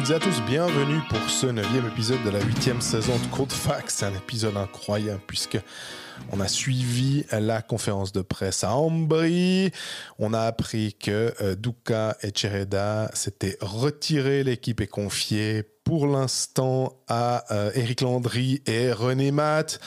toutes et à tous, bienvenue pour ce 9e épisode de la 8e saison de Cold Facts. C'est un épisode incroyable puisque on a suivi la conférence de presse à Ambry. On a appris que Duka et Chereda s'étaient retirés. L'équipe est confiée pour l'instant à Eric Landry et René Matt.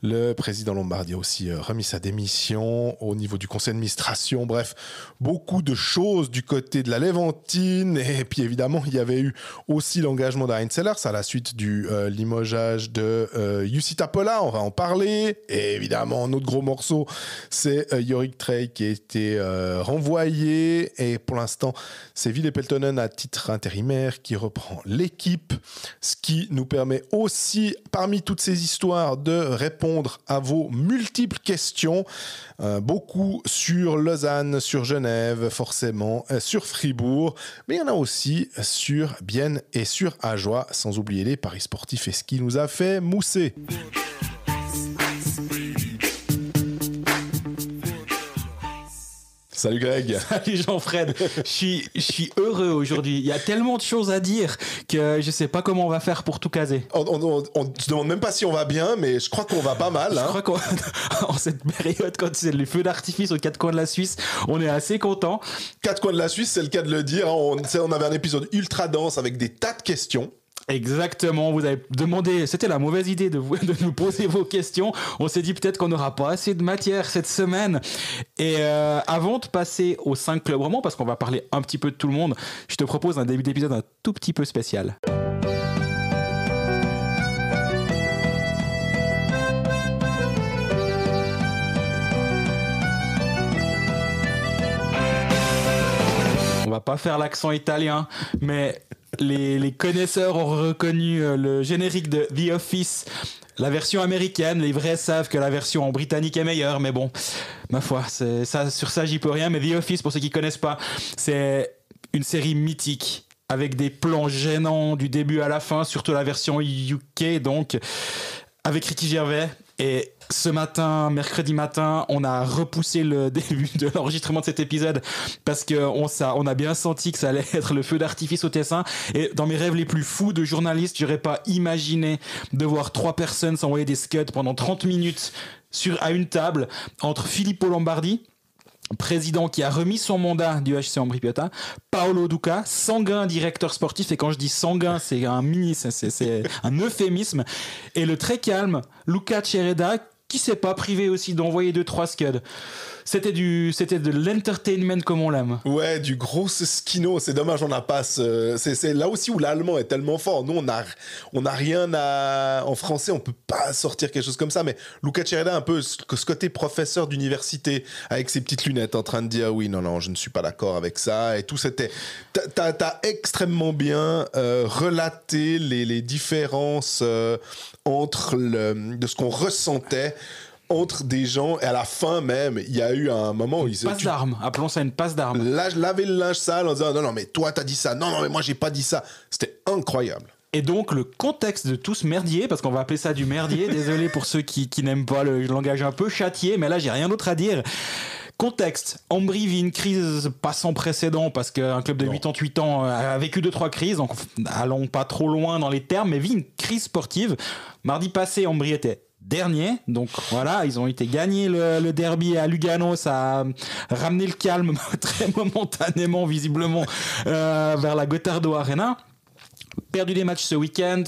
Le président Lombardi a aussi remis sa démission au niveau du conseil d'administration. Bref, beaucoup de choses du côté de la Levantine. Et puis évidemment, il y avait eu aussi l'engagement d'Heinz Sellers à la suite du limogeage de Jussi Tapola. On va en parler. Et évidemment, un autre gros morceau, c'est Yorick Trey qui a été renvoyé. Et pour l'instant, c'est Ville Peltonen à titre intérimaire qui reprend l'équipe. Ce qui nous permet aussi, parmi toutes ces histoires, de répondre à vos multiples questions. Beaucoup sur Lausanne, sur Genève, forcément, sur Fribourg. Mais il y en a aussi sur Bienne et sur Ajoie, sans oublier les paris sportifs et ce qui nous a fait mousser. Salut Greg. Salut Jean-Fred. Je suis heureux aujourd'hui. Il y a tellement de choses à dire que je sais pas comment on va faire pour tout caser. On se demande même pas si on va bien, mais je crois qu'on va pas mal. Je crois qu'en cette période, quand c'est les feux d'artifice aux quatre coins de la Suisse, on est assez content. Quatre coins de la Suisse, c'est le cas de le dire. On avait un épisode ultra dense avec des tas de questions. Exactement, vous avez demandé, c'était la mauvaise idée de nous poser vos questions. On s'est dit peut-être qu'on n'aura pas assez de matière cette semaine. Et avant de passer aux 5 clubs romans, parce qu'on va parler un petit peu de tout le monde, je te propose un début d'épisode un tout petit peu spécial. On va pas faire l'accent italien, mais les connaisseurs ont reconnu le générique de The Office, la version américaine. Les vrais savent que la version britannique est meilleure, mais bon, ma foi, sur ça j'y peux rien. Mais The Office, pour ceux qui connaissent pas, c'est une série mythique avec des plans gênants du début à la fin, surtout la version UK, donc avec Ricky Gervais. Et ce matin, mercredi matin, on a repoussé le début de l'enregistrement de cet épisode parce qu'on a bien senti que ça allait être le feu d'artifice au Tessin. Et dans mes rêves les plus fous de journaliste, j'aurais pas imaginé de voir 3 personnes s'envoyer des scuds pendant 30 minutes à une table entre Filippo Lombardi, président qui a remis son mandat du HC Ambri-Piotta, Paolo Duka, sanguin directeur sportif, et quand je dis sanguin, c'est un euphémisme, et le très calme Luca Chereda, qui s'est pas privé aussi d'envoyer 2-3 scuds. C'était de l'entertainment comme on l'aime. Ouais, du gros skino. C'est dommage, on n'a pas c'est là aussi où l'allemand est tellement fort. Nous, on n'a rien à... En français, on peut pas sortir quelque chose comme ça. Mais Luca Chereda, un peu ce côté professeur d'université, avec ses petites lunettes, en train de dire oui, non, je ne suis pas d'accord avec ça. Et tout, c'était... T'as extrêmement bien relaté les différences entre de ce qu'on ressentait entre des gens, et à la fin même, il y a eu un moment où passe d'armes, appelons ça une passe d'armes. Là, je lavais le linge sale en disant non, mais toi t'as dit ça, non, mais moi j'ai pas dit ça. C'était incroyable. Et donc le contexte de tout ce merdier, parce qu'on va appeler ça du merdier, désolé pour ceux qui n'aiment pas le langage un peu châtié, mais là j'ai rien d'autre à dire. Contexte, Ambry vit une crise pas sans précédent parce qu'un club de 88 ans a vécu 2-3 crises, donc allons pas trop loin dans les termes, mais vit une crise sportive. Mardi passé, Ambry était dernier, donc voilà, ils ont été gagnés le derby à Lugano, ça a ramené le calme très momentanément visiblement vers la Gottardo Arena. Perdu des matchs ce week-end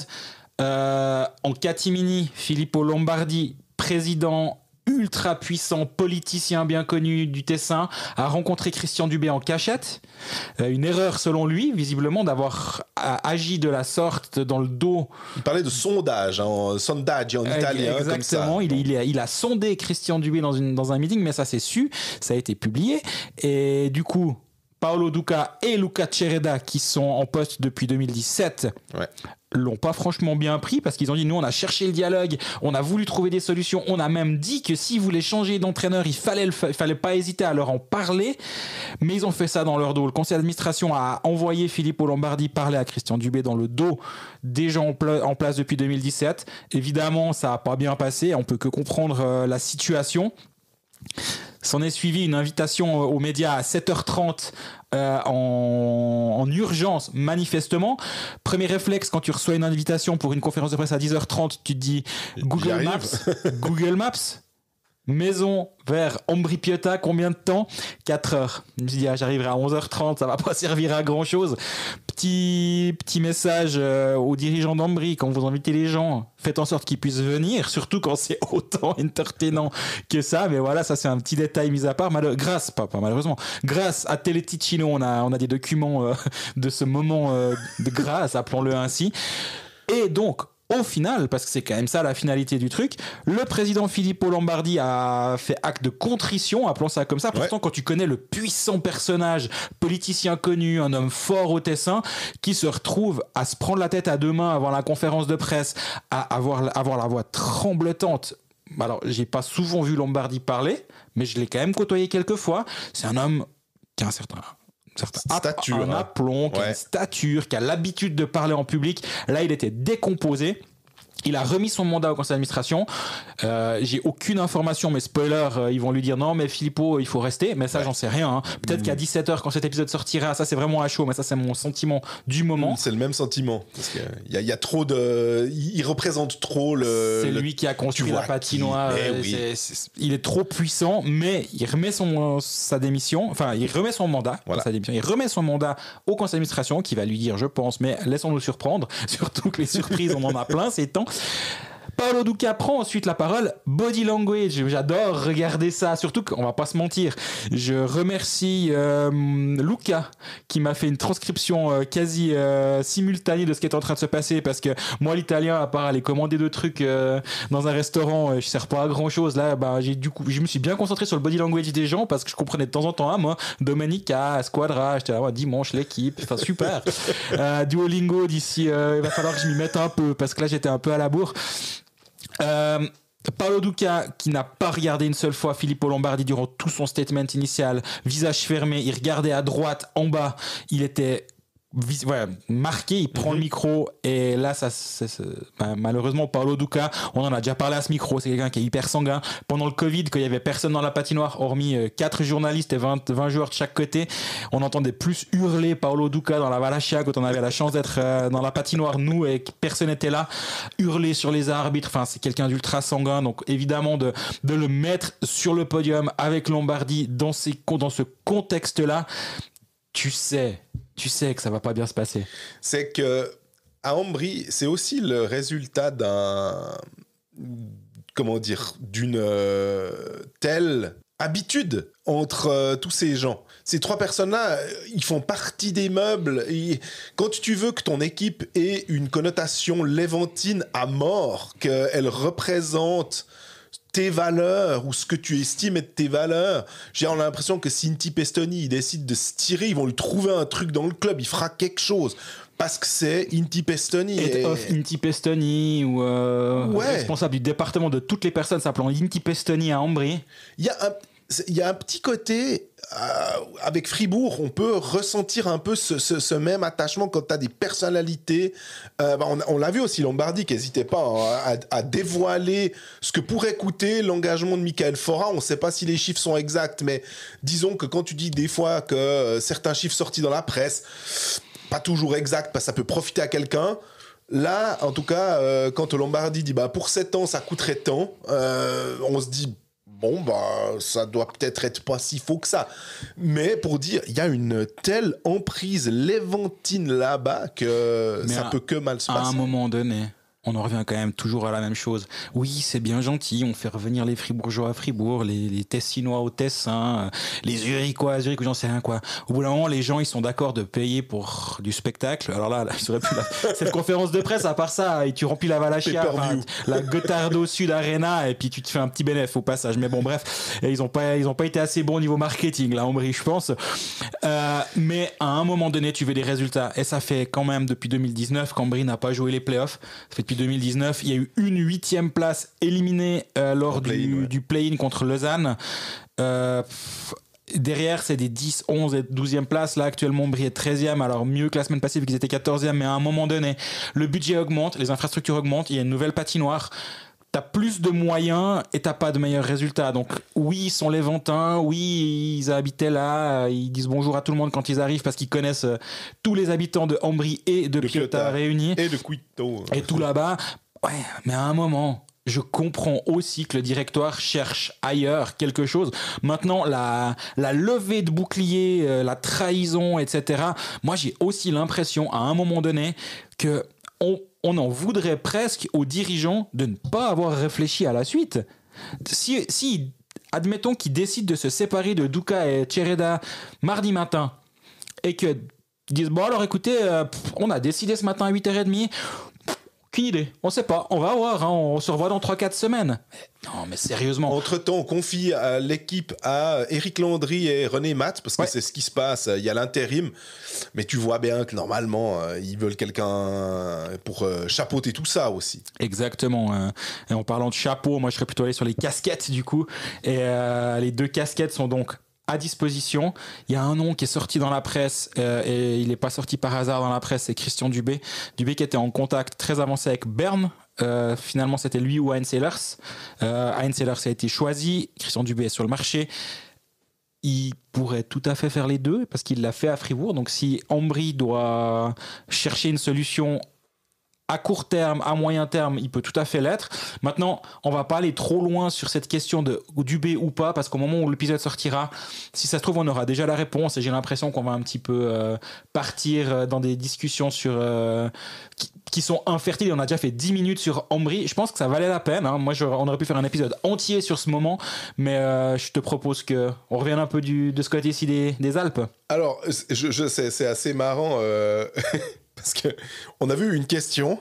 en catimini. Filippo Lombardi, président ultra puissant, politicien bien connu du Tessin, a rencontré Christian Dubé en cachette. Une erreur selon lui, visiblement, d'avoir agi de la sorte dans le dos. Il parlait de sondage, sondage en italien. Exactement, comme ça. Il a sondé Christian Dubé dans un meeting, mais ça c'est su, ça a été publié. Et du coup, Paolo Duka et Luca Chereda, qui sont en poste depuis 2017, l'ont pas franchement bien pris parce qu'ils ont dit nous on a cherché le dialogue, on a voulu trouver des solutions, on a même dit que s'ils voulaient changer d'entraîneur il fallait pas hésiter à leur en parler, mais ils ont fait ça dans leur dos. Le conseil d'administration a envoyé Filippo Lombardi parler à Christian Dubé dans le dos des gens en place depuis 2017. Évidemment ça a pas bien passé, on peut que comprendre la situation. S'en est suivi une invitation aux médias à 7h30 en urgence, manifestement. Premier réflexe, quand tu reçois une invitation pour une conférence de presse à 10h30, tu te dis Google Maps, maison vers Ambri-Piotta, combien de temps? 4 heures. Je me suis dit, j'arriverai à 11h30, ça va pas servir à grand chose. Petit message aux dirigeants d'Ambri, quand vous invitez les gens, faites en sorte qu'ils puissent venir, surtout quand c'est autant entertainant que ça. Mais voilà, ça c'est un petit détail mis à part. Malheureusement, grâce à Teleticino, on a des documents de ce moment de grâce, appelons-le ainsi. Et donc, au final, parce que c'est quand même ça la finalité du truc, le président Filippo Lombardi a fait acte de contrition, appelons ça comme ça. Pourtant, quand tu connais le puissant personnage, politicien connu, un homme fort au Tessin, qui se retrouve à se prendre la tête à deux mains avant la conférence de presse, à avoir la voix tremblotante. Alors, j'ai pas souvent vu Lombardi parler, mais je l'ai quand même côtoyé quelques fois. C'est un homme qui a un certain aplomb, qui a une stature, qui a l'habitude de parler en public. Là, il était décomposé. Il a remis son mandat au conseil d'administration. J'ai aucune information, mais spoiler, ils vont lui dire non, mais Filippo, il faut rester. Mais ça, j'en sais rien. Hein. Peut-être qu'à 17h, quand cet épisode sortira, ça c'est vraiment à chaud, mais ça c'est mon sentiment du moment. C'est le même sentiment. Parce qu'il y a trop de. Il représente trop le. C'est lui qui a construit la patinoire. Il est trop puissant, mais il remet sa démission. Enfin, il remet son mandat. Voilà. Sa démission. Il remet son mandat au conseil d'administration qui va lui dire, je pense, mais laissons-nous surprendre. Surtout que les surprises, on en a plein ces temps. Paolo Duca prend ensuite la parole. Body language, j'adore regarder ça, surtout qu'on va pas se mentir. Je remercie Luca qui m'a fait une transcription quasi simultanée de ce qui est en train de se passer, parce que moi l'italien, à part aller commander deux trucs dans un restaurant, je sers pas à grand chose. Là, je me suis bien concentré sur le body language des gens, parce que je comprenais de temps en temps, moi, Domenica, Squadra, j'étais là, dimanche l'équipe, enfin super. Duolingo d'ici, il va falloir que je m'y mette un peu, parce que là j'étais un peu à la bourre. Paolo Duca, qui n'a pas regardé une seule fois Filippo Lombardi durant tout son statement initial, visage fermé, il regardait à droite, en bas, il était marqué, il prend le micro, et là malheureusement Paolo Duca, on en a déjà parlé à ce micro, c'est quelqu'un qui est hyper sanguin. Pendant le Covid, quand il y avait personne dans la patinoire hormis 4 journalistes et 20 joueurs de chaque côté, on entendait plus hurler Paolo Duca dans la Valachia quand on avait la chance d'être dans la patinoire, nous, et que personne n'était là, hurler sur les arbitres. Enfin, c'est quelqu'un d'ultra sanguin, donc évidemment de le mettre sur le podium avec Lombardi dans ce contexte là, tu sais que ça va pas bien se passer. C'est que à Ambri, c'est aussi le résultat d'une telle habitude entre tous ces gens. Ces trois personnes-là, ils font partie des meubles. Et quand tu veux que ton équipe ait une connotation léventine à mort, qu'elle représente tes valeurs ou ce que tu estimes être tes valeurs, j'ai l'impression que si Inti Pestoni il décide de se tirer, ils vont lui trouver un truc dans le club, il fera quelque chose parce que c'est Inti Pestoni. Head of Inti Pestoni ou responsable du département de toutes les personnes s'appelant Inti Pestoni à Ambri. Il y a un petit côté avec Fribourg, on peut ressentir un peu ce même attachement quand tu as des personnalités. On l'a vu aussi, Lombardi qui n'hésitait pas à dévoiler ce que pourrait coûter l'engagement de Michael Fora. On ne sait pas si les chiffres sont exacts, mais disons que quand tu dis des fois que certains chiffres sortis dans la presse, pas toujours exacts parce que ça peut profiter à quelqu'un. Là, en tout cas, quand Lombardi dit pour 7 ans ça coûterait tant, on se dit ça doit peut-être être pas si faux que ça. Mais pour dire, il y a une telle emprise léventine là-bas que ça peut que mal se passer. À un moment donné, on en revient quand même toujours à la même chose. Oui, c'est bien gentil, on fait revenir les Fribourgeois à Fribourg, les Tessinois au Tessin, les Zurichois à Zurich, ou j'en sais rien quoi. Au bout d'un moment, les gens, ils sont d'accord de payer pour du spectacle. Alors là ils auraient pu cette conférence de presse, à part ça, et tu remplis la Valachia, la Gotardo Sud Arena, et puis tu te fais un petit bénéfice au passage. Mais bon, bref, et ils ont pas été assez bons au niveau marketing, là, Ambri, je pense. Mais à un moment donné, tu veux des résultats. Et ça fait quand même depuis 2019 qu'Ambri n'a pas joué les playoffs. Ça fait depuis 2019, il y a eu une 8e place éliminée lors du play-in contre Lausanne. Derrière, c'est des 10, 11 et 12e places. Là, actuellement, Ambri est 13e. Alors, mieux que la semaine passée, vu qu'ils étaient 14e. Mais à un moment donné, le budget augmente, les infrastructures augmentent. Il y a une nouvelle patinoire. t'as plus de moyens et t'as pas de meilleurs résultats. Donc oui, ils sont Léventins, oui, ils habitaient là, ils disent bonjour à tout le monde quand ils arrivent parce qu'ils connaissent tous les habitants de Ambry et de Piota réunis. Et de Quito. Et tout là-bas. Ouais, mais à un moment, je comprends aussi que le directoire cherche ailleurs quelque chose. Maintenant, la levée de bouclier, la trahison, etc. Moi, j'ai aussi l'impression, à un moment donné, que on en voudrait presque aux dirigeants de ne pas avoir réfléchi à la suite. Si admettons qu'ils décident de se séparer de Duka et Chereda mardi matin et qu'ils disent bon alors écoutez, on a décidé ce matin à 8h30, aucune idée, on sait pas, on va voir, hein, on se revoit dans 3-4 semaines. Non mais sérieusement. Entre-temps, on confie l'équipe à Éric Landry et René Matt, parce que c'est ce qui se passe, il y a l'intérim, mais tu vois bien que normalement, ils veulent quelqu'un pour chapeauter tout ça aussi. Exactement. Et en parlant de chapeau, moi je serais plutôt allé sur les casquettes du coup, et les 2 casquettes sont donc à disposition. Il y a un nom qui est sorti dans la presse et il n'est pas sorti par hasard dans la presse, c'est Christian Dubé. Dubé qui était en contact très avancé avec Berne. Finalement, c'était lui ou Hein Sellers. Hein Sellers a été choisi. Christian Dubé est sur le marché. Il pourrait tout à fait faire les deux parce qu'il l'a fait à Fribourg. Donc, si Ambry doit chercher une solution à court terme, à moyen terme, il peut tout à fait l'être. Maintenant, on va pas aller trop loin sur cette question de Dubé ou pas, parce qu'au moment où l'épisode sortira, si ça se trouve, on aura déjà la réponse, et j'ai l'impression qu'on va un petit peu partir dans des discussions sur qui sont infertiles. On a déjà fait 10 minutes sur Ambry. Je pense que ça valait la peine. Hein. Moi, on aurait pu faire un épisode entier sur ce moment, mais je te propose qu'on revienne un peu de ce côté-ci des Alpes. Alors, c'est assez marrant... Parce qu'on a vu une question,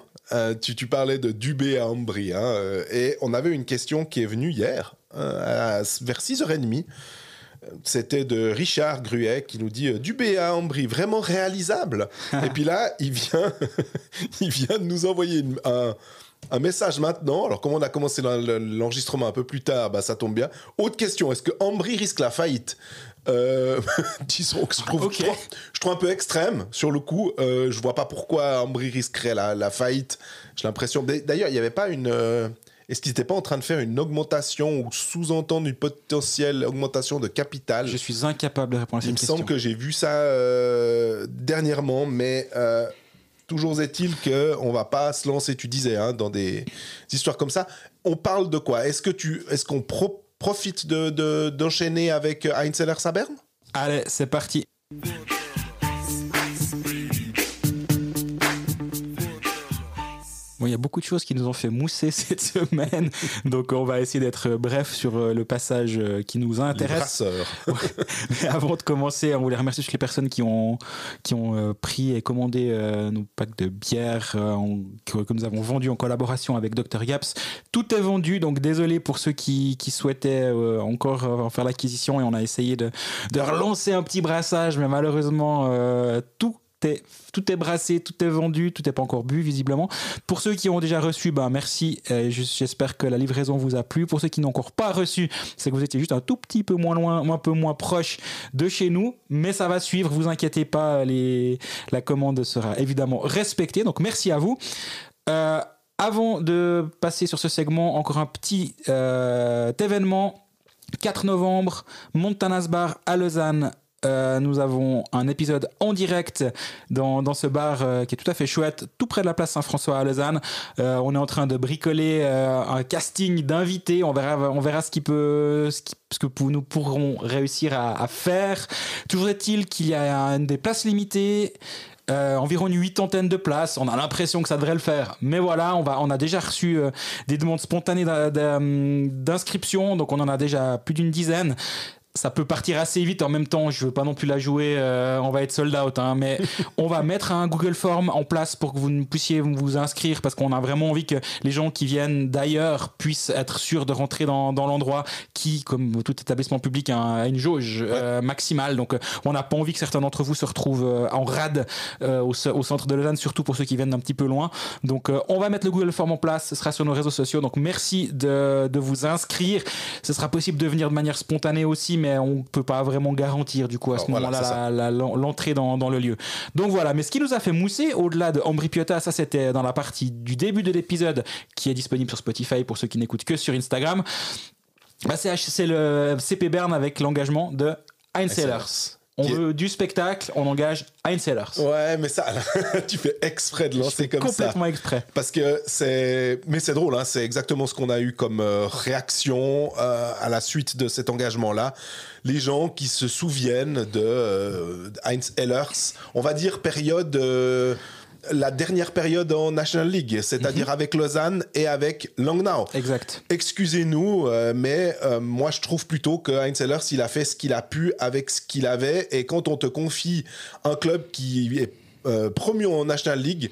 tu parlais de Dubé à Ambry, hein, et on avait une question qui est venue hier, vers 6h30. C'était de Richard Gruet qui nous dit Dubé à Ambry, vraiment réalisable. Et puis là, il vient de nous envoyer un message maintenant. Alors, comme on a commencé l'enregistrement un peu plus tard, bah, ça tombe bien. Autre question, est-ce que Ambry risque la faillite ? Disons que je trouve un peu extrême sur le coup. Je vois pas pourquoi Ambry risquerait la faillite. J'ai l'impression. D'ailleurs, il n'y avait pas une. Est-ce qu'ils n'étaient pas en train de faire une augmentation ou sous-entendre une potentielle augmentation de capital ? Je suis incapable de répondre à cette question. Il me semble que j'ai vu ça dernièrement, mais toujours est-il qu'on va pas se lancer, tu disais, hein, dans des histoires comme ça. On parle de quoi ? Est-ce qu'on profite d'enchaîner avec Hein Sellers à Berne ? Allez, c'est parti. Bon, il y a beaucoup de choses qui nous ont fait mousser cette semaine, donc on va essayer d'être bref sur le passage qui nous intéresse. Mais avant de commencer, on voulait remercier toutes les personnes qui ont pris et commandé nos packs de bière que nous avons vendus en collaboration avec Dr Yaps. Tout est vendu, donc désolé pour ceux qui souhaitaient encore en faire l'acquisition, et on a essayé de relancer un petit brassage, mais malheureusement tout est brassé, tout est vendu, tout n'est pas encore bu visiblement. Pour ceux qui ont déjà reçu, merci, j'espère que la livraison vous a plu. Pour ceux qui n'ont encore pas reçu, c'est que vous étiez juste un tout petit peu moins loin, un peu moins proche de chez nous, mais ça va suivre, vous inquiétez pas, la commande sera évidemment respectée, donc merci à vous. Avant de passer sur ce segment, encore un petit événement. 4 novembre, Montanas Bar à Lausanne. Nous avons un épisode en direct dans ce bar qui est tout à fait chouette, tout près de la place Saint-François à Lausanne. On est en train de bricoler un casting d'invités. On verra ce que nous pourrons réussir à faire. Toujours est-il qu'il y a des places limitées. Environ une 80 de places. On a l'impression que ça devrait le faire, mais voilà, on a déjà reçu des demandes spontanées d'inscription, donc on en a déjà plus d'une dizaine. Ça peut partir assez vite. En même temps, je veux pas non plus la jouer, on va être sold out, hein, mais on va mettre un Google Form en place pour que vous puissiez vous inscrire, parce qu'on a vraiment envie que les gens qui viennent d'ailleurs puissent être sûrs de rentrer dans l'endroit qui, comme tout établissement public, a une jauge maximale. Donc on n'a pas envie que certains d'entre vous se retrouvent en rade au centre de Lausanne, surtout pour ceux qui viennent d'un petit peu loin. Donc on va mettre le Google Form en place, ce sera sur nos réseaux sociaux, donc merci de vous inscrire. Ce sera possible de venir de manière spontanée aussi, mais on ne peut pas vraiment garantir du coup à ce moment-là l'entrée dans le lieu. Donc voilà, mais ce qui nous a fait mousser, au-delà de Ambry Piotta, ça c'était dans la partie du début de l'épisode qui est disponible sur Spotify pour ceux qui n'écoutent que sur Instagram, c'est le CP Bern avec l'engagement de Heinz Ehlers. On veut du spectacle, on engage Heinz Ehlers. Ouais, mais ça, tu fais exprès de lancer comme ça. Complètement exprès. Parce que mais c'est drôle, hein, c'est exactement ce qu'on a eu comme réaction à la suite de cet engagement-là. Les gens qui se souviennent de Heinz Ehlers, on va dire période... la dernière période en National League, c'est-à-dire avec Lausanne et avec Langnau. Exact. Excusez-nous, mais moi je trouve plutôt que Heinz Ehlers, il a fait ce qu'il a pu avec ce qu'il avait, et quand on te confie un club qui est promu en National League,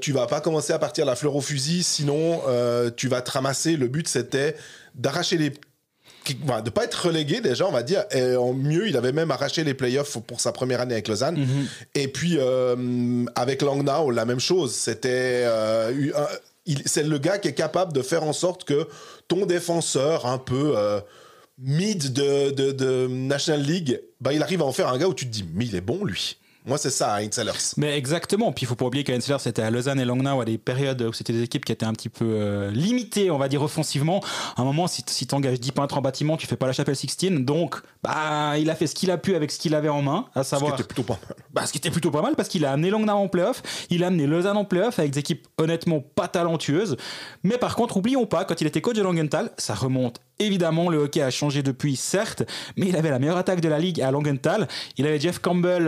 tu vas pas commencer à partir la fleur au fusil, sinon tu vas te ramasser. Le but c'était d'arracher de pas être relégué déjà, on va dire. Et en mieux, il avait même arraché les playoffs pour sa première année avec Lausanne. Et puis avec Langnau, la même chose. C'était c'est le gars qui est capable de faire en sorte que ton défenseur un peu mid de National League, il arrive à en faire un gars où tu te dis mais il est bon lui. Moi, c'est ça, Heinz Ehlers. Mais exactement. Puis il faut pas oublier qu'Heinz Ehlers c'était à Lausanne et Langnau à des périodes où c'était des équipes qui étaient un petit peu limitées, on va dire offensivement. À un moment, si tu engages 10 peintres en bâtiment, tu fais pas la chapelle Sixtine. Donc, il a fait ce qu'il a pu avec ce qu'il avait en main, à savoir. Ce qui était plutôt pas mal. Ce qui était plutôt pas mal parce qu'il a amené Langnau en playoff, il a amené Lausanne en playoff avec des équipes honnêtement pas talentueuses. Mais par contre, oublions pas, quand il était coach de Langenthal, ça remonte. Évidemment, le hockey a changé depuis, certes, mais il avait la meilleure attaque de la ligue à Langenthal. Il avait Jeff Campbell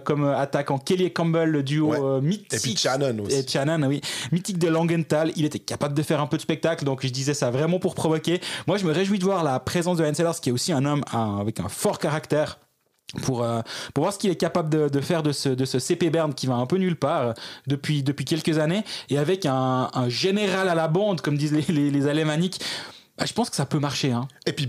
comme attaquant, Kelly et Campbell, le duo mythique. Et puis Shannon aussi. Et Shannon, oui. Mythique de Langenthal. Il était capable de faire un peu de spectacle, donc je disais ça vraiment pour provoquer. Moi, je me réjouis de voir la présence de Heinz Ehlers, qui est aussi un homme avec un fort caractère. Pour voir ce qu'il est capable de faire de ce CP Bern qui va un peu nulle part depuis quelques années, et avec un général à la bande, comme disent les Alémaniques. Je pense que ça peut marcher. Hein. Et puis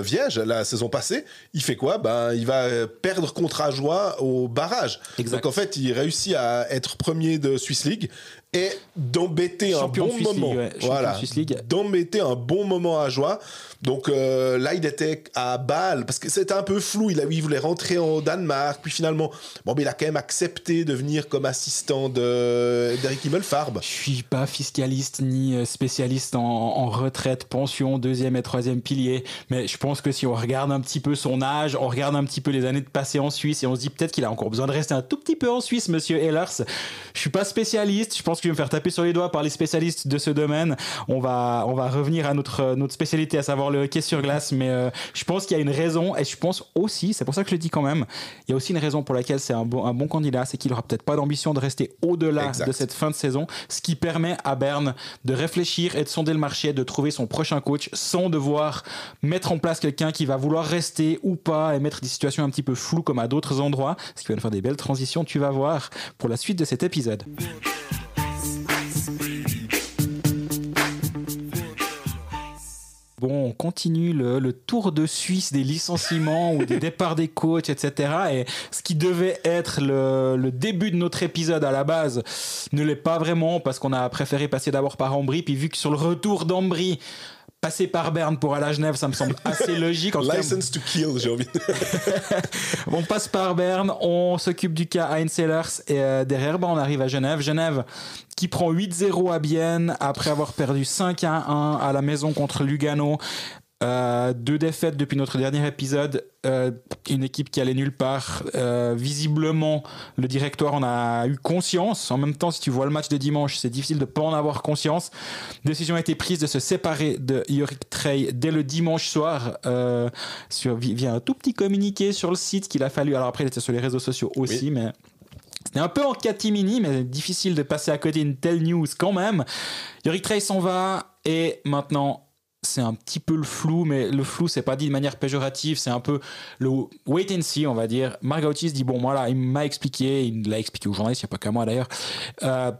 Viège, la saison passée, il fait quoi ? Il va perdre contre Ajoie au barrage. Exact. Donc en fait, il réussit à être premier de Swiss League et d'embêter un bon moment. D'embêter un bon moment à Ajoie. Donc là, il était à Bâle, parce que c'était un peu flou. Il voulait rentrer en Danemark, puis finalement, il a quand même accepté de venir comme assistant d'Eric Himmelfarb. Je suis pas fiscaliste ni spécialiste en retraite, pension, 2e et 3e pilier, mais je pense que si on regarde un petit peu son âge, on regarde un petit peu les années de passé en Suisse, et on se dit peut-être qu'il a encore besoin de rester un tout petit peu en Suisse, monsieur Ehlers. Je suis pas spécialiste, je pense que je vais me faire taper sur les doigts par les spécialistes de ce domaine. On va revenir à notre spécialité, à savoir le hockey sur glace, mais je pense qu'il y a une raison, et je pense aussi, c'est pour ça que je le dis quand même, il y a aussi une raison pour laquelle c'est un bon candidat, c'est qu'il aura peut-être pas d'ambition de rester au-delà de cette fin de saison, ce qui permet à Bern de réfléchir et de sonder le marché, de trouver son prochain coach sans devoir mettre en place quelqu'un qui va vouloir rester ou pas et mettre des situations un petit peu floues comme à d'autres endroits, ce qui va nous faire des belles transitions, tu vas voir, pour la suite de cet épisode. Bon, on continue le tour de Suisse des licenciements ou des départs des coachs, etc. Et ce qui devait être le début de notre épisode à la base ne l'est pas vraiment, parce qu'on a préféré passer d'abord par Ambry, puis vu que sur le retour d'Ambry, passer par Berne pour aller à Genève, ça me semble assez logique. License to kill, j'ai envie de... On passe par Berne, on s'occupe du cas Heinz Ehlers, et derrière, on arrive à Genève. Genève qui prend 8-0 à Bienne après avoir perdu 5-1 à la maison contre Lugano. 2 défaites depuis notre dernier épisode, une équipe qui allait nulle part. Visiblement, le directoire en a eu conscience. En même temps, si tu vois le match de dimanche, c'est difficile de ne pas en avoir conscience. Décision a été prise de se séparer de Yorick Trey dès le dimanche soir, via un tout petit communiqué sur le site qu'il a fallu. Alors après, il était sur les réseaux sociaux aussi, mais... C'était un peu en catimini, mais difficile de passer à côté d'une telle news quand même. Yorick Trey s'en va, et maintenant... C'est un petit peu le flou, mais le flou, c'est pas dit de manière péjorative, c'est un peu le wait and see, on va dire. Marc Gautis dit, bon, voilà, il m'a expliqué, il l'a expliqué aux journalistes, il n'y a pas qu'à moi d'ailleurs,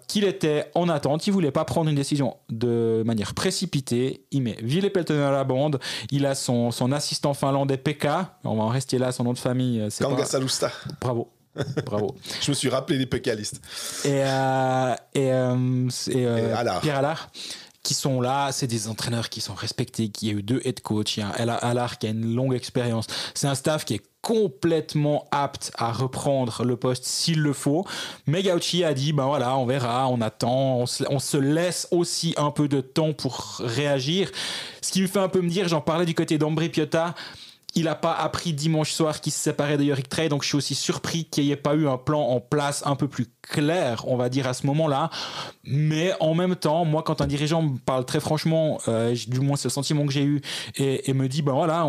qu'il était en attente, il voulait pas prendre une décision de manière précipitée. Il met Ville Peltonen à la bande, il a son assistant finlandais Pekka, on va en rester là, son nom de famille. Kangasalusta. Bravo. Je me suis rappelé des pécalistes. Et Allard. Pierre Allard, qui sont là, c'est des entraîneurs qui sont respectés, qui a eu 2 head coach, il y a Allard qui a une longue expérience. C'est un staff qui est complètement apte à reprendre le poste s'il le faut. Mais Gauchi a dit, ben voilà, on verra, on attend, on se laisse aussi un peu de temps pour réagir. Ce qui me fait un peu me dire, j'en parlais du côté d'Ambry Piotta, il n'a pas appris dimanche soir qu'il se séparait de Yorick Trey, donc je suis aussi surpris qu'il n'y ait pas eu un plan en place un peu plus clair, on va dire, à ce moment-là. Mais en même temps, moi, quand un dirigeant me parle très franchement, du moins c'est le sentiment que j'ai eu, et me dit, ben voilà,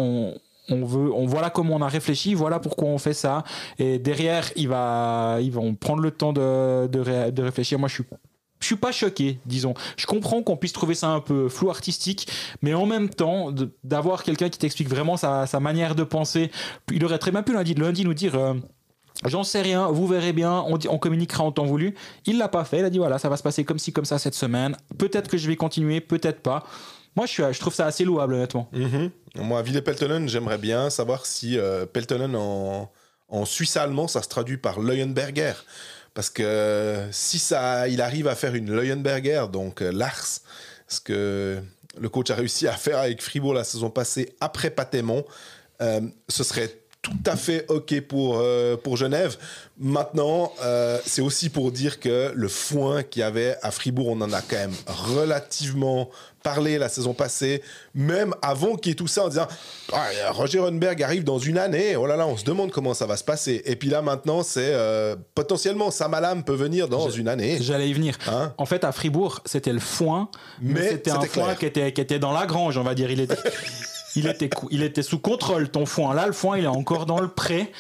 voilà comment on a réfléchi, voilà pourquoi on fait ça. Et derrière, ils vont prendre le temps de réfléchir. Moi, je suis pas choqué, disons. Je comprends qu'on puisse trouver ça un peu flou artistique, mais en même temps, d'avoir quelqu'un qui t'explique vraiment sa manière de penser, il aurait très bien pu lundi nous dire j'en sais rien, vous verrez bien, on communiquera en temps voulu. Il l'a pas fait, il a dit voilà, ça va se passer comme ci, comme ça cette semaine. Peut-être que je vais continuer, peut-être pas. Moi, je trouve ça assez louable, honnêtement. Moi, Ville Peltonen, j'aimerais bien savoir si Peltonen en suisse allemand, ça se traduit par Leuenberger. Parce que si il arrive à faire une Leuenberger, donc Lars, ce que le coach a réussi à faire avec Fribourg la saison passée après Patémon, ce serait tout à fait OK pour Genève. Maintenant, c'est aussi pour dire que le foin qu'il y avait à Fribourg, on en a quand même relativement parlé la saison passée, même avant qu'il y ait tout ça, en disant Roger Rönnberg arrive dans une année, oh là là, on se demande comment ça va se passer. Et puis là, maintenant, c'est potentiellement Sam Allam peut venir dans une année. J'allais y venir. Hein? En fait, à Fribourg, c'était le foin, mais c'était un foin qui était dans la grange, on va dire. Il était sous contrôle, ton foin. Là, le foin, il est encore dans le pré.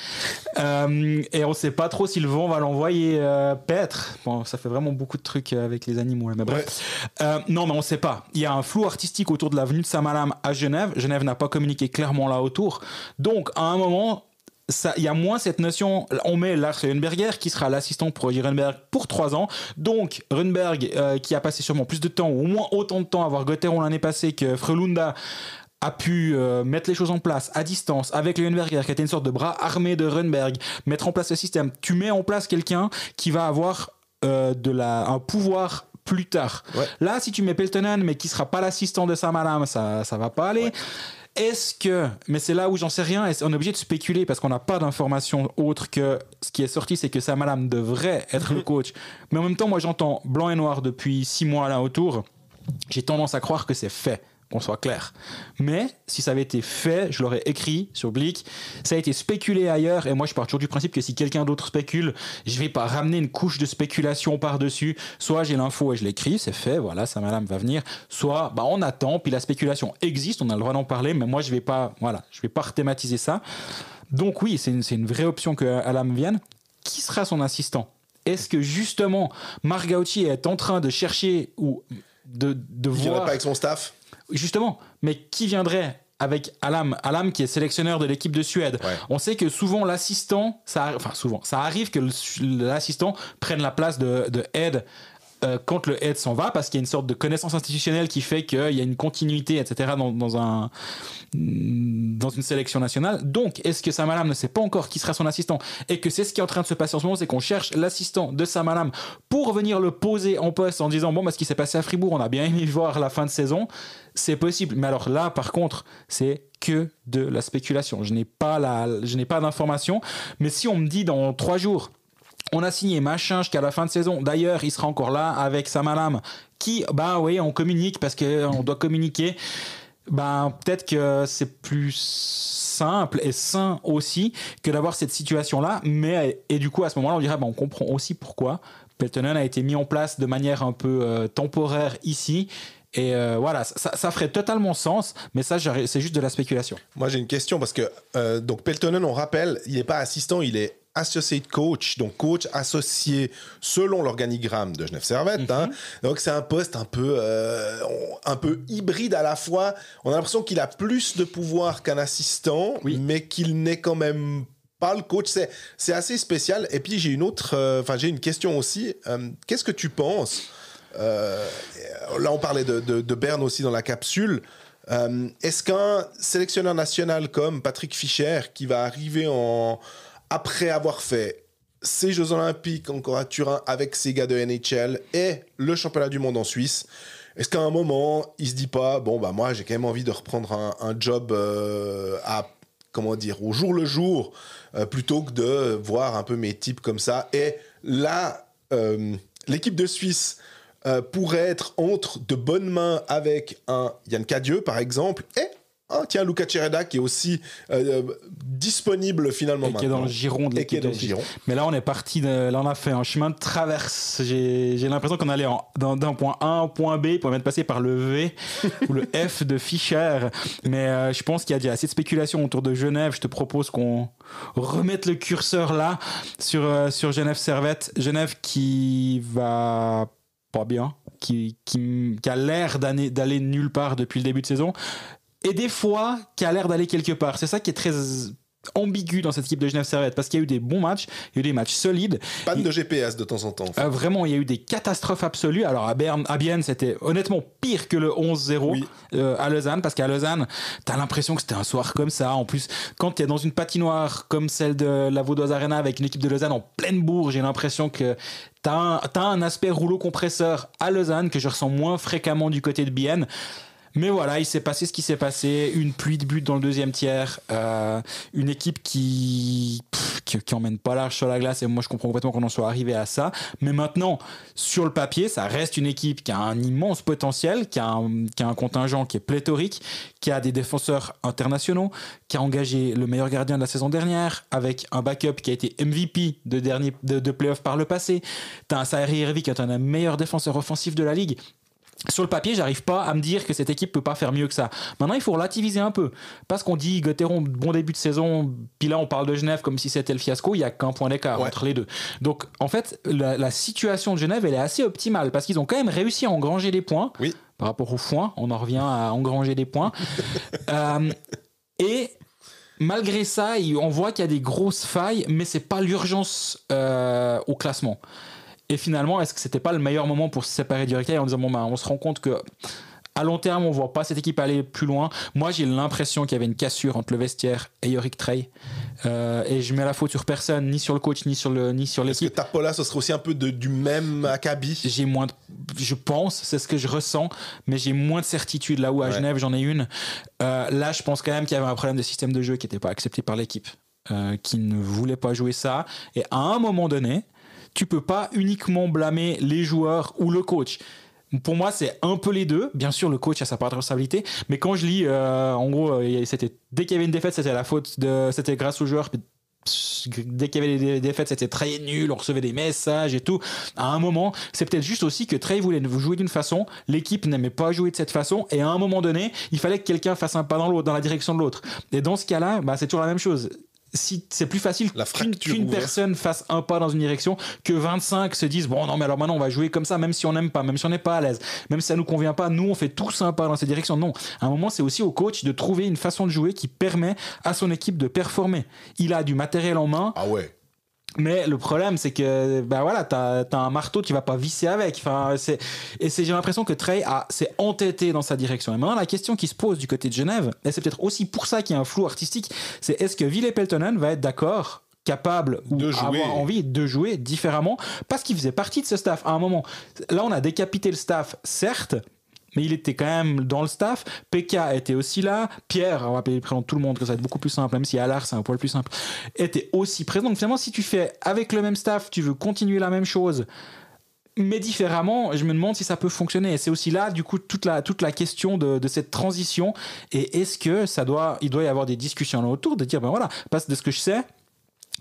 Et on ne sait pas trop si le vent va l'envoyer paître. Bon, ça fait vraiment beaucoup de trucs avec les animaux. Là, mais bref. Ouais. Non, mais on ne sait pas. Il y a un flou artistique autour de la venue de Sam Allam à Genève. Genève n'a pas communiqué clairement là autour. Donc, à un moment, il y a moins cette notion. On met Lars Rönnberger qui sera l'assistant pour Roger Rönnberg pour 3 ans. Donc, Rönnberg, qui a passé sûrement plus de temps, ou au moins autant de temps à voir Gotteron l'année passée que Frölunda, a pu mettre les choses en place à distance avec Leuenberger qui était une sorte de bras armé de Rönnberg, mettre en place le système. Tu mets en place quelqu'un qui va avoir un pouvoir plus tard. Ouais. Là, si tu mets Peltonen mais qui sera pas l'assistant de Sam Allam, ça va pas aller. Ouais. Est-ce que, mais c'est là où j'en sais rien, on est obligé de spéculer parce qu'on n'a pas d'informations autres que ce qui est sorti, c'est que Sam Allam devrait être le coach. Mais en même temps, moi j'entends blanc et noir depuis 6 mois là autour. J'ai tendance à croire que c'est fait. Qu'on soit clair. Mais si ça avait été fait, je l'aurais écrit sur Blick. Ça a été spéculé ailleurs. Et moi, je pars toujours du principe que si quelqu'un d'autre spécule, je vais pas ramener une couche de spéculation par-dessus. Soit j'ai l'info et je l'écris, c'est fait, voilà, Sam Allam va venir. Soit on attend, puis la spéculation existe, on a le droit d'en parler, mais moi, je vais pas rethématiser ça. Donc oui, c'est une vraie option que Allam vienne. Qui sera son assistant ? Est-ce que justement, Marc Gauchi est en train de chercher ou de voir... Il viendrait pas avec son staff ? Justement, mais qui viendrait avec Allam qui est sélectionneur de l'équipe de Suède. Ouais. On sait que souvent l'assistant, ça arrive que l'assistant prenne la place de Ed quand le head s'en va, parce qu'il y a une sorte de connaissance institutionnelle qui fait qu'il y a une continuité, etc. dans une sélection nationale. Donc, est-ce que Sam Allam ne sait pas encore qui sera son assistant et que c'est ce qui est en train de se passer en ce moment, c'est qu'on cherche l'assistant de Sam Allam pour venir le poser en poste en disant ce qui s'est passé à Fribourg, on a bien aimé voir la fin de saison. C'est possible. Mais alors là, par contre, c'est que de la spéculation. Je n'ai pas d'informations. Mais si on me dit dans 3 jours, on a signé machin jusqu'à la fin de saison. D'ailleurs, il sera encore là avec Sam Allam qui, on communique parce qu'on doit communiquer. Peut-être que c'est plus simple et sain aussi que d'avoir cette situation-là. Et du coup, à ce moment-là, on dirait, on comprend aussi pourquoi Peltonen a été mis en place de manière un peu temporaire ici. Et voilà, ça ferait totalement sens, mais ça, c'est juste de la spéculation. Moi, j'ai une question parce que donc Peltonen, on rappelle, il n'est pas assistant, il est associate coach, donc coach associé selon l'organigramme de Genève Servette. Mm-hmm. Donc c'est un poste un peu hybride à la fois. On a l'impression qu'il a plus de pouvoir qu'un assistant, mais qu'il n'est quand même pas le coach. C'est assez spécial. Et puis j'ai une question aussi. Qu'est-ce que tu penses? Là, on parlait de Berne aussi dans la capsule. Est-ce qu'un sélectionneur national comme Patrick Fischer, qui va arriver après avoir fait ses Jeux Olympiques encore à Turin avec ses gars de NHL et le championnat du monde en Suisse, Est-ce qu'à un moment, il se dit pas, bon, bah, moi, j'ai quand même envie de reprendre un job au jour le jour, plutôt que de voir un peu mes types comme ça. Et là, l'équipe de Suisse pourrait être entre de bonnes mains avec un Yann Cadieux, par exemple, et Luca Cereda qui est aussi disponible finalement qui est dans le giron de l'équipe de Suisse. Mais là, on est parti, là, on a fait un chemin de traverse. J'ai l'impression qu'on allait d'un point A à un point B pour même passer par le V ou le F de Fischer. Mais je pense qu'il y a déjà assez de spéculation autour de Genève. Je te propose qu'on remette le curseur là sur Genève Servette. Genève qui va pas bien, qui a l'air d'aller nulle part depuis le début de saison. Et des fois, qui a l'air d'aller quelque part. C'est ça qui est très ambigu dans cette équipe de Genève Servette, parce qu'il y a eu des bons matchs, il y a eu des matchs solides. Panne de GPS de temps en temps. En fait. Vraiment, il y a eu des catastrophes absolues. Alors à Bienne, c'était honnêtement pire que le 11-0 à Lausanne, parce qu'à Lausanne, t'as l'impression que c'était un soir comme ça. En plus, quand t'es dans une patinoire comme celle de la Vaudoise Arena avec une équipe de Lausanne en pleine bourre, j'ai l'impression que t'as un aspect rouleau compresseur à Lausanne que je ressens moins fréquemment du côté de Bienne. Mais voilà, il s'est passé ce qui s'est passé, une pluie de buts dans le deuxième tiers, une équipe qui emmène pas large sur la glace, et moi je comprends complètement qu'on en soit arrivé à ça. Mais maintenant, sur le papier, ça reste une équipe qui a un immense potentiel, qui a un contingent qui est pléthorique, qui a des défenseurs internationaux, qui a engagé le meilleur gardien de la saison dernière, avec un backup qui a été MVP de playoff par le passé. T'as un Saeri Hervik qui est un des meilleurs défenseurs offensifs de la ligue. Sur le papier, j'arrive pas à me dire que cette équipe peut pas faire mieux que ça. Maintenant, il faut relativiser un peu. Parce qu'on dit Gauthieron, bon début de saison, puis là, on parle de Genève comme si c'était le fiasco, il y a qu'un point d'écart entre les deux. Donc, en fait, la situation de Genève, elle est assez optimale, parce qu'ils ont quand même réussi à engranger des points. Oui. Par rapport au foin, on en revient à engranger des points. Et malgré ça, on voit qu'il y a des grosses failles, mais c'est pas l'urgence au classement. Et finalement, est-ce que c'était pas le meilleur moment pour se séparer du Rectail en disant on se rend compte que à long terme, on voit pas cette équipe aller plus loin. Moi, j'ai l'impression qu'il y avait une cassure entre le vestiaire et Yorick Trey. Et je mets la faute sur personne, ni sur le coach, ni sur l'équipe. Est-ce que Tapola, ce serait aussi un peu du même acabit ? Je pense, c'est ce que je ressens, mais j'ai moins de certitude. Là où à Genève, j'en ai une. Là, je pense quand même qu'il y avait un problème de système de jeu qui n'était pas accepté par l'équipe, qui ne voulait pas jouer ça. Et à un moment donné, tu peux pas uniquement blâmer les joueurs ou le coach. Pour moi, c'est un peu les deux. Bien sûr, le coach a sa part de responsabilité, mais quand je lis, en gros, dès qu'il y avait une défaite, c'était grâce aux joueurs. Dès qu'il y avait des défaites, c'était très nul, on recevait des messages et tout. À un moment, c'est peut-être juste aussi que Trey voulait jouer d'une façon, l'équipe n'aimait pas jouer de cette façon, et à un moment donné, il fallait que quelqu'un fasse un pas dans la direction de l'autre. Et dans ce cas-là, c'est toujours la même chose. Si c'est plus facile qu'une personne fasse un pas dans une direction que 25 se disent bon non mais alors maintenant on va jouer comme ça même si on n'aime pas, même si on n'est pas à l'aise, même si ça nous convient pas, nous on fait tous un pas dans cette direction. Non, à un moment c'est aussi au coach de trouver une façon de jouer qui permet à son équipe de performer. Il a du matériel en main. Ah ouais. Mais le problème, c'est que t'as un marteau, tu vas pas visser avec. J'ai l'impression que Trey s'est entêté dans sa direction. Et maintenant, la question qui se pose du côté de Genève, et c'est peut-être aussi pour ça qu'il y a un flou artistique, c'est est-ce que Ville Peltonen va être d'accord, capable ou avoir envie de jouer différemment parce qu'il faisait partie de ce staff à un moment. Là, on a décapité le staff, certes, mais il était quand même dans le staff. Pekka était aussi là. Pierre, on va appeler le prénom de tout le monde, que ça va être beaucoup plus simple, même si Allard, c'est un poil plus simple, était aussi présent. Donc finalement, si tu fais avec le même staff, tu veux continuer la même chose, mais différemment, je me demande si ça peut fonctionner. Et c'est aussi là, du coup, toute la question de cette transition. Et est-ce que il doit y avoir des discussions là autour, de dire, parce que de ce que je sais,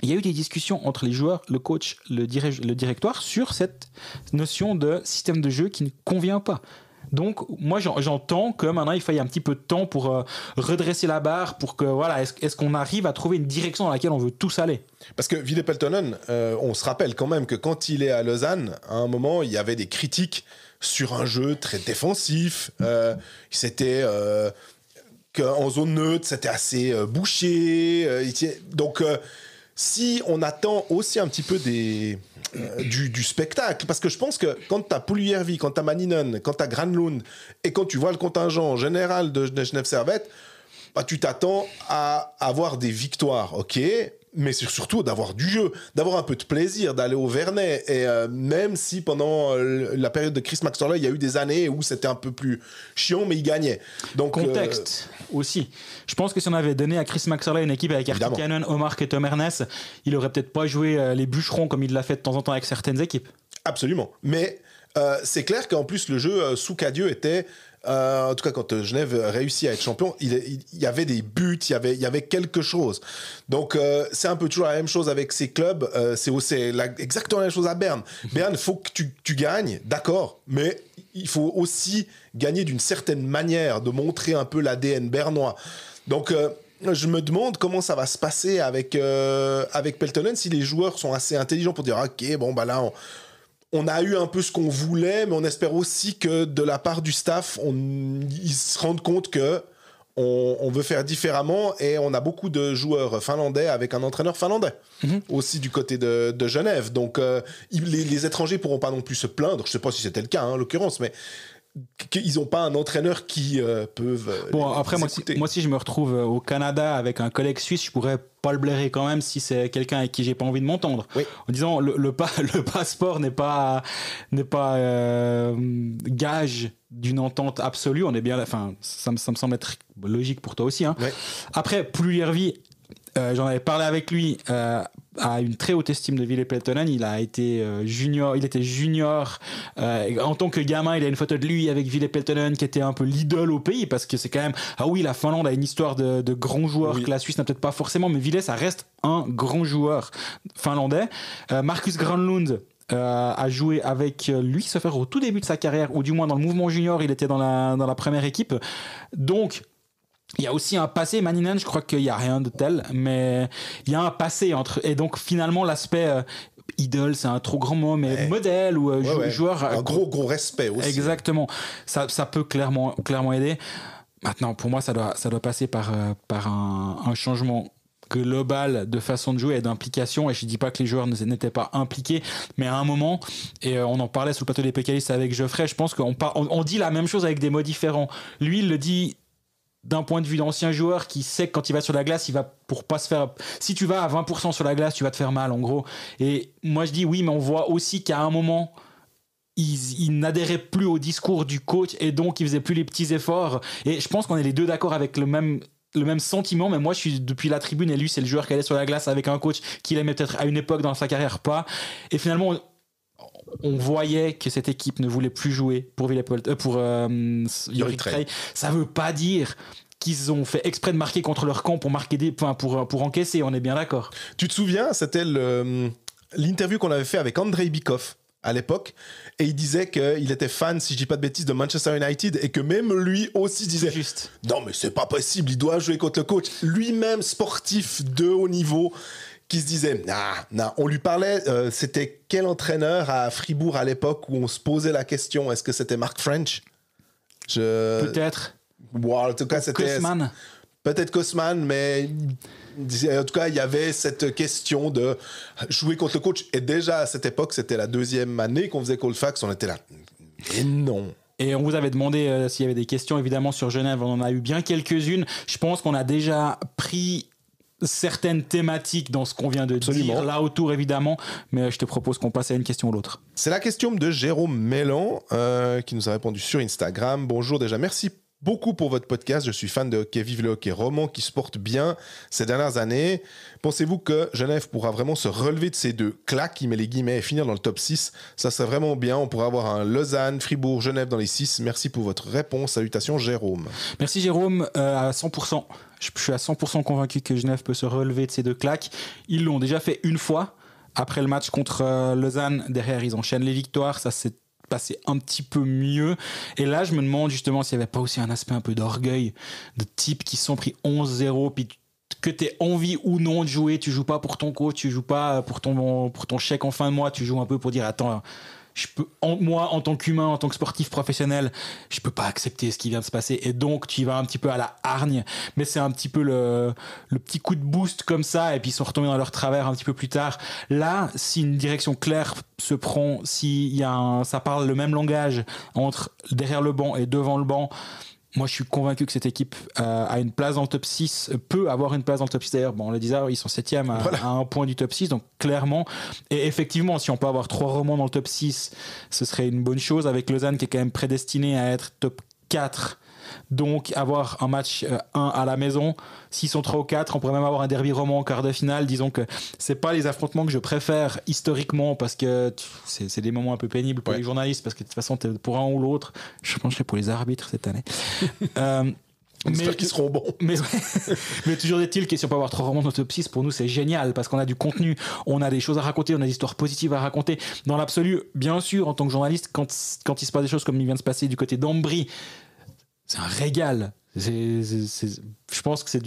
il y a eu des discussions entre les joueurs, le coach, le directoire sur cette notion de système de jeu qui ne convient pas. Donc, moi, j'entends que maintenant, il faille un petit peu de temps pour redresser la barre, pour que, est-ce qu'on arrive à trouver une direction dans laquelle on veut tous aller ? Parce que Ville Peltonen, on se rappelle quand même que quand il est à Lausanne, à un moment, il y avait des critiques sur un jeu très défensif. C'était qu'en zone neutre, c'était assez bouché. Donc, si on attend aussi un petit peu du spectacle, parce que je pense que quand t'as Puljujärvi, quand t'as Maninen, quand t'as Granlund, et quand tu vois le contingent général de Genève Servette, tu t'attends à avoir des victoires, ok, mais c'est surtout d'avoir du jeu, d'avoir un peu de plaisir, d'aller au Vernet. Et même si pendant la période de Chris Maxwell, il y a eu des années où c'était un peu plus chiant, mais il gagnait. Donc, contexte aussi. Je pense que si on avait donné à Chris Maxwell une équipe avec Artie Cannon, Omar et Tom Ernest, il aurait peut-être pas joué les bûcherons comme il l'a fait de temps en temps avec certaines équipes. Absolument. Mais c'est clair qu'en plus, le jeu sous Cadieux était... en tout cas, quand Genève réussit à être champion, il y avait des buts, il y avait quelque chose. Donc, c'est un peu toujours la même chose avec ces clubs. C'est exactement la même chose à Berne. Berne, il faut que tu gagnes, d'accord, mais il faut aussi gagner d'une certaine manière, de montrer un peu l'ADN bernois. Donc, je me demande comment ça va se passer avec Peltonen, si les joueurs sont assez intelligents pour dire « Ok, bon, bah là, on a eu un peu ce qu'on voulait, mais on espère aussi que de la part du staff, ils se rendent compte que on veut faire différemment, et on a beaucoup de joueurs finlandais avec un entraîneur finlandais aussi du côté de Genève. Donc les étrangers pourront pas non plus se plaindre. Je sais pas si c'était le cas en l'occurrence, mais qu'ils n'ont pas un entraîneur qui peuvent après moi si je me retrouve au Canada avec un collègue suisse, je pourrais pas le blairer quand même si c'est quelqu'un avec qui j'ai pas envie de m'entendre, en disant le passeport n'est pas gage d'une entente absolue. On est bien, enfin ça me semble être logique pour toi aussi, hein. Après Puljujarvi, j'en avais parlé avec lui, a une très haute estime de Ville Peltonen. Il a été junior, il était junior. En tant que gamin, il a une photo de lui avec Ville Peltonen qui était un peu l'idole au pays, parce que c'est quand même, la Finlande a une histoire de grands joueurs que la Suisse n'a peut-être pas forcément, mais Ville, ça reste un grand joueur finlandais. Marcus Granlund a joué avec lui, sauf faire au tout début de sa carrière, ou du moins dans le mouvement junior, il était dans la première équipe. Donc, il y a aussi un passé. Maninen, je crois qu'il n'y a rien de tel, mais il y a un passé entre. Et donc, finalement, l'aspect idole, c'est un trop grand mot, mais modèle ou joueur. Un gros respect aussi. Exactement. Ça peut clairement aider. Maintenant, pour moi, ça doit passer par un changement global de façon de jouer et d'implication. Et je dis pas que les joueurs n'étaient pas impliqués, mais à un moment, et on en parlait sous le plateau des pécalistes avec Geoffrey, je pense qu'on dit la même chose avec des mots différents. Lui, il le dit d'un point de vue d'ancien joueur qui sait que quand il va sur la glace, il va pour pas se faire... Si tu vas à 20% sur la glace, tu vas te faire mal, en gros. Et moi, je dis oui, mais on voit aussi qu'à un moment, il n'adhérait plus au discours du coach, et donc il faisait plus les petits efforts. Et je pense qu'on est les deux d'accord avec le même sentiment, mais moi je suis depuis la tribune, et lui c'est le joueur qui allait sur la glace avec un coach qu'il aimait peut-être à une époque dans sa carrière pas, et finalement on voyait que cette équipe ne voulait plus jouer pour Jorick Trey. Ça veut pas dire qu'ils ont fait exprès de marquer contre leur camp pour marquer pour encaisser, on est bien d'accord. Tu te souviens, c'était l'interview qu'on avait fait avec Andrei Bikov à l'époque, et il disait qu'il était fan, si je dis pas de bêtises, de Manchester United, et que même lui aussi disait non mais c'est pas possible, il doit jouer contre le coach, lui-même sportif de haut niveau, qui se disait on lui parlait, c'était quel entraîneur à Fribourg à l'époque où on se posait la question, est-ce que c'était Mark French? Peut-être. En tout cas c'était Kosman. Peut-être Kosman, mais en tout cas il y avait cette question de jouer contre le coach, et déjà à cette époque c'était la deuxième année qu'on faisait Colfax, on était là et non. Et on vous avait demandé s'il y avait des questions évidemment sur Genève, on en a eu bien quelques-unes. Je pense qu'on a déjà pris certaines thématiques dans ce qu'on vient de dire là autour évidemment, mais je te propose qu'on passe à une question ou l'autre. C'est la question de Jérôme Mélan qui nous a répondu sur Instagram. Bonjour, déjà merci beaucoup pour votre podcast, je suis fan de hockey, vive le hockey roman qui se porte bien ces dernières années. Pensez-vous que Genève pourra vraiment se relever de ces deux claques, il met les guillemets, et finir dans le top 6? Ça serait vraiment bien, on pourrait avoir un Lausanne, Fribourg, Genève dans les 6. Merci pour votre réponse, salutations Jérôme. Merci Jérôme, à 100%. Je suis à 100% convaincu que Genève peut se relever de ces deux claques. Ils l'ont déjà fait une fois, après le match contre Lausanne. Derrière, ils enchaînent les victoires, ça s'est passé un petit peu mieux. Et là, je me demande justement s'il n'y avait pas aussi un aspect un peu d'orgueil, de types qui sont pris 11-0, puis que tu aies envie ou non de jouer, tu joues pas pour ton coach, tu joues pas pour ton chèque en fin de mois, tu joues un peu pour dire attends, moi en tant qu'humain, en tant que sportif professionnel, je peux pas accepter ce qui vient de se passer, et donc tu y vas un petit peu à la hargne, mais c'est un petit peu le petit coup de boost comme ça, et puis ils sont retombés dans leur travers un petit peu plus tard. Là, si une direction claire se prend, si ça parle le même langage entre derrière le banc et devant le banc, Moi, je suis convaincu que cette équipe a une place dans le top 6, peut avoir une place dans le top 6. D'ailleurs, bon, on le disait, ils sont 7e à un point du top 6, donc clairement. Et effectivement, si on peut avoir 3 romans dans le top 6, ce serait une bonne chose, avec Lausanne qui est quand même prédestiné à être top 4. Donc, avoir un match 1 à la maison, s'ils sont 3 ou 4, on pourrait même avoir un derby roman en quart de finale. Disons que c'est pas les affrontements que je préfère historiquement, parce que c'est des moments un peu pénibles pour les journalistes, parce que de toute façon, t'es pour un ou l'autre. Je pencherai pour les arbitres cette année. On espère qu'ils seront bons. Mais toujours est-il que si on peut avoir 3 romans dans le top 6, pour nous c'est génial, parce qu'on a du contenu, on a des choses à raconter, on a des histoires positives à raconter. Dans l'absolu, bien sûr, en tant que journaliste, quand il se passe des choses comme il vient de se passer du côté d'Ambry, c'est un régal. Je pense que c'est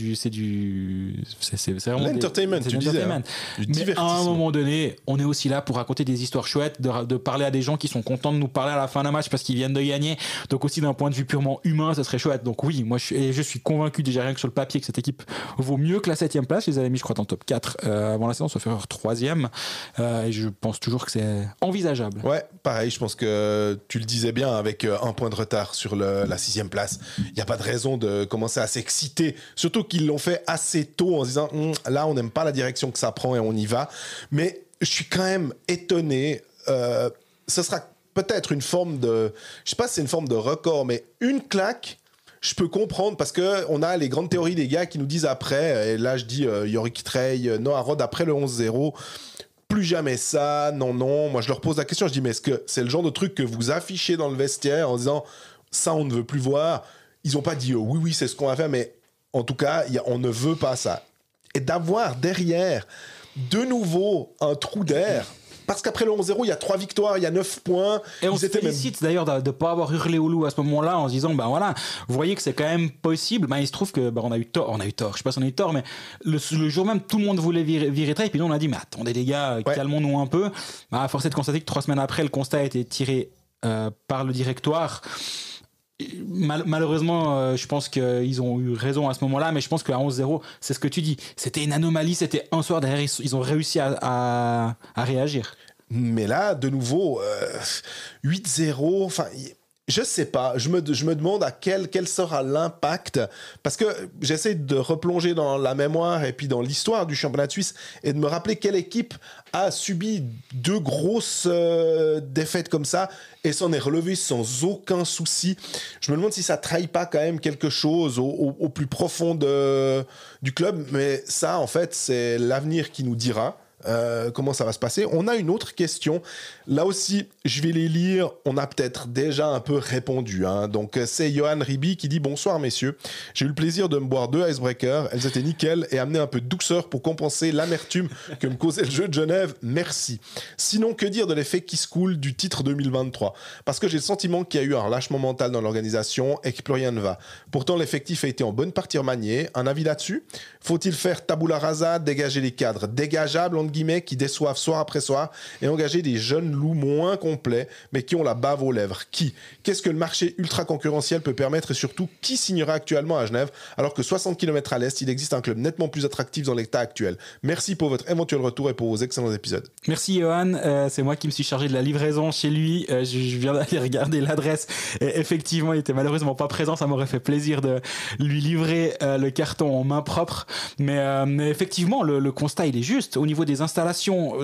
vraiment l'entertainment, tu disais. Hein, mais à un moment donné, on est aussi là pour raconter des histoires chouettes, de parler à des gens qui sont contents de nous parler à la fin d'un match parce qu'ils viennent de gagner. Donc aussi d'un point de vue purement humain, ça serait chouette. Donc oui, moi je suis convaincu déjà rien que sur le papier que cette équipe vaut mieux que la 7e place. Je les avais mis, je crois, dans le top 4 avant la saison, sauf erreur 3e. Et je pense toujours que c'est envisageable. Ouais, pareil, je pense que tu le disais bien, avec un point de retard sur la 6e place. Il n'y a pas de raison de commencer à s'exciter. Surtout qu'ils l'ont fait assez tôt en se disant là, on n'aime pas la direction que ça prend et on y va. Mais je suis quand même étonné. Ce sera peut-être une forme de... Je sais pas si c'est une forme de record, mais une claque, je peux comprendre, parce qu'on a les grandes théories des gars qui nous disent après, et là je dis Yorick Trey, Noah Rod, après le 11-0, plus jamais ça, non. Moi je leur pose la question, je dis mais est-ce que c'est le genre de truc que vous affichez dans le vestiaire en disant ça on ne veut plus voir? Ils n'ont pas dit oui, c'est ce qu'on va faire, mais en tout cas, on ne veut pas ça. Et d'avoir derrière, de nouveau, un trou d'air, parce qu'après le 11-0, il y a 3 victoires, il y a 9 points. Et on se félicite d'ailleurs de ne pas avoir hurlé au loup à ce moment-là, en se disant, ben voilà, vous voyez que c'est quand même possible. Ben, il se trouve que on a eu tort. Je sais pas si on a eu tort, mais le jour même, tout le monde voulait virer Trey. Et puis nous, on a dit, mais attendez les gars, calmons-nous un peu. Ben, à force de constater que 3 semaines après, le constat a été tiré par le directoire. Malheureusement, je pense qu'ils ont eu raison à ce moment-là, mais je pense qu'à 11-0, c'est ce que tu dis. C'était une anomalie, c'était un soir derrière, ils ont réussi à réagir. Mais là, de nouveau, 8-0, enfin... Je sais pas, je me demande à quel sera l'impact, parce que j'essaie de replonger dans la mémoire et puis dans l'histoire du championnat de Suisse et de me rappeler quelle équipe a subi 2 grosses défaites comme ça et s'en est relevée sans aucun souci. Je me demande si ça trahit pas quand même quelque chose au plus profond du club, mais ça en fait c'est l'avenir qui nous dira. Comment ça va se passer. On a une autre question. Là aussi, je vais les lire. On a peut-être déjà un peu répondu. Hein. Donc, c'est Johan Ribi qui dit « Bonsoir, messieurs. J'ai eu le plaisir de me boire 2 icebreakers. Elles étaient nickel et amenaient un peu de douceur pour compenser l'amertume que me causait le jeu de Genève. Merci. Sinon, que dire de l'effet qui se coule du titre 2023 ? Parce que j'ai le sentiment qu'il y a eu un relâchement mental dans l'organisation et que plus rien ne va. Pourtant, l'effectif a été en bonne partie remanié. Un avis là-dessus ? Faut-il faire tabula rasa, dégager les cadres dégageables, entre guillemets, qui déçoivent soir après soir et engager des jeunes loups moins complets mais qui ont la bave aux lèvres? Qu'est-ce que le marché ultra concurrentiel peut permettre et surtout qui signera actuellement à Genève alors que 60 km à l'est il existe un club nettement plus attractif dans l'état actuel? Merci pour votre éventuel retour et pour vos excellents épisodes. Merci Johan, c'est moi qui me suis chargé de la livraison chez lui. Je viens d'aller regarder l'adresse et effectivement il était malheureusement pas présent, ça m'aurait fait plaisir de lui livrer le carton en main propre, mais effectivement le constat il est juste. Au niveau des installations,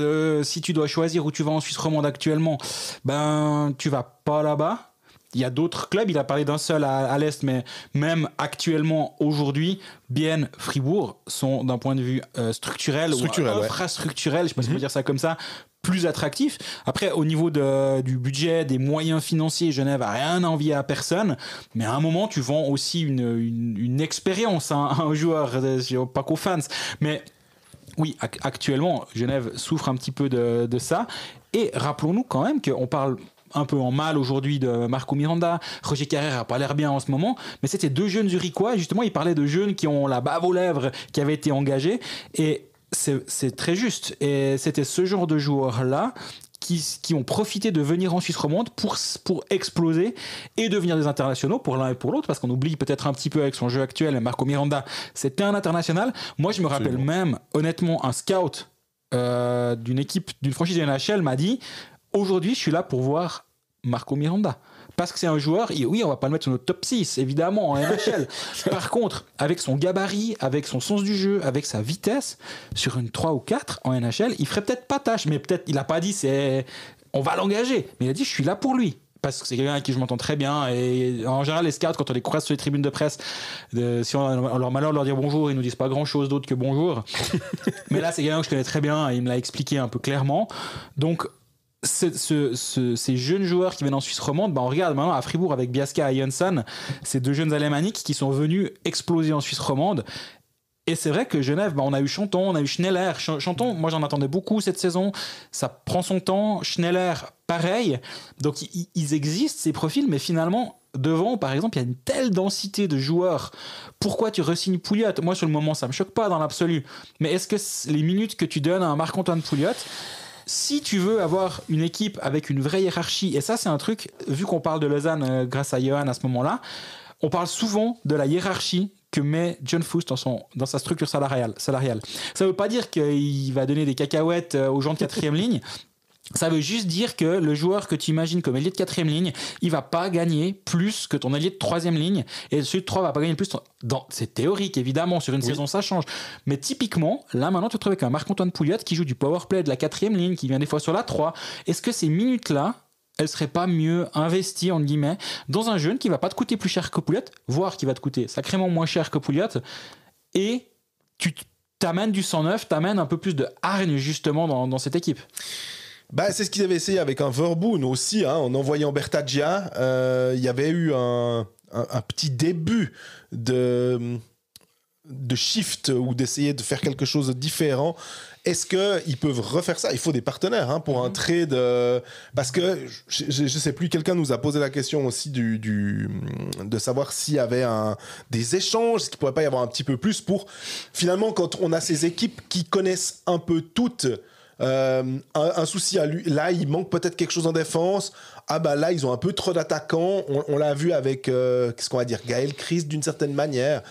si tu dois choisir où tu vas en Suisse romande actuellement, ben tu vas pas là-bas. Il y a d'autres clubs, il a parlé d'un seul à l'Est, mais même actuellement, aujourd'hui, Bienne, Fribourg sont d'un point de vue structurel ou infrastructurel, je ne sais pas si on peut dire ça comme ça, plus attractifs. Après, au niveau du budget, des moyens financiers, Genève n'a rien à envier à personne, mais à un moment, tu vends aussi une expérience à un joueur, pas qu'aux fans, mais... Oui, actuellement, Genève souffre un petit peu de ça. Et rappelons-nous quand même qu'on parle un peu en mal aujourd'hui de Marco Miranda. Roger Carrère n'a pas l'air bien en ce moment, mais c'était 2 jeunes zurichois. Et justement, il parlait de jeunes qui ont la bave aux lèvres, qui avaient été engagés. Et c'est très juste. Et c'était ce genre de joueurs-là qui ont profité de venir en Suisse romande pour exploser et devenir des internationaux pour l'un et pour l'autre, parce qu'on oublie peut-être un petit peu avec son jeu actuel, Marco Miranda, c'était un international. Moi, je me rappelle même, honnêtement, un scout d'une franchise de NHL m'a dit « Aujourd'hui, je suis là pour voir Marco Miranda ». parce que c'est un joueur, oui, on va pas le mettre sur notre top 6, évidemment, en NHL. Par contre, avec son gabarit, avec son sens du jeu, avec sa vitesse, sur une 3 ou 4 en NHL, il ferait peut-être pas tâche, mais peut-être, il a pas dit, on va l'engager. Mais il a dit, je suis là pour lui. Parce que c'est quelqu'un avec qui je m'entends très bien. Et en général, les scouts, quand on les croise sur les tribunes de presse, si on a leur malheur de leur dire bonjour, ils nous disent pas grand-chose d'autre que bonjour. Mais là, c'est quelqu'un que je connais très bien et il me l'a expliqué un peu clairement. Donc, ces jeunes joueurs qui viennent en Suisse romande, on regarde maintenant à Fribourg avec Biasca et Jönsson, ces deux jeunes alémaniques qui sont venus exploser en Suisse romande. Et c'est vrai que Genève, on a eu Chanton, on a eu Schneller. Chanton, moi j'en attendais beaucoup cette saison. Ça prend son temps. Schneller, pareil. Donc ils existent, ces profils, mais finalement, devant, par exemple, il y a une telle densité de joueurs. Pourquoi tu re-signes Pouliot ? Moi, sur le moment, ça me choque pas dans l'absolu. Mais est-ce que les minutes que tu donnes à un Marc-Antoine Pouliot, si tu veux avoir une équipe avec une vraie hiérarchie, et ça, c'est un truc, vu qu'on parle de Lausanne grâce à Johan à ce moment-là, on parle souvent de la hiérarchie que met John Foose dans sa structure salariale. Ça ne veut pas dire qu'il va donner des cacahuètes aux gens de quatrième ligne. Ça veut juste dire que le joueur que tu imagines comme ailier de quatrième ligne, il va pas gagner plus que ton ailier de troisième ligne, et celui de 3 va pas gagner plus. C'est théorique, évidemment, sur une saison ça change. Mais typiquement, là maintenant tu te retrouves avec un Marc-Antoine Pouliot qui joue du powerplay de la quatrième ligne, qui vient des fois sur la 3. Est-ce que ces minutes-là, elles seraient pas mieux investies, entre guillemets, dans un jeune qui va pas te coûter plus cher que Pouliot, voire qui va te coûter sacrément moins cher que Pouliot, et tu t'amènes du sang neuf, t'amènes un peu plus de hargne justement dans cette équipe. C'est ce qu'ils avaient essayé avec un Verboen aussi, en envoyant Bertaggia. Il y avait eu un petit début de shift ou d'essayer de faire quelque chose de différent. Est-ce qu'ils peuvent refaire ça ? Il faut des partenaires pour un trade. Parce que, je ne sais plus, quelqu'un nous a posé la question aussi de savoir s'il y avait des échanges, est-ce qu'il ne pourrait pas y avoir un petit peu plus pour, finalement, quand on a ces équipes qui connaissent un peu toutes, un souci à lui, là il manque peut-être quelque chose en défense, là ils ont un peu trop d'attaquants, on l'a vu avec qu'est-ce qu'on va dire, Gaël Christ d'une certaine manière,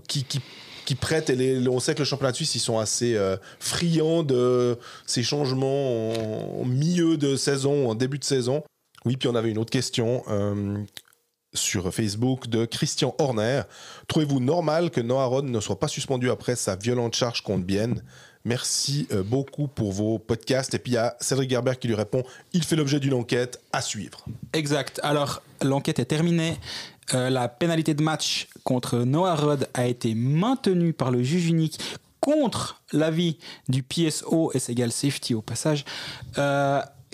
qui prête, et on sait que le championnat de Suisse ils sont assez friands de ces changements en milieu de saison, en début de saison. Oui, puis on avait une autre question sur Facebook de Christian Horner. Trouvez-vous normal que Noah Rod ne soit pas suspendu après sa violente charge contre Bienne ? Merci beaucoup pour vos podcasts. Et puis il y a Cédric Gerber qui lui répond, il fait l'objet d'une enquête à suivre. Exact. Alors l'enquête est terminée. La pénalité de match contre Noah Rod a été maintenue par le juge unique contre l'avis du PSO, et c'est égal safety au passage,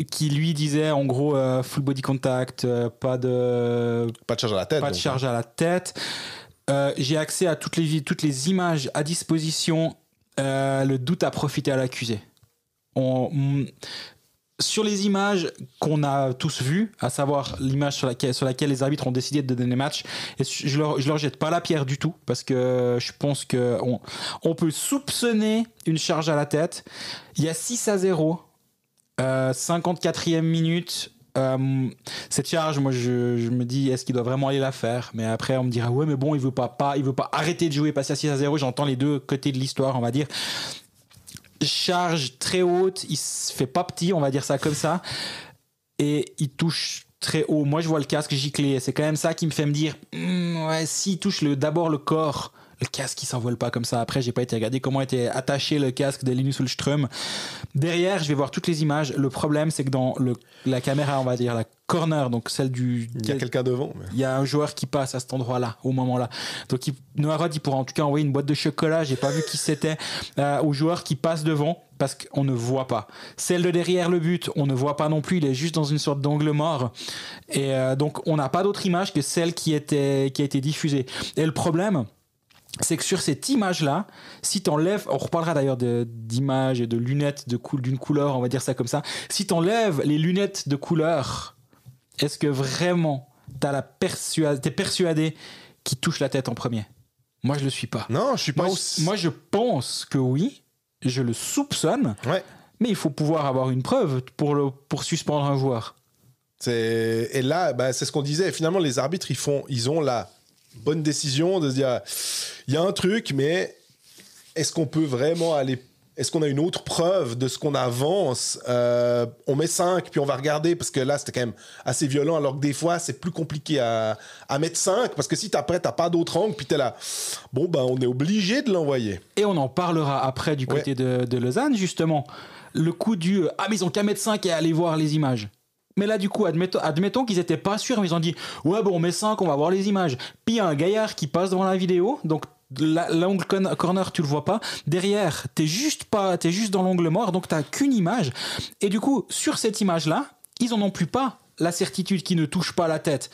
qui lui disait en gros full body contact, pas de charge à la tête. Pas de charge à la tête. J'ai accès à toutes les images à disposition. Le doute a profité à l'accusé. Sur les images qu'on a tous vues, à savoir l'image sur laquelle les arbitres ont décidé de donner match, et je leur jette pas la pierre du tout, parce que je pense qu'on peut soupçonner une charge à la tête. Il y a 6-0, 54e minute. Cette charge, moi je me dis, est-ce qu'il doit vraiment aller la faire ? Mais après on me dira, ouais mais bon, il veut pas arrêter de jouer, passer à 6-0. J'entends les deux côtés de l'histoire, on va dire. Charge très haute, il se fait pas petit, on va dire ça comme ça, et il touche très haut. Moi je vois le casque gicler, c'est quand même ça qui me fait me dire, ouais, s'il touche d'abord le corps, le casque il s'envole pas comme ça. Après j'ai pas été regarder comment était attaché le casque de Linus Ullström. Derrière je vais voir toutes les images. Le problème c'est que dans la caméra, on va dire la corner, donc celle il y a quelqu'un devant, mais... il y a un joueur qui passe à cet endroit-là au moment-là, donc Noah Rod il pourra en tout cas envoyer une boîte de chocolat, j'ai pas vu qui c'était, au joueur qui passe devant, parce qu'on ne voit pas. Celle de derrière le but, on ne voit pas non plus, il est juste dans une sorte d'angle mort, et donc on n'a pas d'autre image que celle qui a été diffusée. Et le problème, c'est que sur cette image-là, si t'enlèves, on reparlera d'ailleurs d'images et de lunettes d'une couleur, on va dire ça comme ça, si t'enlèves les lunettes de couleur, est-ce que vraiment t'es persuadé qu'il touche la tête en premier ? Moi, je le suis pas. Non, je suis pas. Moi, je pense que oui, je le soupçonne, ouais. Mais il faut pouvoir avoir une preuve pour suspendre un joueur. Et là, c'est ce qu'on disait. Finalement, les arbitres, ils ont la bonne décision de se dire, il y a un truc, mais est-ce qu'on peut vraiment aller... est-ce qu'on a une autre preuve de ce qu'on avance? On met 5, puis on va regarder, parce que là, c'était quand même assez violent, alors que des fois, c'est plus compliqué à mettre 5, parce que si t'as pas d'autre angle, puis t'es là, bon, ben, on est obligé de l'envoyer. Et on en parlera après du côté de Lausanne, justement. Le coup du « Ah, mais ils ont qu'à mettre 5 et aller voir les images ». Mais là, du coup, admettons qu'ils n'étaient pas sûrs, mais ils ont dit « Ouais, bon, on met 5, on va voir les images ». Puis il y a un gaillard qui passe devant la vidéo, donc l'angle corner, tu le vois pas. Derrière, t'es juste dans l'angle mort, donc t'as qu'une image. Et du coup, sur cette image-là, ils en ont plus pas la certitude qu'ils ne touchent pas la tête.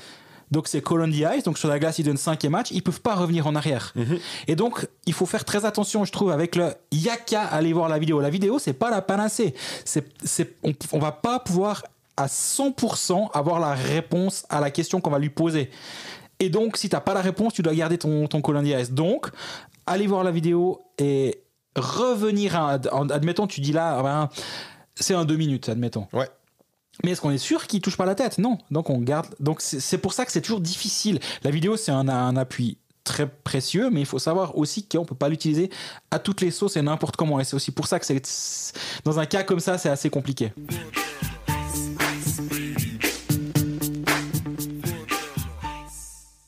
Donc c'est call on the ice, donc sur la glace ils donnent 5e match, ils peuvent pas revenir en arrière. Et donc il faut faire très attention, je trouve, avec le yaka aller voir la vidéo. La vidéo, c'est pas la panacée. On va pas pouvoir à 100% avoir la réponse à la question qu'on va lui poser. Et donc si t'as pas la réponse, tu dois garder ton call on the ice. Donc aller voir la vidéo et revenir admettons, tu dis là, ben, c'est un 2 minutes, admettons. Ouais. Mais est-ce qu'on est sûr qu'il touche pas la tête? Non. Donc on garde. Donc c'est pour ça que c'est toujours difficile. La vidéo, c'est un appui très précieux, mais il faut savoir aussi qu'on peut pas l'utiliser à toutes les sauces et n'importe comment. Et c'est aussi pour ça que dans un cas comme ça, c'est assez compliqué.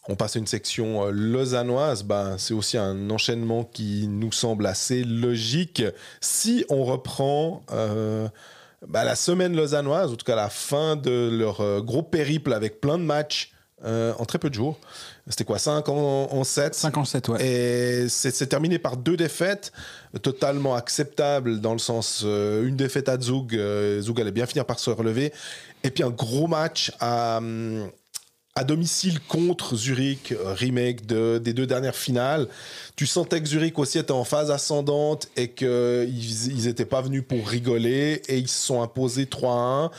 On passe à une section lausannoise, c'est aussi un enchaînement qui nous semble assez logique. Si on reprend la semaine lausannoise, en tout cas la fin de leur gros périple avec plein de matchs en très peu de jours. C'était quoi, 5 en 7? 5 en 7, ouais. Et c'est terminé par 2 défaites, totalement acceptables dans le sens, une défaite à Zug. Zug allait bien finir par se relever. Et puis un gros match à domicile contre Zurich, remake des 2 dernières finales. Tu sentais que Zurich aussi était en phase ascendante et qu'ils n'étaient pas venus pour rigoler et ils se sont imposés 3-1.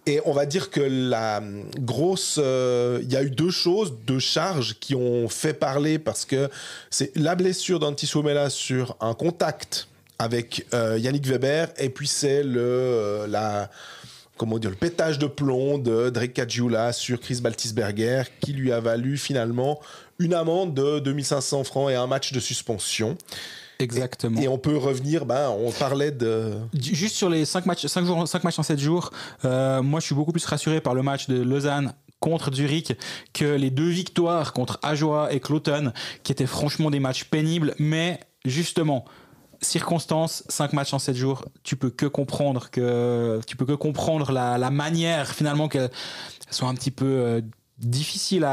Et on va dire que la grosse... Il y a eu 2 charges qui ont fait parler, parce que c'est la blessure d'Antti Suomela sur un contact avec Yannick Weber, et puis c'est le pétage de plomb de Drake Caggiula sur Chris Baltisberger, qui lui a valu finalement une amende de 2500 francs et un match de suspension. Exactement. Et on peut revenir, on parlait de... Juste sur les 5 matchs en 7 jours, moi je suis beaucoup plus rassuré par le match de Lausanne contre Zurich que les 2 victoires contre Ajoa et Cloton, qui étaient franchement des matchs pénibles, mais justement... Circonstances, 5 matchs en 7 jours, tu peux que comprendre la manière finalement qu'elles sont un petit peu difficile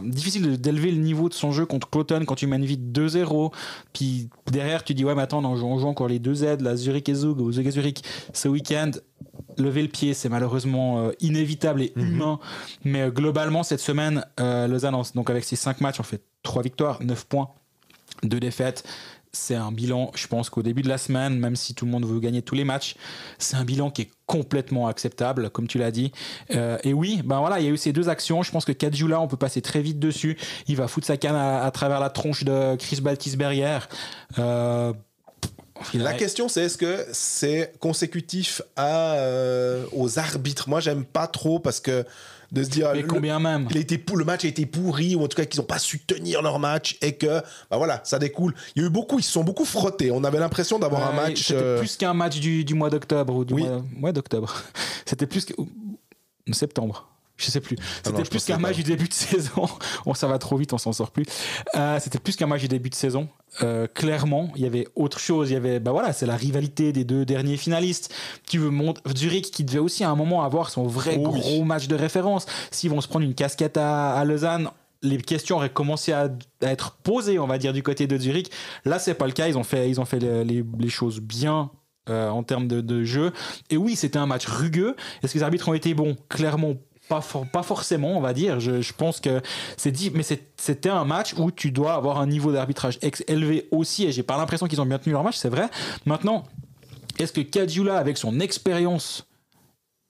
d'élever le niveau de son jeu contre Cloton quand tu mènes vite 2-0. Puis derrière, tu dis ouais, mais attends, on joue encore les 2 Z, la Zurich et Zug, ou Zug et Zurich ce week-end. Lever le pied, c'est malheureusement inévitable et humain. Mais globalement, cette semaine, Lausanne, donc avec ses 5 matchs, on fait 3 victoires, 9 points, 2 défaites. C'est un bilan, je pense qu'au début de la semaine, même si tout le monde veut gagner tous les matchs, c'est un bilan qui est complètement acceptable, comme tu l'as dit. Et oui, il y a eu ces 2 actions. Je pense que Caggiula, on peut passer très vite dessus. Il va foutre sa canne à travers la tronche de Chris Baltisberger. La question, c'est est-ce que c'est consécutif aux arbitres? Moi, j'aime pas trop, parce que de se dire le match a été pourri, ou en tout cas qu'ils n'ont pas su tenir leur match, et que ça découle. Ils se sont beaucoup frottés. On avait l'impression d'avoir un match. C'était plus qu'un match du mois d'octobre, ou du mois d'octobre. C'était plus que septembre. Je sais plus. C'était plus qu'un match du début de saison. Ça va trop vite, on s'en sort plus. C'était plus qu'un match du début de saison. Clairement, il y avait autre chose. Il y avait, c'est la rivalité des 2 derniers finalistes. Tu veux Zurich, qui devait aussi à un moment avoir son vrai gros match de référence. S'ils vont se prendre une casquette à Lausanne, les questions auraient commencé à être posées, on va dire, du côté de Zurich. Là, c'est pas le cas. Ils ont fait les choses bien. En termes de jeu. Et oui, c'était un match rugueux. Est-ce que les arbitres ont été bons? Clairement pas forcément, on va dire. Je pense que c'est dit, mais c'était un match où tu dois avoir un niveau d'arbitrage élevé aussi, et j'ai pas l'impression qu'ils ont bien tenu leur match, c'est vrai. Maintenant, est-ce que Caggiula, avec son expérience,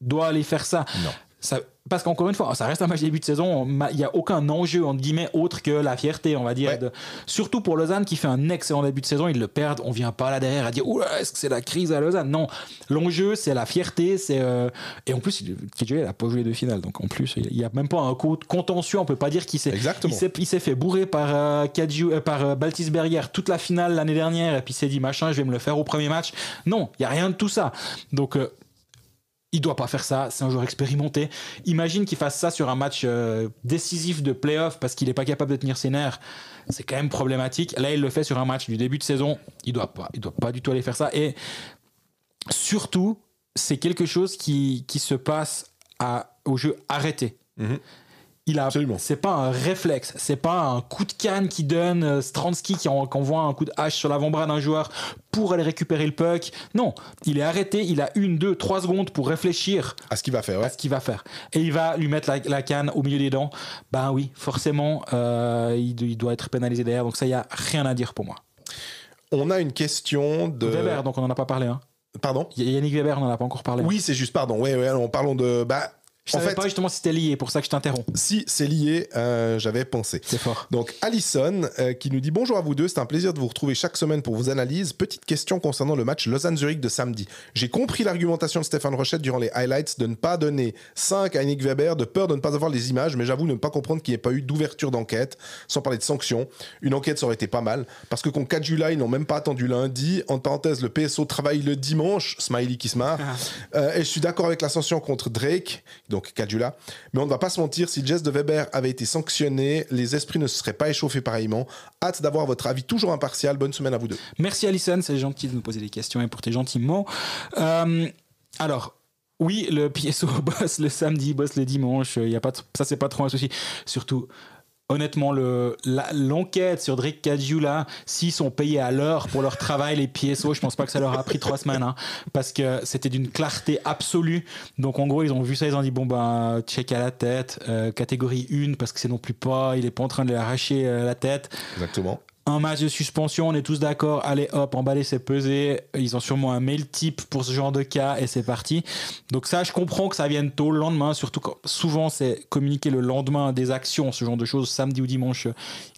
doit aller faire ça? Non. parce qu'encore une fois, ça reste un match début de saison, il n'y a aucun enjeu, entre guillemets, autre que la fierté, on va dire. Ouais. Surtout pour Lausanne, qui fait un excellent début de saison, ils le perdent, on vient pas là derrière à dire « Oula, est-ce que c'est la crise à Lausanne ?» Non, l'enjeu, c'est la fierté, et en plus, KJ, il n'a pas joué de finale, donc en plus, il n'y a même pas un contentieux, on peut pas dire qu'il s'est... Exactement. Il s'est fait bourrer par Baltisberger toute la finale l'année dernière, et puis il s'est dit « Machin, je vais me le faire au premier match. » Non, il n'y a rien de tout ça. Donc... il doit pas faire ça, c'est un joueur expérimenté. Imagine qu'il fasse ça sur un match décisif de play-off parce qu'il est pas capable de tenir ses nerfs. C'est quand même problématique. Là, il le fait sur un match du début de saison. Il doit pas du tout aller faire ça. Et surtout, c'est quelque chose qui se passe au jeu arrêté. Absolument. C'est pas un réflexe, c'est pas un coup de canne qui donne Stransky qui envoie un coup de hache sur l'avant-bras d'un joueur pour aller récupérer le puck. Non, il est arrêté, il a 1, 2, 3 secondes pour réfléchir à ce qu'il va faire. Ouais. À ce qu'il va faire. Et il va lui mettre la canne au milieu des dents. Ben oui, forcément, il doit être pénalisé derrière. Donc ça, il n'y a rien à dire pour moi. On a une question de... Weber, donc on n'en a pas parlé. Hein. Pardon ? Yannick Weber, on n'en a pas encore parlé. Oui, c'est juste, pardon. Ouais, parlons de... Je savais pas justement si c'était lié, pour ça que je t'interromps. Si c'est lié, j'avais pensé. C'est fort. Donc Alison qui nous dit bonjour à vous deux, c'est un plaisir de vous retrouver chaque semaine pour vos analyses. Petite question concernant le match Lausanne-Zurich de samedi. J'ai compris l'argumentation de Stéphane Rochette durant les highlights de ne pas donner 5 à Yannick Weber, de peur de ne pas avoir les images, mais j'avoue ne pas comprendre qu'il n'y ait pas eu d'ouverture d'enquête, sans parler de sanctions. Une enquête, ça aurait été pas mal, parce que contre Kajula, ils n'ont même pas attendu lundi. En parenthèse, le PSO travaille le dimanche, smiley qui se marre. Et je suis d'accord avec la sanction contre Drake, donc Kajula. Mais on ne va pas se mentir, si le geste de Weber avait été sanctionné, les esprits ne se seraient pas échauffés pareillement. Hâte d'avoir votre avis toujours impartial. Bonne semaine à vous deux. Merci Alison, c'est gentil de nous poser des questions et pour tes gentils mots. Alors, oui, le PSO bosse le samedi, bosse le dimanche. Ça, c'est pas trop un souci. Surtout... Honnêtement, l'enquête sur Drake Caggiula, s'ils sont payés à l'heure pour leur travail, les PSO, je pense pas que ça leur a pris 3 semaines, hein, parce que c'était d'une clarté absolue. Donc en gros, ils ont vu ça, ils ont dit bon ben check à la tête, catégorie 1, parce que c'est non plus pas, il est pas en train de lui arracher la tête. Exactement. Un match de suspension, on est tous d'accord, allez hop, emballer c'est pesé, ils ont sûrement un mail type pour ce genre de cas et c'est parti. Donc ça, je comprends que ça vienne tôt le lendemain, surtout quand souvent c'est communiqué le lendemain des actions, ce genre de choses, samedi ou dimanche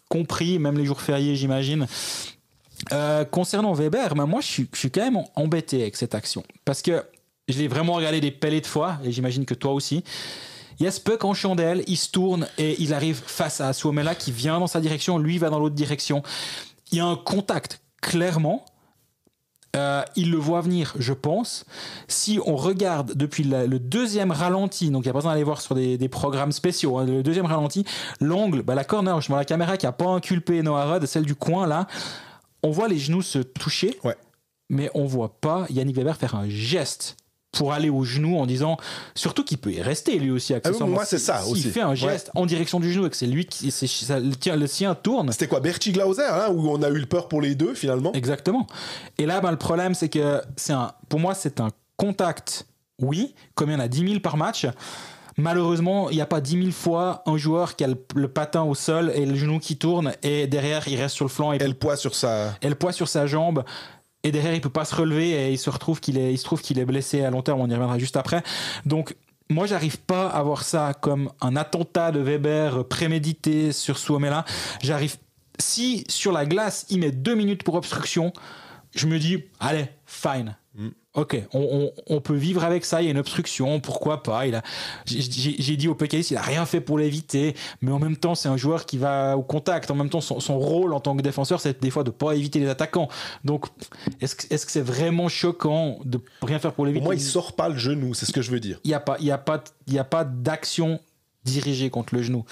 compris, même les jours fériés j'imagine. Concernant Weber, moi je suis quand même embêté avec cette action, parce que je l'ai vraiment regardé des pellets de fois, et j'imagine que toi aussi. Il y a ce puck en chandelle, il se tourne et il arrive face à Suomela qui vient dans sa direction, lui va dans l'autre direction. Il y a un contact, clairement. Il le voit venir, je pense. Si on regarde depuis le deuxième ralenti, donc il n'y a pas besoin d'aller voir sur des programmes spéciaux, hein, le deuxième ralenti, l'angle, la corner, je vois la caméra qui n'a pas inculpé Noah Rudd, celle du coin là, on voit les genoux se toucher, mais on ne voit pas Yannick Weber faire un geste pour aller au genou en disant, surtout qu'il peut y rester lui aussi accessoirement. Moi c'est ça aussi. Il fait un geste en direction du genou et que c'est lui qui le sien tourne. C'était quoi, Bertie Glauser, hein, où on a eu le peur pour les deux finalement. Exactement. Et là, le problème c'est que pour moi c'est un contact, oui, comme il y en a 10 000 par match. Malheureusement, il n'y a pas 10 000 fois un joueur qui a le patin au sol et le genou qui tourne et derrière il reste sur le flanc et le poids sur sa jambe. Et derrière, il peut pas se relever et il se trouve qu'il est blessé à long terme. On y reviendra juste après. Donc, moi, j'arrive pas à voir ça comme un attentat de Weber prémédité sur Suomela. Si sur la glace, il met 2 minutes pour obstruction, je me dis, allez, fine. Ok, on peut vivre avec ça, il y a une obstruction, pourquoi pas. J'ai dit au pécaliste, il a rien fait pour l'éviter, mais en même temps, c'est un joueur qui va au contact. En même temps, son rôle en tant que défenseur, c'est des fois de pas éviter les attaquants. Donc, est-ce que c'est vraiment choquant de rien faire pour l'éviter? Pour moi, il sort pas le genou, c'est ce que je veux dire. Il y a pas d'action dirigé contre le genou.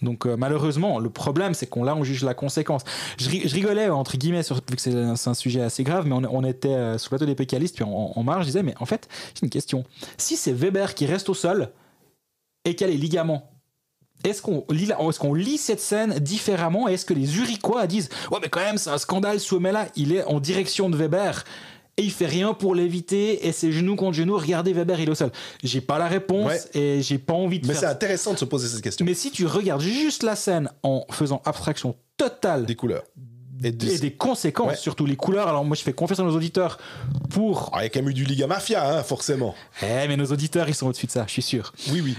Donc malheureusement, le problème c'est on juge la conséquence. Je rigolais entre guillemets vu que c'est un sujet assez grave, mais on était sous le plateau des pécalistes, puis en marge, je disais, mais en fait, j'ai une question. Si c'est Weber qui reste au sol et qu'il y a les ligaments, est-ce qu'on lit cette scène différemment, et est-ce que les Zurichois disent ouais mais quand même c'est un scandale, Suomela il est en direction de Weber et il fait rien pour l'éviter, et c'est genou contre genou, regardez Weber, il est au sol. J'ai pas la réponse, et j'ai pas envie de faire. Mais c'est intéressant de se poser cette question. Mais si tu regardes juste la scène en faisant abstraction totale des couleurs, et des conséquences, surtout les couleurs. Alors moi, je fais confiance à nos auditeurs pour... Il y a quand même eu du Liga Mafia, forcément. Mais nos auditeurs, ils sont au-dessus de ça, je suis sûr. Oui.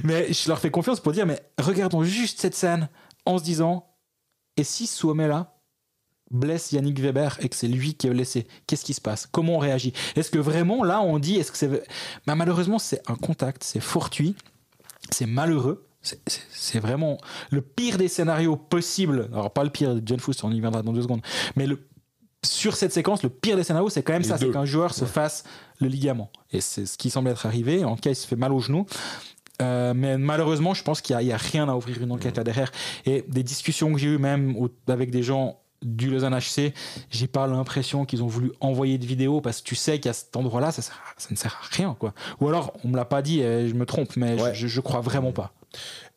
Mais je leur fais confiance pour dire, mais regardons juste cette scène en se disant, et si Suomela blesse Yannick Weber et que c'est lui qui est blessé, qu'est-ce qui se passe? Comment on réagit? Est-ce que vraiment, là, on dit, est-ce que c'est... malheureusement, c'est un contact, c'est fortuit, c'est malheureux. C'est vraiment le pire des scénarios possibles. Alors, pas le pire de John Foust, on y viendra dans 2 secondes. Mais sur cette séquence, le pire des scénarios, c'est quand même ça. C'est qu'un joueur se fasse le ligament. Et c'est ce qui semble être arrivé. En tout cas, il se fait mal au genou. Mais malheureusement, je pense qu'il n'y a rien à ouvrir une enquête là derrière. Et des discussions que j'ai eues même avec des gens du Lausanne HC, j'ai pas l'impression qu'ils ont voulu envoyer de vidéos parce que tu sais qu'à cet endroit-là, ça ne sert à rien, quoi. Ou alors, on me l'a pas dit et je me trompe, mais je crois vraiment pas.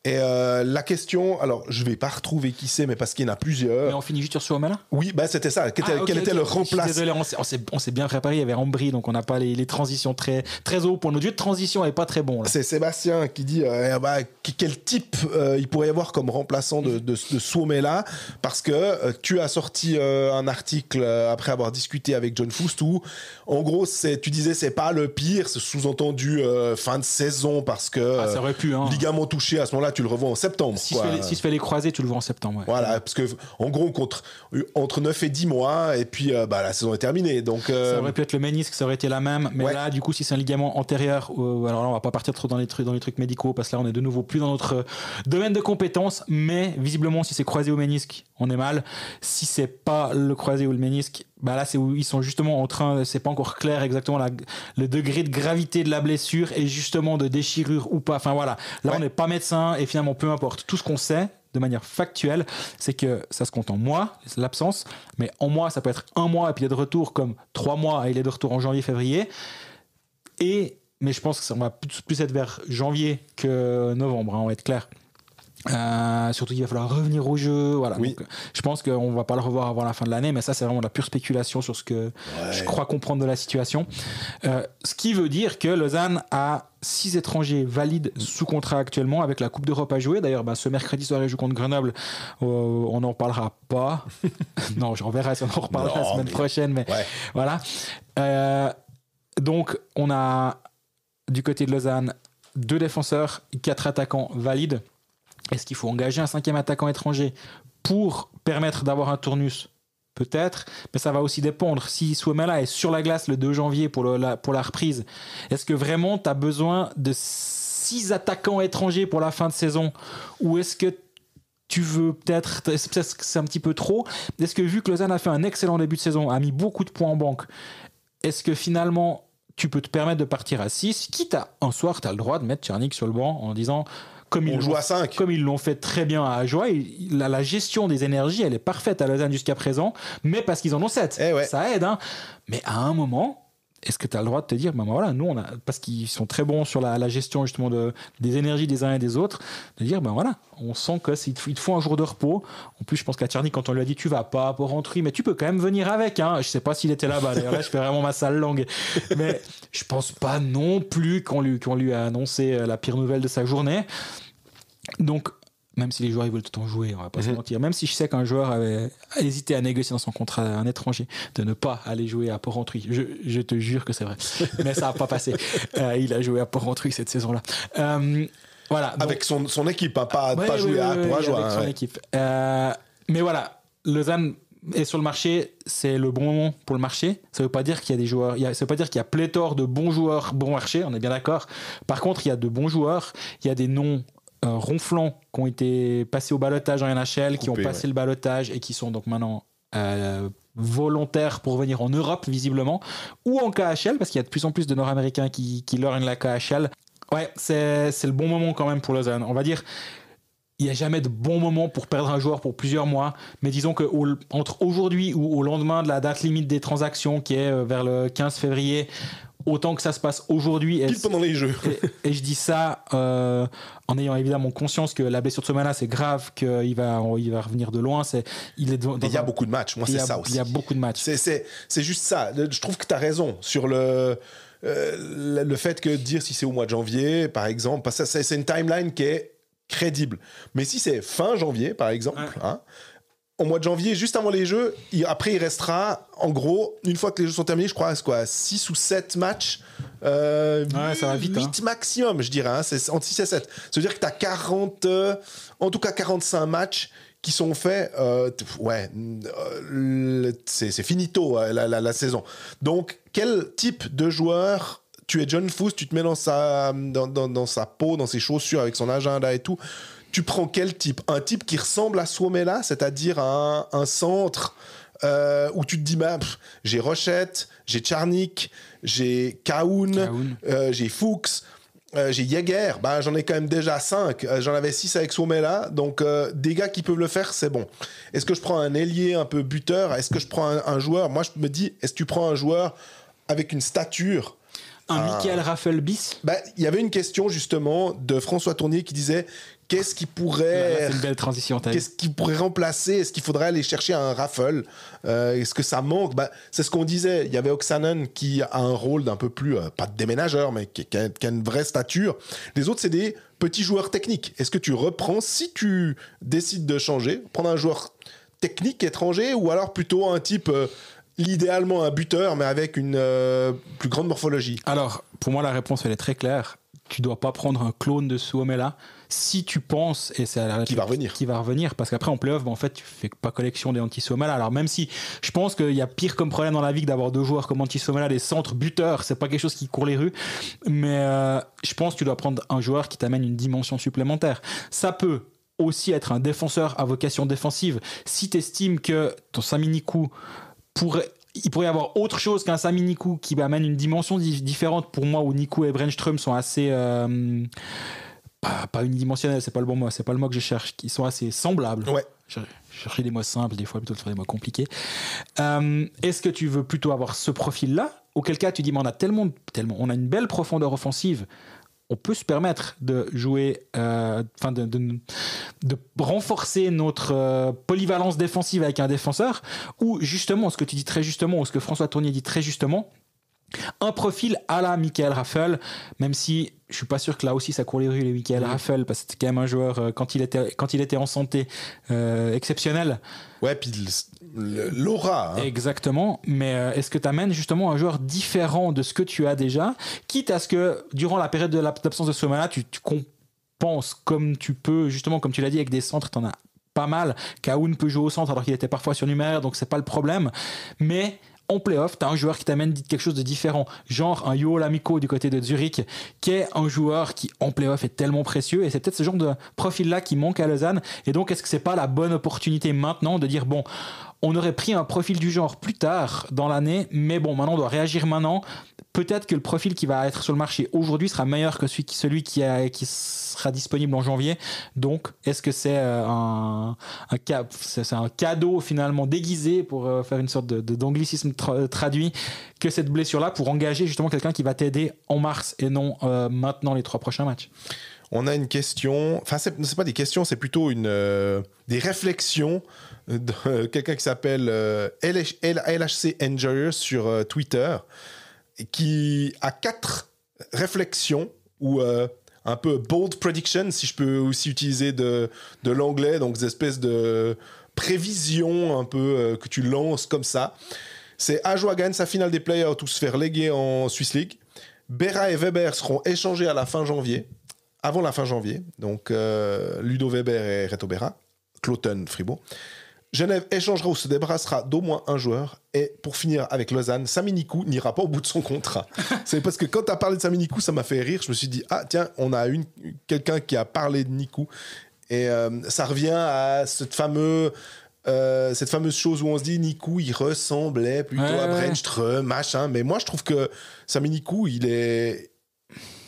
Et la question, alors je vais pas retrouver qui c'est, mais parce qu'il y en a plusieurs. Mais on finit juste sur Suomela ? Oui, c'était ça. Quel était le remplaçant ? Désolé, on s'est bien préparé. Il y avait Ambry, donc on n'a pas les transitions très haut. Pour notre jeu de transition, n'est pas très bon. Là. C'est Sébastien qui dit quel type il pourrait y avoir comme remplaçant de Suomela, parce que tu as sorti un article après avoir discuté avec John Foust où, en gros, tu disais c'est pas le pire, c'est sous-entendu fin de saison parce que ça aurait pu, ligament touché à ce moment-là. Tu le revois en septembre. Si tu fais les croisés, tu le vois en septembre. Ouais. Voilà, parce que en gros, entre 9 et 10 mois, et puis la saison est terminée. Donc, ça aurait pu être le ménisque, ça aurait été la même. Mais là, du coup, si c'est un ligament antérieur, alors là, on va pas partir trop dans les trucs médicaux, parce que là, on est de nouveau plus dans notre domaine de compétences. Mais visiblement, si c'est croisé au ménisque, on est mal. Si c'est pas le croisé ou le ménisque, là, c'est où ils sont justement en train, c'est pas encore clair exactement le degré de gravité de la blessure et justement de déchirure ou pas. Enfin voilà, là on n'est pas médecin et finalement peu importe. Tout ce qu'on sait de manière factuelle, c'est que ça se compte en mois, l'absence, mais en mois ça peut être 1 mois et puis il est de retour comme 3 mois et il est de retour en janvier-février. Mais je pense que ça va plus être vers janvier que novembre, on va être clair. Surtout qu'il va falloir revenir au jeu, voilà. Oui. Donc, je pense qu'on va pas le revoir avant la fin de l'année, mais ça c'est vraiment de la pure spéculation sur ce que je crois comprendre de la situation, ce qui veut dire que Lausanne a 6 étrangers valides sous contrat actuellement avec la Coupe d'Europe à jouer. D'ailleurs ce mercredi soir ils jouent contre Grenoble, on n'en parlera pas. Non, on verra si on en reparlera la semaine prochaine, mais voilà. Donc on a du côté de Lausanne 2 défenseurs, 4 attaquants valides. Est-ce qu'il faut engager un 5e attaquant étranger pour permettre d'avoir un tournus ? Peut-être, mais ça va aussi dépendre. Si Suomela est sur la glace le 2 janvier pour la reprise, est-ce que vraiment tu as besoin de 6 attaquants étrangers pour la fin de saison ? Ou est-ce que tu veux peut-être que c'est un petit peu trop ? Est-ce que vu que Lausanne a fait un excellent début de saison, a mis beaucoup de points en banque, est-ce que finalement tu peux te permettre de partir à 6, quitte à un soir tu as le droit de mettre Tchernik sur le banc en disant... Comme ils l'ont fait très bien à Ajoie, la gestion des énergies, elle est parfaite à Lausanne jusqu'à présent, mais parce qu'ils en ont 7. Ça aide. Mais à un moment, est-ce que tu as le droit de te dire, voilà, nous, parce qu'ils sont très bons sur la gestion justement des énergies des uns et des autres, de dire, voilà, on sent qu'il te faut un jour de repos. En plus, je pense qu'à Tchernik, quand on lui a dit, tu vas pas pour rentrer, mais tu peux quand même venir avec. Je sais pas s'il était là-bas. D'ailleurs, là, je fais vraiment ma sale langue. Mais je pense pas non plus qu'on lui a annoncé la pire nouvelle de sa journée. Donc, même si les joueurs ils veulent tout le temps jouer, on va pas se mentir, même si je sais qu'un joueur avait hésité à négocier dans son contrat un étranger de ne pas aller jouer à Porrentruy, je te jure que c'est vrai, mais ça n'a pas passé. Il a joué à Porrentruy cette saison-là. Voilà, donc, avec son équipe, pas jouer à Ajoie. Avec son équipe. Mais voilà, Lausanne est sur le marché, c'est le bon moment pour le marché. Ça veut pas dire qu'il y a des joueurs, ça veut pas dire qu'il y a pléthore de bons joueurs bon marché, on est bien d'accord. Par contre, il y a de bons joueurs, il y a des noms ronflants qui ont été passés au ballottage en NHL, qui ont passé le ballottage et qui sont donc maintenant volontaires pour venir en Europe visiblement, ou en KHL, parce qu'il y a de plus en plus de Nord-Américains qui learnent la KHL. Ouais, c'est le bon moment quand même pour Lausanne. On va dire, il n'y a jamais de bon moment pour perdre un joueur pour plusieurs mois, mais disons que entre aujourd'hui ou au lendemain de la date limite des transactions, qui est vers le 15 février, autant que ça se passe aujourd'hui. Pile pendant les jeux. Et je dis ça en ayant évidemment conscience que la blessure de Suomela, c'est grave, qu'il va revenir de loin. Il y a beaucoup de matchs. Moi, c'est ça aussi. Il y a beaucoup de matchs. C'est juste ça. Je trouve que tu as raison sur le fait que dire si c'est au mois de janvier, par exemple, parce que c'est une timeline qui est crédible. Mais si c'est fin janvier, par exemple, au mois de janvier, juste avant les Jeux. Après, il restera, en gros, une fois que les Jeux sont terminés, je crois, c'est quoi, 6 ou 7 matchs. Ça va vite. 8 maximum, je dirais. Hein, c'est entre 6 et 7. Ça veut dire que tu as 40, en tout cas 45 matchs qui sont faits. C'est finito la saison. Donc, quel type de joueur... Tu es John Foose, tu te mets dans sa peau, dans ses chaussures, avec son agenda et tout. Tu prends quel type ? Un type qui ressemble à Suomela, c'est-à-dire un centre où tu te dis, j'ai Rochette, j'ai Tcharnik, j'ai Kaoun. J'ai Fuchs, j'ai Jäger. J'en ai quand même déjà 5. J'en avais 6 avec Suomela. Donc, des gars qui peuvent le faire, c'est bon. Est-ce que je prends un ailier un peu buteur ? Est-ce que je prends un joueur ? Moi, je me dis, est-ce que tu prends un joueur avec une stature ? Un Michael Raffel bis. Il y avait une question justement de François Tournier qui disait qu'est-ce qui pourrait... C'est une belle transition. Qu'est-ce qui pourrait remplacer ? Est-ce qu'il faudrait aller chercher un Raffel ? Est-ce que ça manque ? C'est ce qu'on disait. Il y avait Oksanen qui a un rôle d'un peu plus, pas de déménageur, mais qui a une vraie stature. Les autres, c'est des petits joueurs techniques. Est-ce que tu reprends, si tu décides de changer, prendre un joueur technique étranger ou alors plutôt un type... L'idéalement un buteur, mais avec une plus grande morphologie. Alors, pour moi, la réponse, elle est très claire. Tu dois pas prendre un clone de Suomela si tu penses, et c'est qui va revenir, parce qu'après en play-off, en fait, tu fais pas collection des anti-Suomela. Alors même si je pense qu'il y a pire comme problème dans la vie que d'avoir 2 joueurs comme anti-Suomela, des centres buteurs, c'est pas quelque chose qui court les rues, mais je pense que tu dois prendre un joueur qui t'amène une dimension supplémentaire. Ça peut aussi être un défenseur à vocation défensive. Si tu estimes que ton Sami Niku il pourrait y avoir autre chose qu'un Sami Niku qui amène une dimension différente pour moi, où Niku et Brännström sont assez pas unidimensionnels, c'est pas le bon mot, c'est pas le mot que je cherche, qui sont assez semblables. Ouais. Je cherchais des mots simples des fois plutôt que sur des mots compliqués. Est-ce que tu veux plutôt avoir ce profil là, auquel cas tu dis mais on a tellement on a une belle profondeur offensive, on peut se permettre de jouer, de renforcer notre polyvalence défensive avec un défenseur, ou justement, ce que tu dis très justement, ou ce que François Tournier dit très justement, un profil à la Michael Raffel, même si je suis pas sûr que là aussi ça court les rues, les Michael Raffel, parce que c'était quand même un joueur, quand il était en santé, exceptionnel. Ouais, puis l'aura. Hein. Exactement, mais est-ce que tu amènes justement un joueur différent de ce que tu as déjà, quitte à ce que durant la période de l'absence de Suomela, tu compenses comme tu peux, justement, comme tu l'as dit, avec des centres, tu en as pas mal. Kaoun peut jouer au centre alors qu'il était parfois surnuméraire, donc c'est pas le problème, mais en play-off, tu as un joueur qui t'amène quelque chose de différent, genre un Juho Lamikko du côté de Zurich, qui est un joueur qui en play-off est tellement précieux, et c'est peut-être ce genre de profil-là qui manque à Lausanne. Et donc, est-ce que c'est pas la bonne opportunité maintenant de dire, bon, on aurait pris un profil du genre plus tard dans l'année, mais bon, maintenant on doit réagir maintenant. Peut-être que le profil qui va être sur le marché aujourd'hui sera meilleur que celui qui sera disponible en janvier. Donc, est-ce que c'est un cadeau finalement déguisé, pour faire une sorte d'anglicisme traduit, que cette blessure-là, pour engager justement quelqu'un qui va t'aider en mars et non maintenant les 3 prochains matchs? On a une question, enfin c'est pas des questions, c'est plutôt des réflexions de quelqu'un qui s'appelle LHC Enjoyer sur Twitter, qui a 4 réflexions ou un peu bold prediction, si je peux aussi utiliser de l'anglais, donc des espèces de prévisions un peu que tu lances comme ça. C'est Ajoa gagne sa finale des playoffs, tous se faire léguer en Swiss League. Berra et Weber seront échangés à la fin janvier. Avant la fin janvier, donc Ludo Weber et Reto Berra, Cloton, Fribourg. Genève échangera ou se débarrassera d'au moins un joueur. Et pour finir avec Lausanne, Sami Niku n'ira pas au bout de son contrat. C'est parce que quand tu as parlé de Sami Niku, ça m'a fait rire. Je me suis dit, ah tiens, on a quelqu'un qui a parlé de Niku. Et ça revient à cette fameuse chose où on se dit Niku, il ressemblait plutôt à Brännström, machin. Mais moi, je trouve que Sami Niku,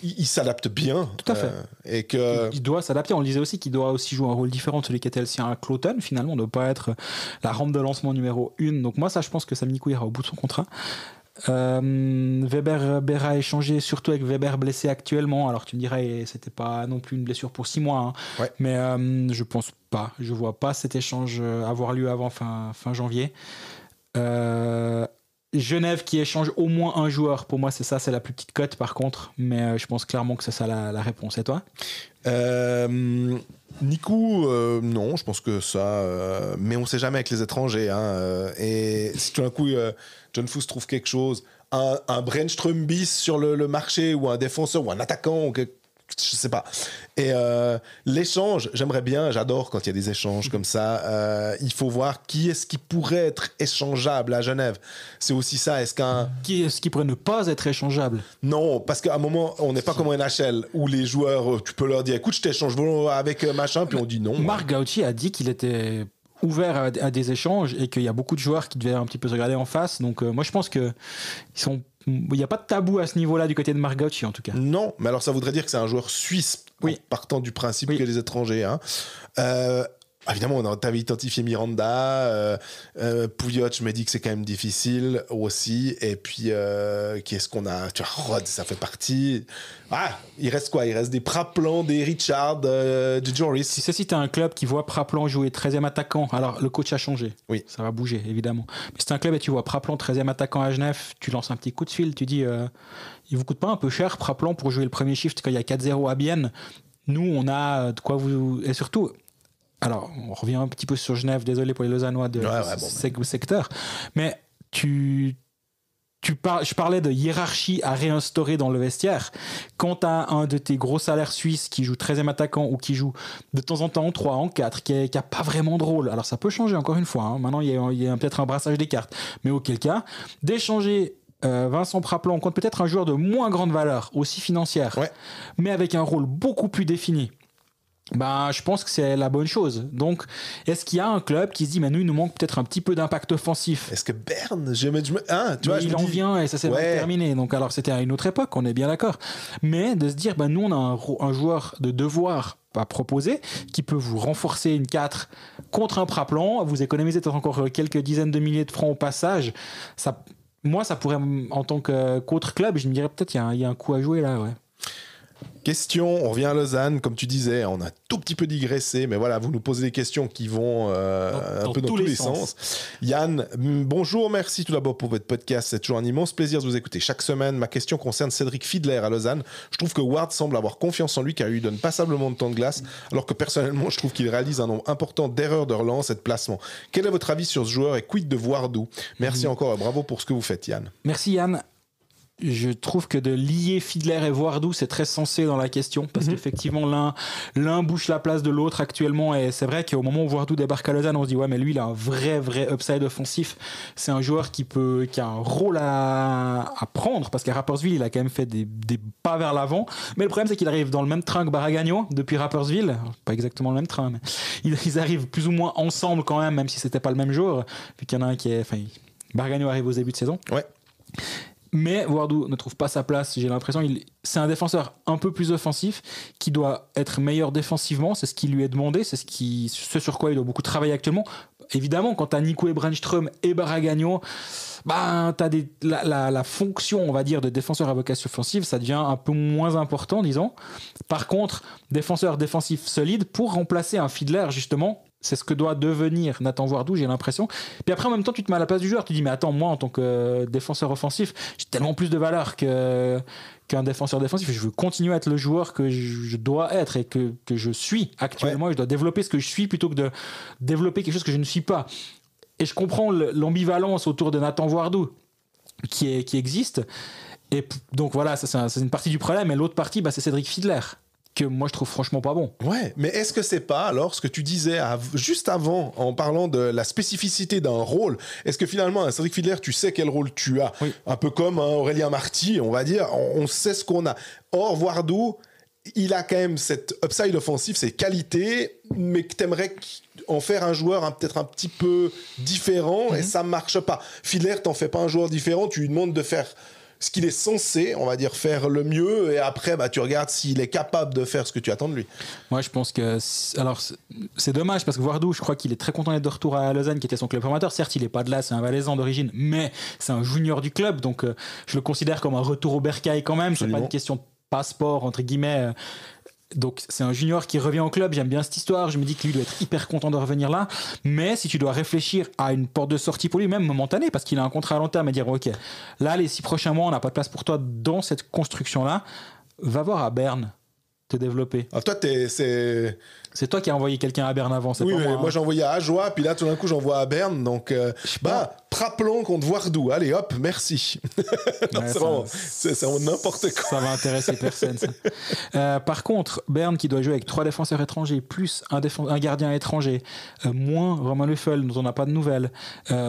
il s'adapte bien. Tout à fait. Et que... Il doit s'adapter. On le disait aussi qu'il doit aussi jouer un rôle différent de celui qui était le sien à Cloton. Finalement, on ne doit pas être la rampe de lancement numéro 1. Donc moi, ça, je pense que Sami Niku ira au bout de son contrat. Weber Berra échangé, surtout avec Weber blessé actuellement. Alors tu me dirais, c'était pas non plus une blessure pour 6 mois. Hein. Ouais. Mais je pense pas. Je vois pas cet échange avoir lieu avant fin janvier. Genève qui échange au moins un joueur, pour moi c'est la plus petite cote par contre, mais je pense clairement que c'est ça la réponse. Et toi? Nikou, non, je pense que ça... mais on sait jamais avec les étrangers. Et si tout d'un coup, John Foos trouve quelque chose, un Brännström bis sur le marché, ou un défenseur, ou un attaquant, ou je sais pas. Et l'échange, j'aimerais bien, j'adore quand il y a des échanges comme ça. Il faut voir qui est-ce qui pourrait être échangeable à Genève. C'est aussi ça. Qui est-ce qui pourrait ne pas être échangeable? Non, parce qu'à un moment, on n'est pas comme en NHL où les joueurs, tu peux leur dire, écoute, je t'échange avec machin, puis on dit non. Marc Gauchi a dit qu'il était ouvert à des échanges et qu'il y a beaucoup de joueurs qui devaient un petit peu se regarder en face. Donc moi, je pense que il n'y a pas de tabou à ce niveau-là du côté de Marc Gauchi, en tout cas. Non, mais alors ça voudrait dire que c'est un joueur suisse, oui, partant du principe que les étrangers. Évidemment, on a identifié Miranda, Pouliot, je me dis que c'est quand même difficile aussi. Et puis, qui est-ce qu'on a? Tu vois, Rod, ça fait partie. Il reste quoi? Il reste des Praplan, des Richard, du Joris. Si t'as un club qui voit Praplan jouer 13e attaquant, alors le coach a changé. Oui. Ça va bouger, évidemment. Mais si t'as un club et tu vois Praplan 13e attaquant à Genève, tu lances un petit coup de fil, tu dis, il vous coûte pas un peu cher, Praplan, pour jouer le premier shift quand il y a 4-0 à Bienne? Nous, on a de quoi vous... Et surtout... Alors, on revient un petit peu sur Genève, désolé pour les Lausannois de secteur, mais je parlais de hiérarchie à réinstaurer dans le vestiaire. Quand tu as un de tes gros salaires suisses qui joue 13e attaquant ou qui joue de temps en temps en 3, en 4, qui n'a pas vraiment de rôle, alors ça peut changer encore une fois, maintenant il y a peut-être un brassage des cartes, mais auquel cas, d'échanger Vincent Praplan contre peut-être un joueur de moins grande valeur, aussi financière, mais avec un rôle beaucoup plus défini, je pense que c'est la bonne chose. Donc, est-ce qu'il y a un club qui se dit, mais nous, il nous manque peut-être un petit peu d'impact offensif? Est-ce que Berne, il en vient et ça s'est mal terminé. Donc, alors, c'était à une autre époque, on est bien d'accord. Mais de se dire, nous, on a un joueur de devoir à proposer qui peut vous renforcer une 4 contre un Praplan, vous économisez peut-être encore quelques dizaines de milliers de francs au passage. Moi, ça pourrait, en tant qu'autre club, je me dirais peut-être il y a un coup à jouer là, ouais. Question, on revient à Lausanne, comme tu disais, on a tout petit peu digressé, mais voilà, vous nous posez des questions qui vont un peu dans tous les sens. Yann, bonjour, merci tout d'abord pour votre podcast, c'est toujours un immense plaisir de vous écouter chaque semaine. Ma question concerne Cédric Fiedler à Lausanne. Je trouve que Ward semble avoir confiance en lui car il lui donne passablement de temps de glace, alors que personnellement, je trouve qu'il réalise un nombre important d'erreurs de relance et de placement. Quel est votre avis sur ce joueur et quid de Wardou? Merci encore et bravo pour ce que vous faites, Yann. Merci Yann. Je trouve que de lier Fiedler et Wardou, c'est très sensé dans la question, parce qu'effectivement, l'un bouche la place de l'autre actuellement, et c'est vrai qu'au moment où Wardou débarque à Lausanne, on se dit, ouais, mais lui, il a un vrai upside offensif. C'est un joueur qui a un rôle à prendre, parce qu'à Rapperswil, il a quand même fait des pas vers l'avant, mais le problème, c'est qu'il arrive dans le même train que Baragagno, depuis Rapperswil, pas exactement le même train, mais ils arrivent plus ou moins ensemble quand même si c'était pas le même jour, vu qu'il y en a un Baragagno arrive au début de saison. Ouais. Mais Wardou ne trouve pas sa place, j'ai l'impression. C'est un défenseur un peu plus offensif qui doit être meilleur défensivement, c'est ce qui lui est demandé, c'est ce sur quoi il doit beaucoup travailler actuellement. Évidemment, quand tu as Nico et Brännström et Baragagno, tu as la fonction, on va dire, de défenseur à vocation offensive, ça devient un peu moins important, disons. Par contre, défenseur défensif solide pour remplacer un Fiedler, justement. C'est ce que doit devenir Nathan Wardou, j'ai l'impression. Puis après, en même temps, tu te mets à la place du joueur. Tu dis, mais attends, moi, en tant que défenseur offensif, j'ai tellement plus de valeur qu'un défenseur défensif. Je veux continuer à être le joueur que je dois être et que je suis actuellement. Ouais. Je dois développer ce que je suis plutôt que de développer quelque chose que je ne suis pas. Et je comprends l'ambivalence autour de Nathan Wardou qui existe. Et donc voilà, ça, c'est une partie du problème. Et l'autre partie, c'est Cédric Fiedler, que moi je trouve franchement pas bon. Ouais, mais est-ce que c'est pas alors ce que tu disais juste avant en parlant de la spécificité d'un rôle? Est-ce que finalement, un Cédric Fiedler, tu sais quel rôle tu as? Oui. Un peu comme un Aurélien Marty, on va dire, on sait ce qu'on a. Or, Wardou, il a quand même cette upside offensif, ses qualités, mais que t'aimerais en faire un joueur peut-être un petit peu différent et ça marche pas. Fiedler, t'en fais pas un joueur différent, tu lui demandes de faire ce qu'il est censé, on va dire, faire le mieux, et après, tu regardes s'il est capable de faire ce que tu attends de lui. Moi, je pense que... Alors, c'est dommage, parce que Wardou, je crois qu'il est très content d'être de retour à Lausanne, qui était son club formateur. Certes, il est pas de là, c'est un Valaisan d'origine, mais c'est un junior du club, donc je le considère comme un retour au bercail quand même. Absolument. C'est pas une question de passeport, entre guillemets. Donc c'est un junior qui revient au club, j'aime bien cette histoire, je me dis que lui doit être hyper content de revenir là, mais si tu dois réfléchir à une porte de sortie pour lui, même momentanée, parce qu'il a un contrat à long terme, et dire ok, là les 6 prochains mois on n'a pas de place pour toi dans cette construction là, va voir à Berne te développer. Alors toi C'est toi qui as envoyé quelqu'un à Berne avant, c'est Oui, pas mais moi. moi j'ai envoyé à Ajoie, puis là tout d'un coup j'envoie à Berne, donc Trappelon contre Voardou. Allez hop, merci. Non, Ouais, c'est vraiment n'importe quoi. Ça va intéresser personne. Ça. Par contre, Berne qui doit jouer avec 3 défenseurs étrangers plus un gardien étranger, moins Romain Leffel dont on n'a pas de nouvelles,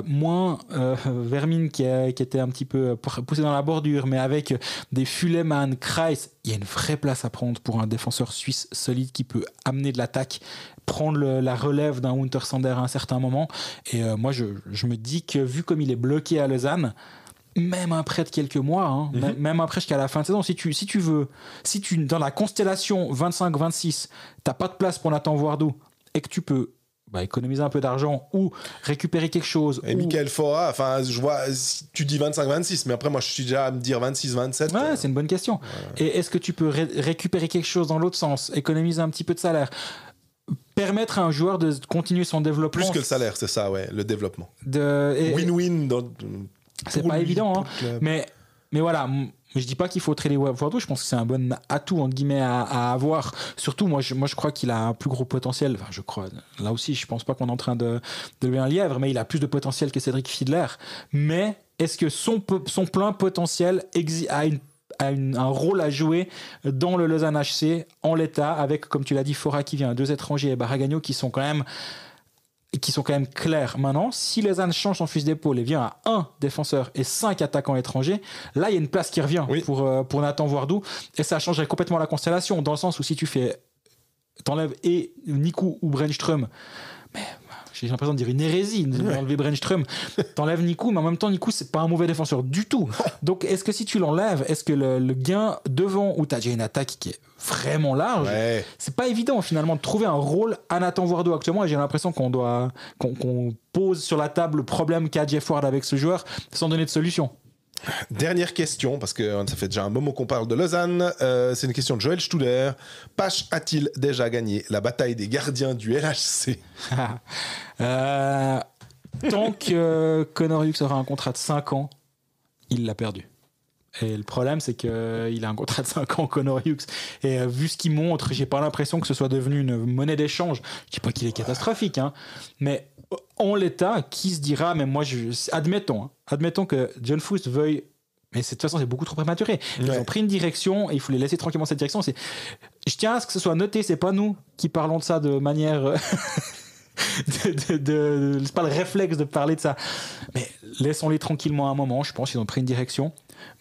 moins Vermin qui était un petit peu poussé dans la bordure, mais avec des Fuleman, Kreis, il y a une vraie place à prendre pour un défenseur suisse solide qui peut amener de l'attaque, prendre la relève d'un Untersander à un certain moment. Et moi, je me dis que vu comme il est bloqué à Lausanne, même après de quelques mois, même après jusqu'à la fin de saison, si tu veux, dans la constellation 25-26, t'as pas de place pour Nathan Voardou et que tu peux économiser un peu d'argent ou récupérer quelque chose. Et Michael Fora, enfin, je vois, tu dis 25-26, mais après, moi, je suis déjà à me dire 26-27. Ouais, c'est une bonne question. Ouais. Et est-ce que tu peux récupérer quelque chose dans l'autre sens, économiser un petit peu de salaire, permettre à un joueur de continuer son développement? Plus que le salaire, c'est ça, ouais, le développement. Win-win. C'est pas évident, mais voilà. Je dis pas qu'il faut trader Voardou, je pense que c'est un bon atout entre guillemets à avoir. Surtout moi je crois qu'il a un plus gros potentiel. Enfin, je crois. Là aussi, je pense pas qu'on est en train de lever un lièvre, mais il a plus de potentiel que Cédric Fiedler. Mais est-ce que son plein potentiel a un rôle à jouer dans le Lausanne HC en l'état, avec, comme tu l'as dit, Fora qui vient, 2 étrangers et Barragano qui sont quand même clairs. Maintenant, si Lausanne change son fusil d'épaule et vient à 1 défenseur et 5 attaquants étrangers, là, il y a une place qui revient pour Nathan Voardou, et ça changerait complètement la constellation, dans le sens où si t'enlèves et Nikou ou Brenström, mais j'ai l'impression de dire une hérésie d'enlever Brenström, t'enlèves Nikou, mais en même temps Nikou c'est pas un mauvais défenseur du tout. Donc est-ce que si tu l'enlèves, est-ce que le gain devant, où t'as déjà une attaque qui est vraiment large, c'est pas évident finalement de trouver un rôle à Nathan Voardou actuellement, et j'ai l'impression qu'on pose sur la table le problème qu'a Jeff Ward avec ce joueur sans donner de solution. Dernière question, parce que ça fait déjà un moment qu'on parle de Lausanne. C'est une question de Joël Studer. Pache a-t-il déjà gagné la bataille des gardiens du LHC? Tant que Connor Hughes aura un contrat de 5 ans, il l'a perdu. Et le problème, c'est qu'il a un contrat de 5 ans, Connor Hughes. Et vu ce qu'il montre, j'ai pas l'impression que ce soit devenu une monnaie d'échange. Je dis pas qu'il est catastrophique, mais en l'état, qui se dira, mais moi, admettons que John Foust veuille, mais de toute façon, c'est beaucoup trop prématuré. Ils ont pris une direction et il faut les laisser tranquillement cette direction. Je tiens à ce que ce soit noté, c'est pas nous qui parlons de ça de manière... c'est pas le réflexe de parler de ça, mais laissons-les tranquillement un moment. Je pense qu'ils ont pris une direction,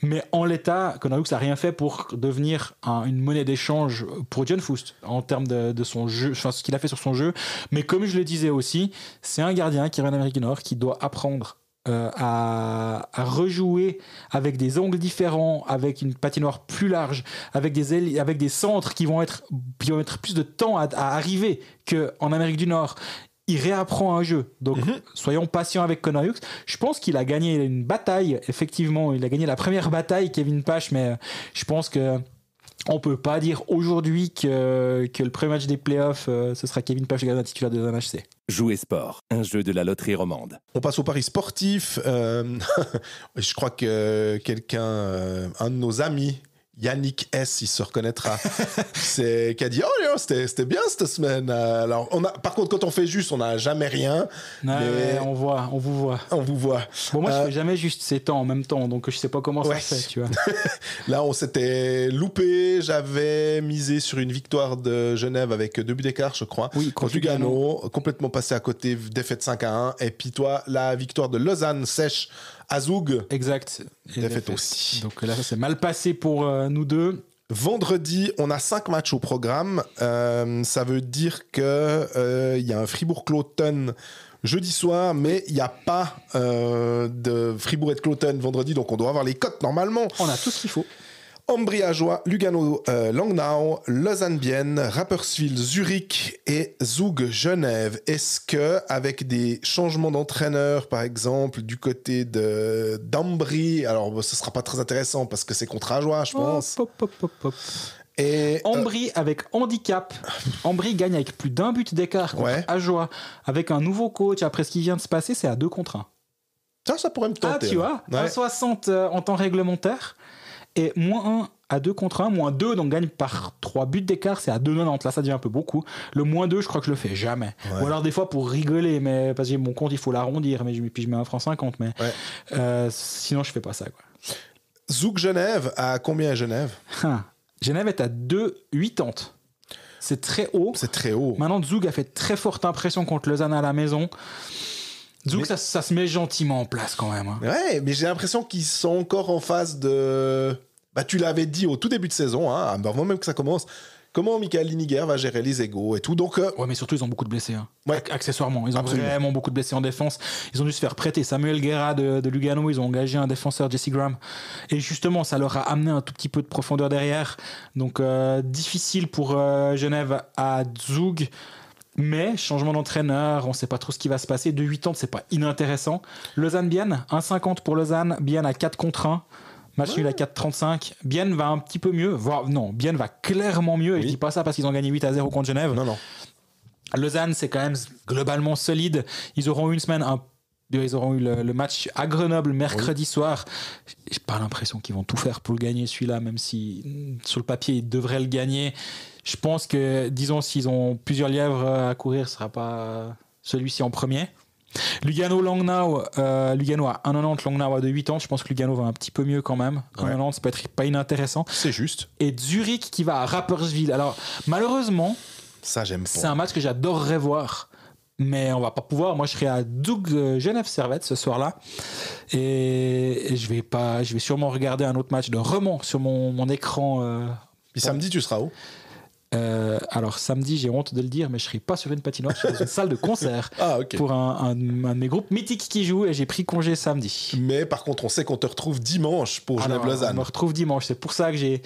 mais en l'état, Connor Hughes n'a rien fait pour devenir une monnaie d'échange pour John Foust en termes de son jeu, enfin ce qu'il a fait sur son jeu. Mais comme je le disais aussi, c'est un gardien qui vient d'Amérique du Nord, qui doit apprendre à rejouer avec des angles différents, avec une patinoire plus large, avec des centres qui vont mettre plus de temps à arriver qu'en Amérique du Nord. Il réapprend un jeu. Donc, soyons patients avec Connor Hughes. Je pense qu'il a gagné une bataille. Effectivement, il a gagné la première bataille, Kevin Pache, mais je pense que on peut pas dire aujourd'hui que le premier match des playoffs, ce sera Kevin Pache, le gardien titulaire de l'NHC. Jouer sport, un jeu de la loterie romande. On passe au pari sportif. Je crois que un de nos amis, Yannick S, il se reconnaîtra, qui a dit c'était bien cette semaine. Alors par contre, quand on fait juste, on n'a jamais rien. Mais on vous voit. Bon, moi je fais jamais juste 7 ans en même temps, donc je sais pas comment ça se fait, tu vois. Là, on s'était loupé. J'avais misé sur une victoire de Genève avec 2 buts d'écart, je crois. Oui, contre Lugano, complètement passé à côté, défaite 5-1. Et puis toi, la victoire de Lausanne sèche à Zoug. Exact. Défaite aussi. Donc là, ça s'est mal passé pour nous deux. Vendredi, on a 5 matchs au programme. Ça veut dire que y a un Fribourg-Cloton jeudi soir, mais il n'y a pas de Fribourg et de Cloton vendredi, donc on doit avoir les cotes normalement. On a tout ce qu'il faut. Ambry Ajoie, Lugano, Langnau, Lausanne-Bienne, Rapperswil, Zurich et Zoug, Genève. Est-ce que avec des changements d'entraîneur, par exemple, du côté d'Ambry, alors ce sera pas très intéressant parce que c'est contre Ajoie, je pense. Et Ambry avec handicap. Ambry gagne avec plus d'1 but d'écart contre Ajoie. Avec un nouveau coach, après ce qui vient de se passer, c'est à 2 contre 1. Ça pourrait me tenter. Ah, tu vois, 1,60 en temps réglementaire. Et -1 à 2 contre 1, moins 2, donc gagne par 3 buts d'écart, c'est à 2,90. Là, ça devient un peu beaucoup. Le moins 2, je crois que je le fais jamais. Ouais. Ou alors des fois pour rigoler, mais parce que mon compte, il faut l'arrondir, puis je mets 1 franc 50, mais sinon, je fais pas ça, quoi. Zug Genève, à combien à Genève? Genève est à 2,80. C'est très haut. C'est très haut. Maintenant, Zug a fait très forte impression contre Lausanne à la maison. Zug, ça se met gentiment en place quand même. Hein. Ouais, mais j'ai l'impression qu'ils sont encore en phase de... Bah, tu l'avais dit au tout début de saison, hein, avant même que ça commence, comment Michael Liniger va gérer les égos et tout. Donc, ouais, mais surtout, ils ont beaucoup de blessés. Hein. Ouais. Accessoirement, ils ont vraiment beaucoup de blessés en défense. Ils ont dû se faire prêter Samuel Guerra de Lugano. Ils ont engagé un défenseur, Jesse Graham. Et justement, ça leur a amené un tout petit peu de profondeur derrière. Donc, difficile pour Genève à Zug. Mais changement d'entraîneur, on ne sait pas trop ce qui va se passer. 2,80, c'est pas inintéressant. Lausanne-Bienne, 1,50 pour Lausanne. Bienne à 4 contre 1. Match nul à 4,35. Bienne va un petit peu mieux. Bienne va clairement mieux. Et je dis pas ça parce qu'ils ont gagné 8-0 contre Genève. Non. Lausanne, c'est quand même globalement solide. Ils auront eu une semaine ils auront eu le match à Grenoble mercredi soir. J'ai pas l'impression qu'ils vont tout faire pour le gagner celui-là, même si sur le papier ils devraient le gagner. Je pense que, disons, s'ils ont plusieurs lièvres à courir, ce sera pas celui-ci en premier. Lugano-Langnau, Lugano à 1,90, Langnau à 2,80. Je pense que Lugano va un petit peu mieux quand même. 1,90, ça peut être pas inintéressant. C'est juste. Et Zurich qui va à Rapperswil. Alors, malheureusement, ça, j'aime pas. C'est un match que j'adorerais voir. Mais on va pas pouvoir. Moi, je serai à Zug Genève Servette ce soir-là. Et je vais sûrement regarder un autre match de Remont sur mon écran. Puis samedi, tu seras où? Alors samedi, j'ai honte de le dire, mais je serai pas sur une patinoire, je serai dans une salle de concert pour un de mes groupes mythiques qui joue et j'ai pris congé samedi. Mais par contre, on sait qu'on te retrouve dimanche pour Genève-Lausanne. On me retrouve dimanche, c'est pour ça que j'ai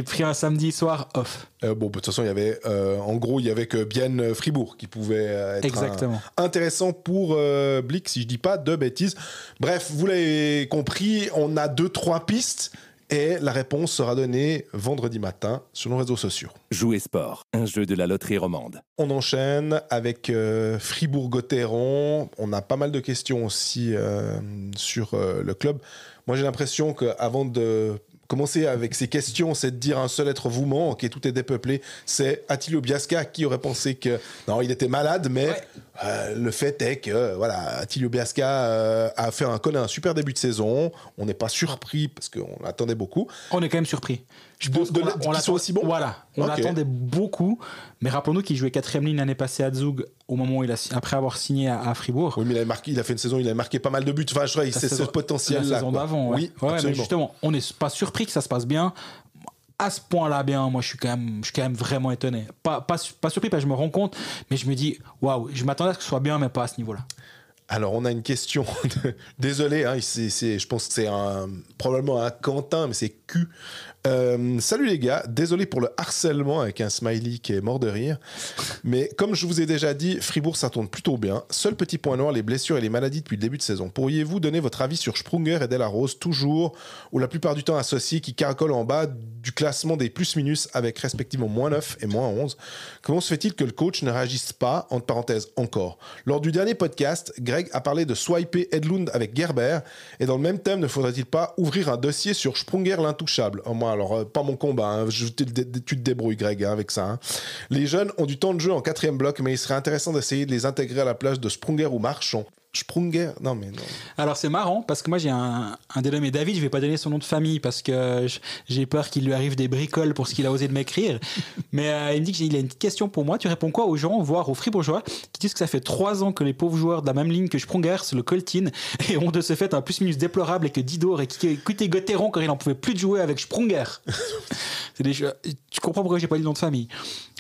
pris un samedi soir off. De toute façon, il y avait que Bienne Fribourg qui pouvait être intéressant pour Blick, si je dis pas de bêtises. Bref, vous l'avez compris, on a 2-3 pistes. Et la réponse sera donnée vendredi matin sur nos réseaux sociaux. Jouer Sport, un jeu de la loterie romande. On enchaîne avec Fribourg-Gotteron. On a pas mal de questions aussi sur le club. Moi, j'ai l'impression qu'avant de commencer avec ces questions, c'est de dire un seul être vous manque et tout est dépeuplé. C'est Attilio Biasca qui aurait pensé que... Non, il était malade, mais le fait est que Attilio Biasca a fait un super début de saison. On n'est pas surpris parce qu'on attendait beaucoup. On est quand même surpris. Je pense qu'on soit aussi bon. Voilà, on l'attendait beaucoup. Mais rappelons-nous qu'il jouait 4e ligne l'année passée à Zug au moment où après avoir signé à Fribourg. Oui, mais il a fait une saison, il a marqué pas mal de buts. Enfin, c'est ce potentiel-là. La saison d'avant, oui. Mais justement, on n'est pas surpris que ça se passe bien. À ce point-là, bien, moi, je suis quand même vraiment étonné. Pas surpris parce que je me rends compte, mais je me dis, waouh, je m'attendais à ce que ce soit bien, mais pas à ce niveau-là. Alors, on a une question. Désolé, hein, je pense que c'est probablement un Quentin, mais c'est Q. Salut les gars, désolé pour le harcèlement avec un smiley qui est mort de rire. Mais comme je vous ai déjà dit, Fribourg, ça tourne plutôt bien. Seul petit point noir, les blessures et les maladies depuis le début de saison. Pourriez-vous donner votre avis sur Sprunger et Delarose, toujours ou la plupart du temps associés, qui caracolent en bas du classement des plus-minus avec respectivement -9 et -11? Comment se fait-il que le coach ne réagisse pas, entre parenthèses, encore? Lors du dernier podcast, Greg a parlé de swiper Edlund avec Gerber, et dans le même thème, ne faudrait-il pas ouvrir un dossier sur Sprunger l'intouchable? Alors, pas mon combat, hein. Tu te débrouilles, Greg, hein, avec ça. Hein. Les jeunes ont du temps de jeu en 4e bloc, mais il serait intéressant d'essayer de les intégrer à la place de Sprunger ou Marchand. Sprunger, non. Alors c'est marrant parce que moi j'ai un dénommé David, je vais pas donner son nom de famille parce que j'ai peur qu'il lui arrive des bricoles pour ce qu'il a osé de m'écrire. Mais il me dit qu'il a une petite question pour moi. Tu réponds quoi aux gens, voire aux Fribourgeois, qui disent que ça fait 3 ans que les pauvres joueurs de la même ligne que Sprunger, c'est le Coltin, et ont de ce fait un plus-minus déplorable et que Didor et qui quittait Gotteron quand il en pouvait plus de jouer avec Sprunger. Tu comprends pourquoi j'ai pas dit le nom de famille.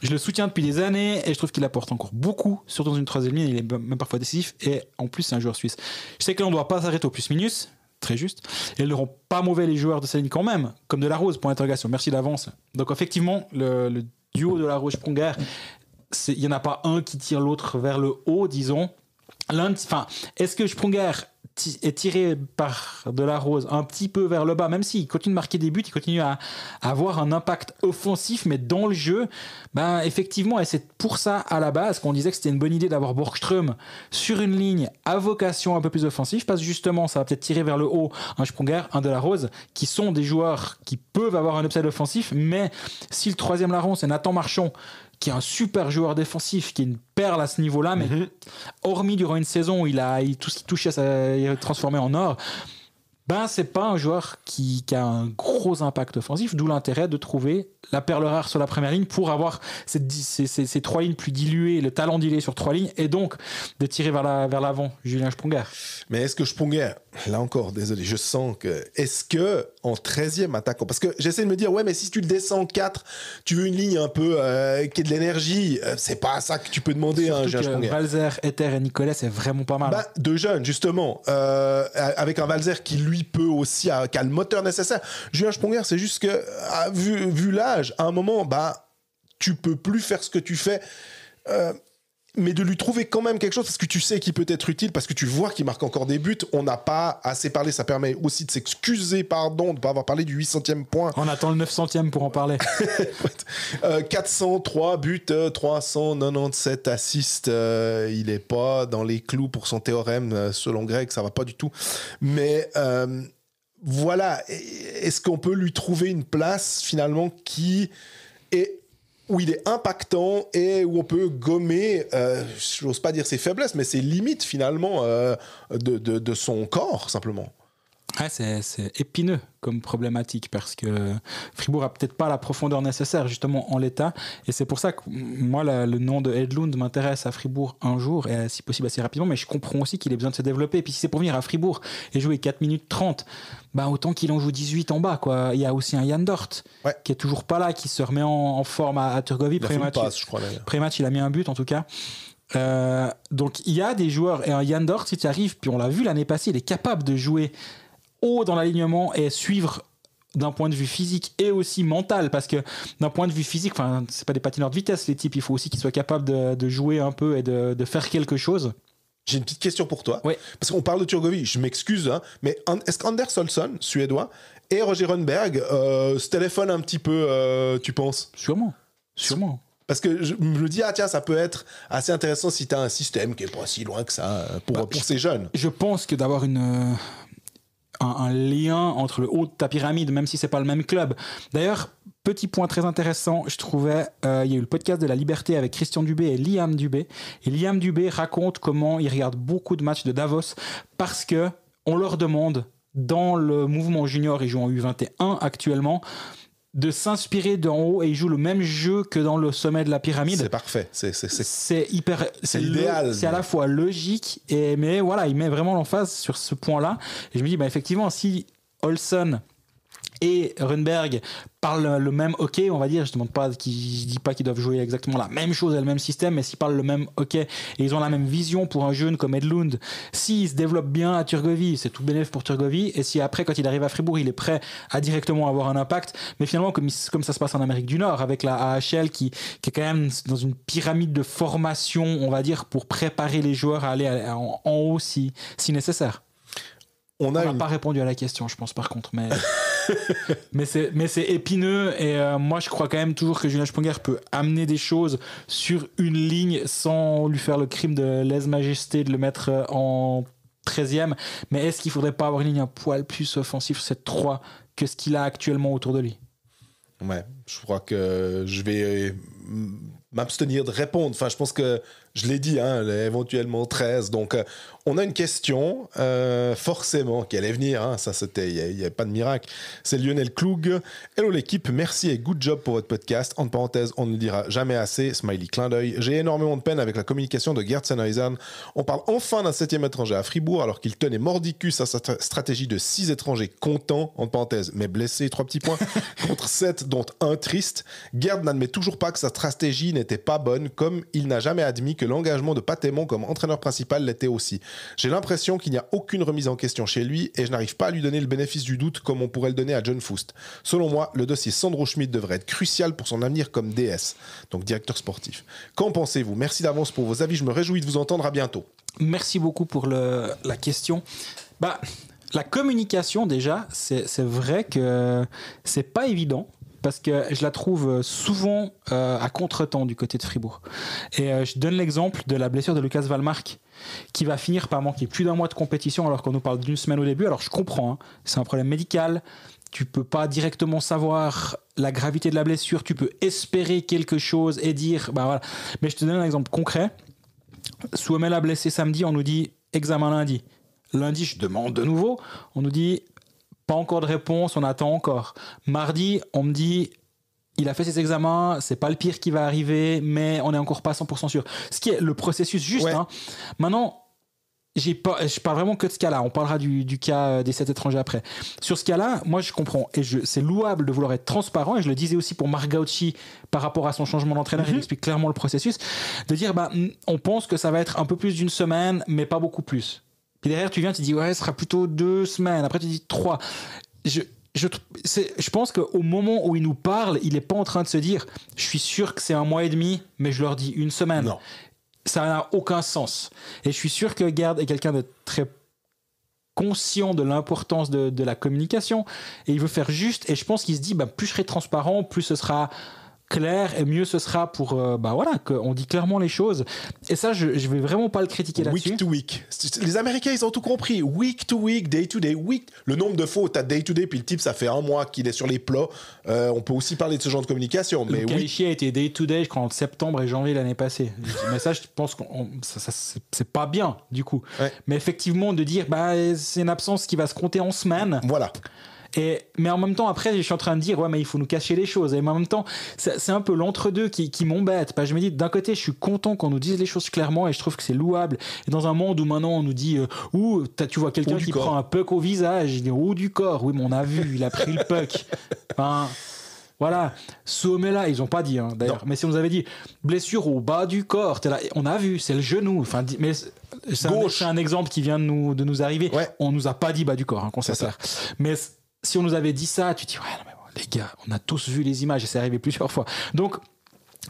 Je le soutiens depuis des années et je trouve qu'il apporte encore beaucoup, surtout dans une 3e ligne, il est même parfois décisif et en plus c'est un joueur suisse. Je sais que là on ne doit pas s'arrêter au plus-minus, très juste, et ils ne rend pas mauvais les joueurs de sa ligne quand même, comme Delarose, point d'interrogation, merci d'avance. Donc effectivement, le duo Delarose-Sprunger, il n'y en a pas un qui tire l'autre vers le haut, disons. Est-ce que Sprunger est tiré par De La Rose un petit peu vers le bas, même s'il continue de marquer des buts, il continue à avoir un impact offensif, mais dans le jeu, effectivement, et c'est pour ça à la base qu'on disait que c'était une bonne idée d'avoir Borgström sur une ligne à vocation un peu plus offensive, parce que justement ça va peut-être tirer vers le haut un Sprunger, un De La Rose, qui sont des joueurs qui peuvent avoir un upside offensif, mais si le troisième larron c'est Nathan Marchand, qui est un super joueur défensif, qui est une perle à ce niveau-là, mais hormis durant une saison où tout ce qui touchait il est transformé en or, c'est pas un joueur qui a un gros impact offensif, d'où l'intérêt de trouver la perle rare sur la première ligne pour avoir ces trois lignes plus diluées, le talent d'y sur trois lignes, et donc de tirer vers l'avant Julien Sprunger. Mais est-ce que Sprunger, là encore, désolé, je sens que... Est-ce que en 13e attaquant, parce que j'essaie de me dire, ouais, mais si tu le descends en 4, tu veux une ligne un peu qui ait de l'énergie, c'est pas ça que tu peux demander à un Julien Sprunger. Valzer, Ether et Nicolas, c'est vraiment pas mal. De jeunes, justement, avec un Valzer qui lui peut aussi, qui a le moteur nécessaire. Julien Sprunger, c'est juste que, vu l'âge, à un moment, tu peux plus faire ce que tu fais, mais de lui trouver quand même quelque chose, parce que tu sais qu'il peut être utile, parce que tu vois qu'il marque encore des buts. On n'a pas assez parlé, ça permet aussi de s'excuser, de ne pas avoir parlé du 800e point. On attend le 900e pour en parler. 403 buts, 397 assists, il n'est pas dans les clous pour son théorème, selon Greg, ça va pas du tout. Mais... voilà, est-ce qu'on peut lui trouver une place finalement où il est impactant et où on peut gommer, j'ose pas dire ses faiblesses, mais ses limites finalement de son corps simplement? Ouais, c'est épineux comme problématique parce que Fribourg a peut-être pas la profondeur nécessaire justement en l'état, et c'est pour ça que moi le nom de Edlund m'intéresse à Fribourg un jour, et si possible assez rapidement, mais je comprends aussi qu'il ait besoin de se développer, et puis si c'est pour venir à Fribourg et jouer 4 minutes 30, autant qu'il en joue 18 en bas, quoi. Il y a aussi un Jan Dort qui est toujours pas là, qui se remet en forme à Turgovie. Pré-match il a mis un but en tout cas. Donc il y a des joueurs, et un Jan Dort, si tu arrives, puis on l'a vu l'année passée, il est capable de jouer haut dans l'alignement et suivre d'un point de vue physique et aussi mental, parce que d'un point de vue physique, c'est pas des patineurs de vitesse les types, il faut aussi qu'ils soient capables de jouer un peu et de faire quelque chose. J'ai une petite question pour toi, oui. Parce qu'on parle de Turgovie, je m'excuse, mais est-ce qu'Anders Olsson, suédois, et Roger Rönnberg se téléphonent un petit peu, tu penses? Sûrement. Parce que je me dis, tiens, ça peut être assez intéressant si tu as un système qui est pas si loin que ça pour ces jeunes. Je pense que d'avoir un lien entre le haut de ta pyramide, même si c'est pas le même club. D'ailleurs, petit point très intéressant, je trouvais, il y a eu le podcast de La Liberté avec Christian Dubé et Liam Dubé. Et Liam Dubé raconte comment il regarde beaucoup de matchs de Davos parce que on leur demande, dans le mouvement junior, ils jouent en U21 actuellement, de s'inspirer d'en haut, et ils jouent le même jeu que dans le sommet de la pyramide. C'est parfait. C'est hyper, c'est idéal. C'est à la fois logique, mais voilà, il met vraiment l'emphase sur ce point-là. Et je me dis, effectivement, si Olsson et Rönnberg parlent le même hockey, on va dire, je dis pas qu'ils doivent jouer exactement la même chose et le même système, mais s'ils parlent le même hockey et ils ont la même vision pour un jeune comme Edlund, s'ils se développent bien à Turgovie, c'est tout bénéf pour Turgovie, et si après, quand il arrive à Fribourg, il est prêt à directement avoir un impact, mais finalement, comme ça se passe en Amérique du Nord, avec la AHL qui est quand même dans une pyramide de formation, on va dire, pour préparer les joueurs à aller en haut si nécessaire. On n'a pas répondu à la question, je pense, par contre, mais c'est épineux, et moi je crois quand même toujours que Julien Sprunger peut amener des choses sur une ligne sans lui faire le crime de lèse-majesté de le mettre en 13e, mais est-ce qu'il faudrait pas avoir une ligne un poil plus offensive sur cette 3 que ce qu'il a actuellement autour de lui? Ouais, je crois que je vais m'abstenir de répondre. Enfin, je pense que je l'ai dit, éventuellement 13. Donc, on a une question, forcément, qui allait venir. Ça, c'était, il n'y avait pas de miracle. C'est Lionel Klug. Hello l'équipe, merci et good job pour votre podcast. En parenthèse, on ne le dira jamais assez. Smiley, clin d'œil. J'ai énormément de peine avec la communication de Gerd Sennhausen. On parle enfin d'un 7e étranger à Fribourg, alors qu'il tenait mordicus à sa stratégie de 6 étrangers comptants, en parenthèse, mais blessés, 3 petits points, contre 7, dont un triste. Gerd n'admet toujours pas que sa stratégie n'était pas bonne, comme il n'a jamais admis que l'engagement de Patémon comme entraîneur principal l'était aussi. J'ai l'impression qu'il n'y a aucune remise en question chez lui et je n'arrive pas à lui donner le bénéfice du doute comme on pourrait le donner à John Foust. Selon moi, le dossier Sandro Schmidt devrait être crucial pour son avenir comme DS, donc directeur sportif. Qu'en pensez-vous? Merci d'avance pour vos avis, je me réjouis de vous entendre, à bientôt. Merci beaucoup pour la question. La communication, déjà, c'est vrai que c'est pas évident. Parce que je la trouve souvent à contre-temps du côté de Fribourg. Et je donne l'exemple de la blessure de Lucas Wallmark, qui va finir par manquer plus d'un mois de compétition alors qu'on nous parle d'une semaine au début. Alors je comprends, hein, c'est un problème médical. Tu peux pas directement savoir la gravité de la blessure. Tu peux espérer quelque chose et dire, voilà. Mais je te donne un exemple concret. Souemel a blessé samedi, on nous dit examen lundi. Lundi, je demande de nouveau. On nous dit pas encore de réponse, on attend encore. Mardi, on me dit il a fait ses examens, c'est pas le pire qui va arriver, mais on n'est encore pas 100% sûr. Ce qui est le processus juste. Ouais. Hein. Maintenant, je parle vraiment que de ce cas-là. On parlera du cas des 7 étrangers après. Sur ce cas-là, moi je comprends. Et c'est louable de vouloir être transparent. Et je le disais aussi pour Marc Gauci par rapport à son changement d'entraîneur. Il explique clairement le processus. De dire, on pense que ça va être un peu plus d'une semaine, mais pas beaucoup plus. Puis derrière, tu viens, tu dis, ouais, ce sera plutôt 2 semaines. Après, tu dis 3. Je pense qu'au moment où il nous parle, il n'est pas en train de se dire, je suis sûr que c'est 1 mois et demi, mais je leur dis 1 semaine. Non. Ça n'a aucun sens. Et je suis sûr que Gerd est quelqu'un de très conscient de l'importance de la communication. Et il veut faire juste. Et je pense qu'il se dit, plus je serai transparent, plus ce sera clair et mieux ce sera pour qu'on dit clairement les choses. Et ça, je vais vraiment pas le critiquer là-dessus. Week to week. Les Américains, ils ont tout compris. Week to week, day to day. Le nombre de fois où t'as day to day, puis le type, ça fait 1 mois qu'il est sur les plats. On peut aussi parler de ce genre de communication. Le qualifié a été day to day, je crois, entre septembre et janvier l'année passée. Mais ça, je pense que c'est pas bien, du coup. Ouais. Mais effectivement, de dire, c'est une absence qui va se compter en semaines. Voilà. Mais en même temps, après, je suis en train de dire, ouais, mais il faut nous cacher les choses. Et en même temps, c'est un peu l'entre-deux qui m'embête. Je me dis, d'un côté, je suis content qu'on nous dise les choses clairement et je trouve que c'est louable. Et dans un monde où maintenant on nous dit, tu vois quelqu'un qui prend un puck au visage, il dit, ou du corps. Oui, mais on a vu, il a pris le puck. Voilà, Suomela, ils ont pas dit d'ailleurs, mais si on nous avait dit blessure au bas du corps, là, on a vu, c'est le genou. Mais c'est un exemple qui vient de nous arriver. Ouais. On nous a pas dit bas du corps, qu'on s'assère. Mais si on nous avait dit ça, tu te dis ouais, non, mais bon, les gars, on a tous vu les images et c'est arrivé plusieurs fois. Donc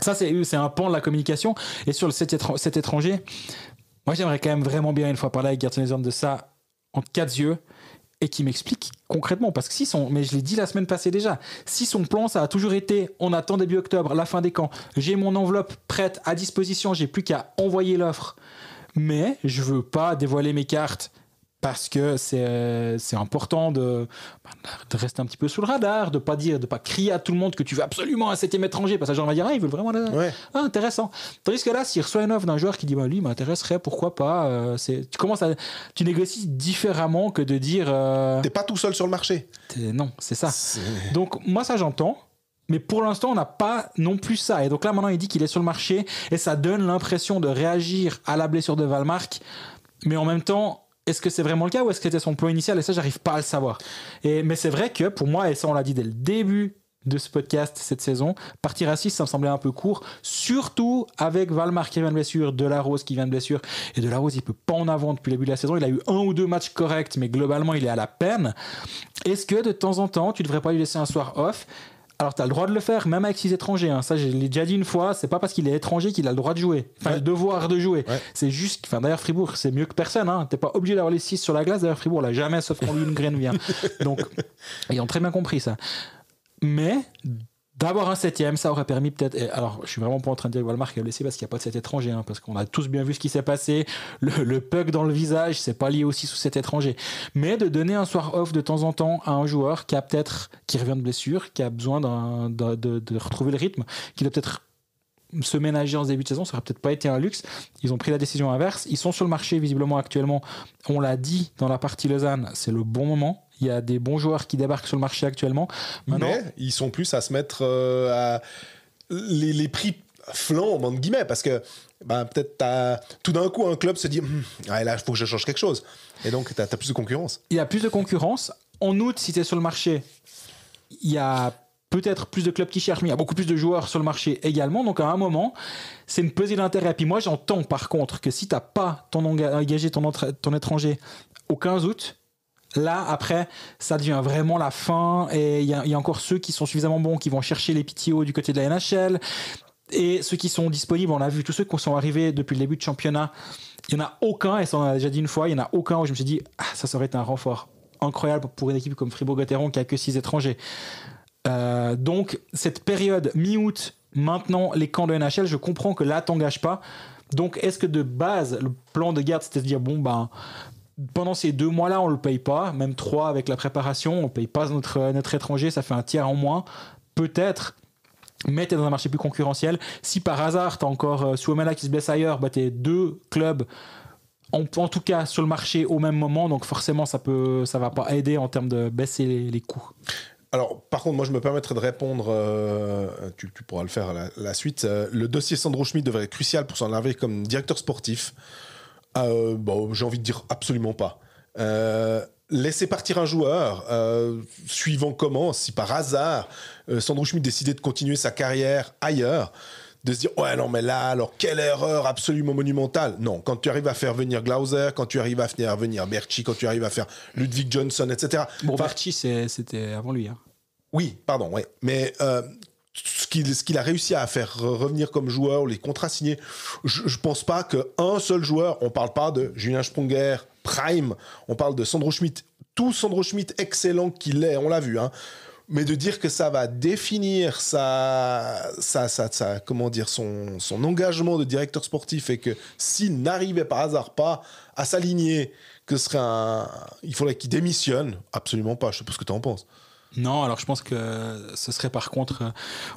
ça, c'est un pan de la communication. Et sur le 7 étranger, moi j'aimerais quand même vraiment bien une fois parler avec Gerd Sonnesorn de ça en 4 yeux. Et qui m'explique concrètement, parce que mais je l'ai dit la semaine passée déjà, si son plan, ça a toujours été, on attend début octobre, la fin des camps, j'ai mon enveloppe prête à disposition, j'ai plus qu'à envoyer l'offre, mais je veux pas dévoiler mes cartes, parce que c'est important de rester un petit peu sous le radar, de pas crier à tout le monde que tu veux absolument un 7e étranger, parce que les gens vont dire, ils veulent vraiment intéressant. Tandis que là, s'il reçoit une offre d'un joueur qui dit, lui, m'intéresserait, pourquoi pas, tu négocies différemment que de dire... T'es pas tout seul sur le marché. Non, c'est ça. Donc, moi, ça, j'entends. Mais pour l'instant, on n'a pas non plus ça. Et donc là, maintenant, il dit qu'il est sur le marché et ça donne l'impression de réagir à la blessure de Wallmark. Mais en même temps, est-ce que c'est vraiment le cas ou est-ce que c'était son plan initial? Et ça, j'arrive pas à le savoir. Mais c'est vrai que pour moi, et ça on l'a dit dès le début de ce podcast cette saison, partir à 6, ça me semblait un peu court, surtout avec Wallmark qui vient de blessure, Delarose qui vient de blessure, et Delarose il peut pas en avant depuis le début de la saison, il a eu 1 ou 2 matchs corrects, mais globalement il est à la peine. Est-ce que de temps en temps, tu devrais pas lui laisser un soir off? Alors, tu as le droit de le faire, même avec 6 étrangers. Ça, je l'ai déjà dit une fois, c'est pas parce qu'il est étranger qu'il a le droit de jouer. Le devoir de jouer. Ouais. C'est juste... d'ailleurs, Fribourg, c'est mieux que personne. T'es pas obligé d'avoir les 6 sur la glace. D'ailleurs, Fribourg l'a jamais, sauf quand Lundgren vient. Donc, ils ont très bien compris ça. Mais... d'avoir un 7e, ça aurait permis peut-être... Alors, je suis vraiment pas en train de dire que Wallmark est blessé parce qu'il n'y a pas de 7 étrangers, parce qu'on a tous bien vu ce qui s'est passé. Le puck dans le visage, c'est pas lié aussi sous 7 étrangers. Mais de donner un soir off de temps en temps à un joueur qui revient de blessure, qui a besoin de retrouver le rythme, qui doit peut-être se ménager en ce début de saison, ça aurait peut-être pas été un luxe. Ils ont pris la décision inverse. Ils sont sur le marché visiblement actuellement. On l'a dit dans la partie Lausanne, c'est le bon moment. Il y a des bons joueurs qui débarquent sur le marché actuellement. Maintenant, mais ils sont plus à se mettre à les prix flambent, entre guillemets, parce que peut-être tout d'un coup un club se dit là, il faut que je change quelque chose. Et donc, tu as plus de concurrence. Il y a plus de concurrence. En août, si tu es sur le marché, il y a peut-être plus de clubs qui cherchent, mais il y a beaucoup plus de joueurs sur le marché également. Donc, à un moment, c'est une pesée d'intérêt. Puis moi, j'entends par contre que si tu n'as pas engagé ton étranger au 15 août, là, après, ça devient vraiment la fin. Et il y a encore ceux qui sont suffisamment bons qui vont chercher les PTO du côté de la NHL. Et ceux qui sont disponibles, on a vu tous ceux qui sont arrivés depuis le début de championnat Il n'y en a aucun, et ça on a déjà dit une fois, il n'y en a aucun où je me suis dit ça aurait été un renfort incroyable pour une équipe comme Fribourg-Gotteron qui a que 6 étrangers. Donc cette période mi-août, maintenant les camps de NHL, je comprends que là t'engages pas. Donc est-ce que de base le plan de garde c'était de dire pendant ces 2 mois-là on le paye pas, même 3 avec la préparation, on paye pas notre étranger, ça fait un tiers en moins, peut-être. Mais t'es dans un marché plus concurrentiel. Si par hasard t'as encore Suomela qui se blesse ailleurs, t'es 2 clubs en tout cas sur le marché au même moment, donc forcément ça va pas aider en termes de baisser les coûts. Alors, par contre, moi, je me permettrai de répondre, tu pourras le faire à la suite. Le dossier Sandro Schmidt devrait être crucial pour s'en arriver comme directeur sportif. J'ai envie de dire absolument pas. Laisser partir un joueur, suivant comment, si par hasard, Sandro Schmidt décidait de continuer sa carrière ailleurs, de se dire ouais non mais là alors quelle erreur absolument monumentale. Non, quand tu arrives à faire venir Glauser, quand tu arrives à faire venir Berchi, quand tu arrives à faire Ludwig Johnson, etc. Berchi c'était avant lui. Oui, pardon, ouais. Mais ce qu'il a réussi à faire revenir comme joueur, les contrats signés, je pense pas qu'un seul joueur, on parle pas de Julien Sprunger Prime, on parle de Sandro Schmidt, tout Sandro Schmidt excellent qu'il est, on l'a vu, mais de dire que ça va définir son engagement de directeur sportif et que s'il n'arrivait par hasard pas à s'aligner, il faudrait qu'il démissionne, absolument pas. Je sais pas ce que tu en penses. Non, alors je pense que ce serait par contre,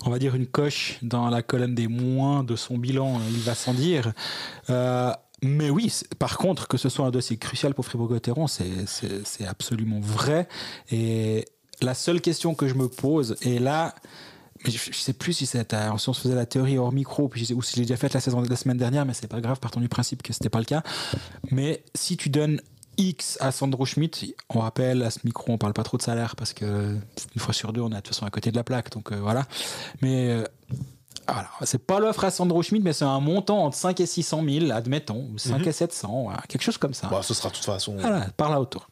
on va dire une coche dans la colonne des moins de son bilan, il va sans dire. Mais oui, par contre, que ce soit un dossier crucial pour Fribourg-Gotteron, c'est absolument vrai. Et la seule question que je me pose, et là, mais je sais plus si on se faisait la théorie hors micro, ou si j'ai déjà fait la semaine dernière, mais c'est pas grave, partons du principe que c'était pas le cas. Mais si tu donnes X à Sandro Schmidt, on rappelle à ce micro, on parle pas trop de salaire parce que une fois sur 2, on est de toute façon à côté de la plaque, donc voilà. Mais voilà, c'est pas l'offre à Sandro Schmidt, mais c'est un montant entre 5 et 600 000, admettons, ou 5 et 700, voilà, quelque chose comme ça. Ce sera de toute façon. Voilà, par là autour.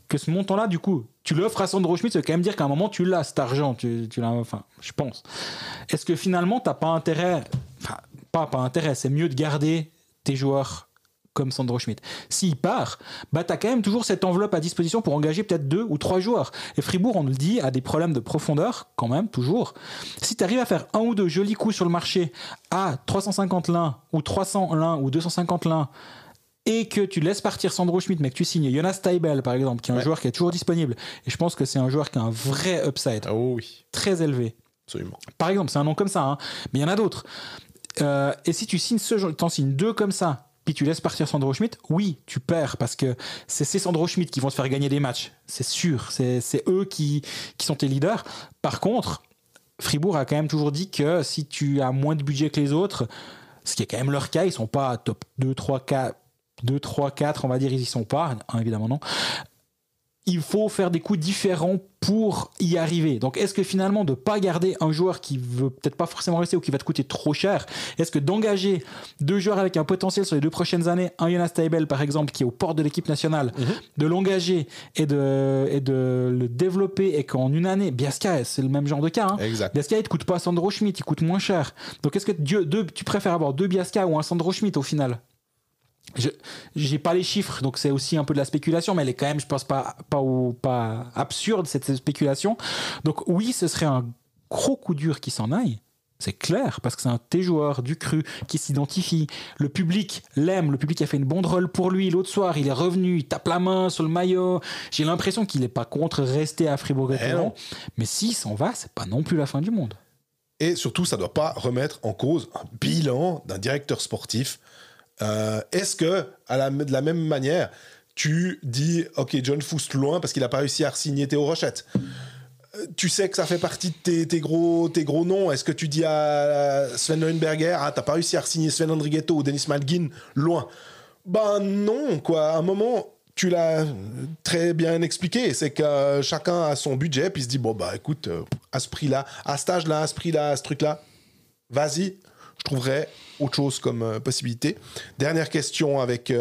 Que ce montant-là, du coup, tu l'offres à Sandro Schmidt, ça veut quand même dire qu'à un moment, tu l'as, cet argent, tu l'as, enfin, je pense. Est-ce que finalement, t'as pas intérêt, enfin, pas intérêt, c'est mieux de garder tes joueurs comme Sandro Schmidt. S'il part, t'as quand même toujours cette enveloppe à disposition pour engager peut-être 2 ou 3 joueurs. Et Fribourg, on le dit, a des problèmes de profondeur, quand même, toujours. Si tu arrives à faire 1 ou 2 jolis coups sur le marché à 350 l'un, ou 300 l'un, ou 250 l'un, et que tu laisses partir Sandro Schmidt, mais que tu signes Jonas Teibel, par exemple, qui est un joueur qui est toujours disponible, et je pense que c'est un joueur qui a un vrai upside, très élevé. Absolument. Par exemple, c'est un nom comme ça, mais il y en a d'autres. Et si tu signes t'en signes 2 comme ça, puis tu laisses partir Sandro Schmidt, oui, tu perds, parce que c'est ces Sandro Schmidt qui vont te faire gagner des matchs, c'est sûr, c'est eux qui sont tes leaders. Par contre, Fribourg a quand même toujours dit que si tu as moins de budget que les autres, ce qui est quand même leur cas, ils sont pas top 2, 3, 4, on va dire, ils y sont pas, évidemment non. Il faut faire des coups différents pour y arriver. Donc, est-ce que finalement, de ne pas garder un joueur qui veut peut-être pas forcément rester ou qui va te coûter trop cher, est-ce que d'engager 2 joueurs avec un potentiel sur les 2 prochaines années, un Jonas Teibel par exemple, qui est aux portes de l'équipe nationale, de l'engager et de le développer et qu'en une année, Biasca, c'est le même genre de cas. Biasca, il ne te coûte pas Sandro Schmidt, il coûte moins cher. Donc, est-ce que tu préfères avoir 2 Biasca ou un Sandro Schmidt au final ? J'ai pas les chiffres, donc c'est aussi un peu de la spéculation, mais elle est quand même, je pense, pas absurde cette spéculation. Donc oui, ce serait un gros coup dur qui s'en aille, c'est clair, parce que c'est un de tes joueurs du cru qui s'identifie. Le public l'aime, le public a fait une banderole pour lui. L'autre soir, il est revenu, il tape la main sur le maillot. J'ai l'impression qu'il n'est pas contre rester à Fribourg-Gotteron, mais s'il s'en va, c'est pas non plus la fin du monde. Et surtout, ça doit pas remettre en cause un bilan d'un directeur sportif. Est-ce que, de la même manière, tu dis ok, John Foust loin parce qu'il n'a pas réussi à signer Théo Rochette, tu sais que ça fait partie de tes gros noms. Est-ce que tu dis à Sven Neuenberger t'as pas réussi à signer Sven Andrighetto ou Dennis Malgin loin? Non, quoi. À un moment, tu l'as très bien expliqué, c'est que chacun a son budget puis il se dit écoute, à ce prix-là, à cet âge-là, à ce prix-là, à ce truc-là, vas-y, je trouverais autre chose comme possibilité. Dernière question avec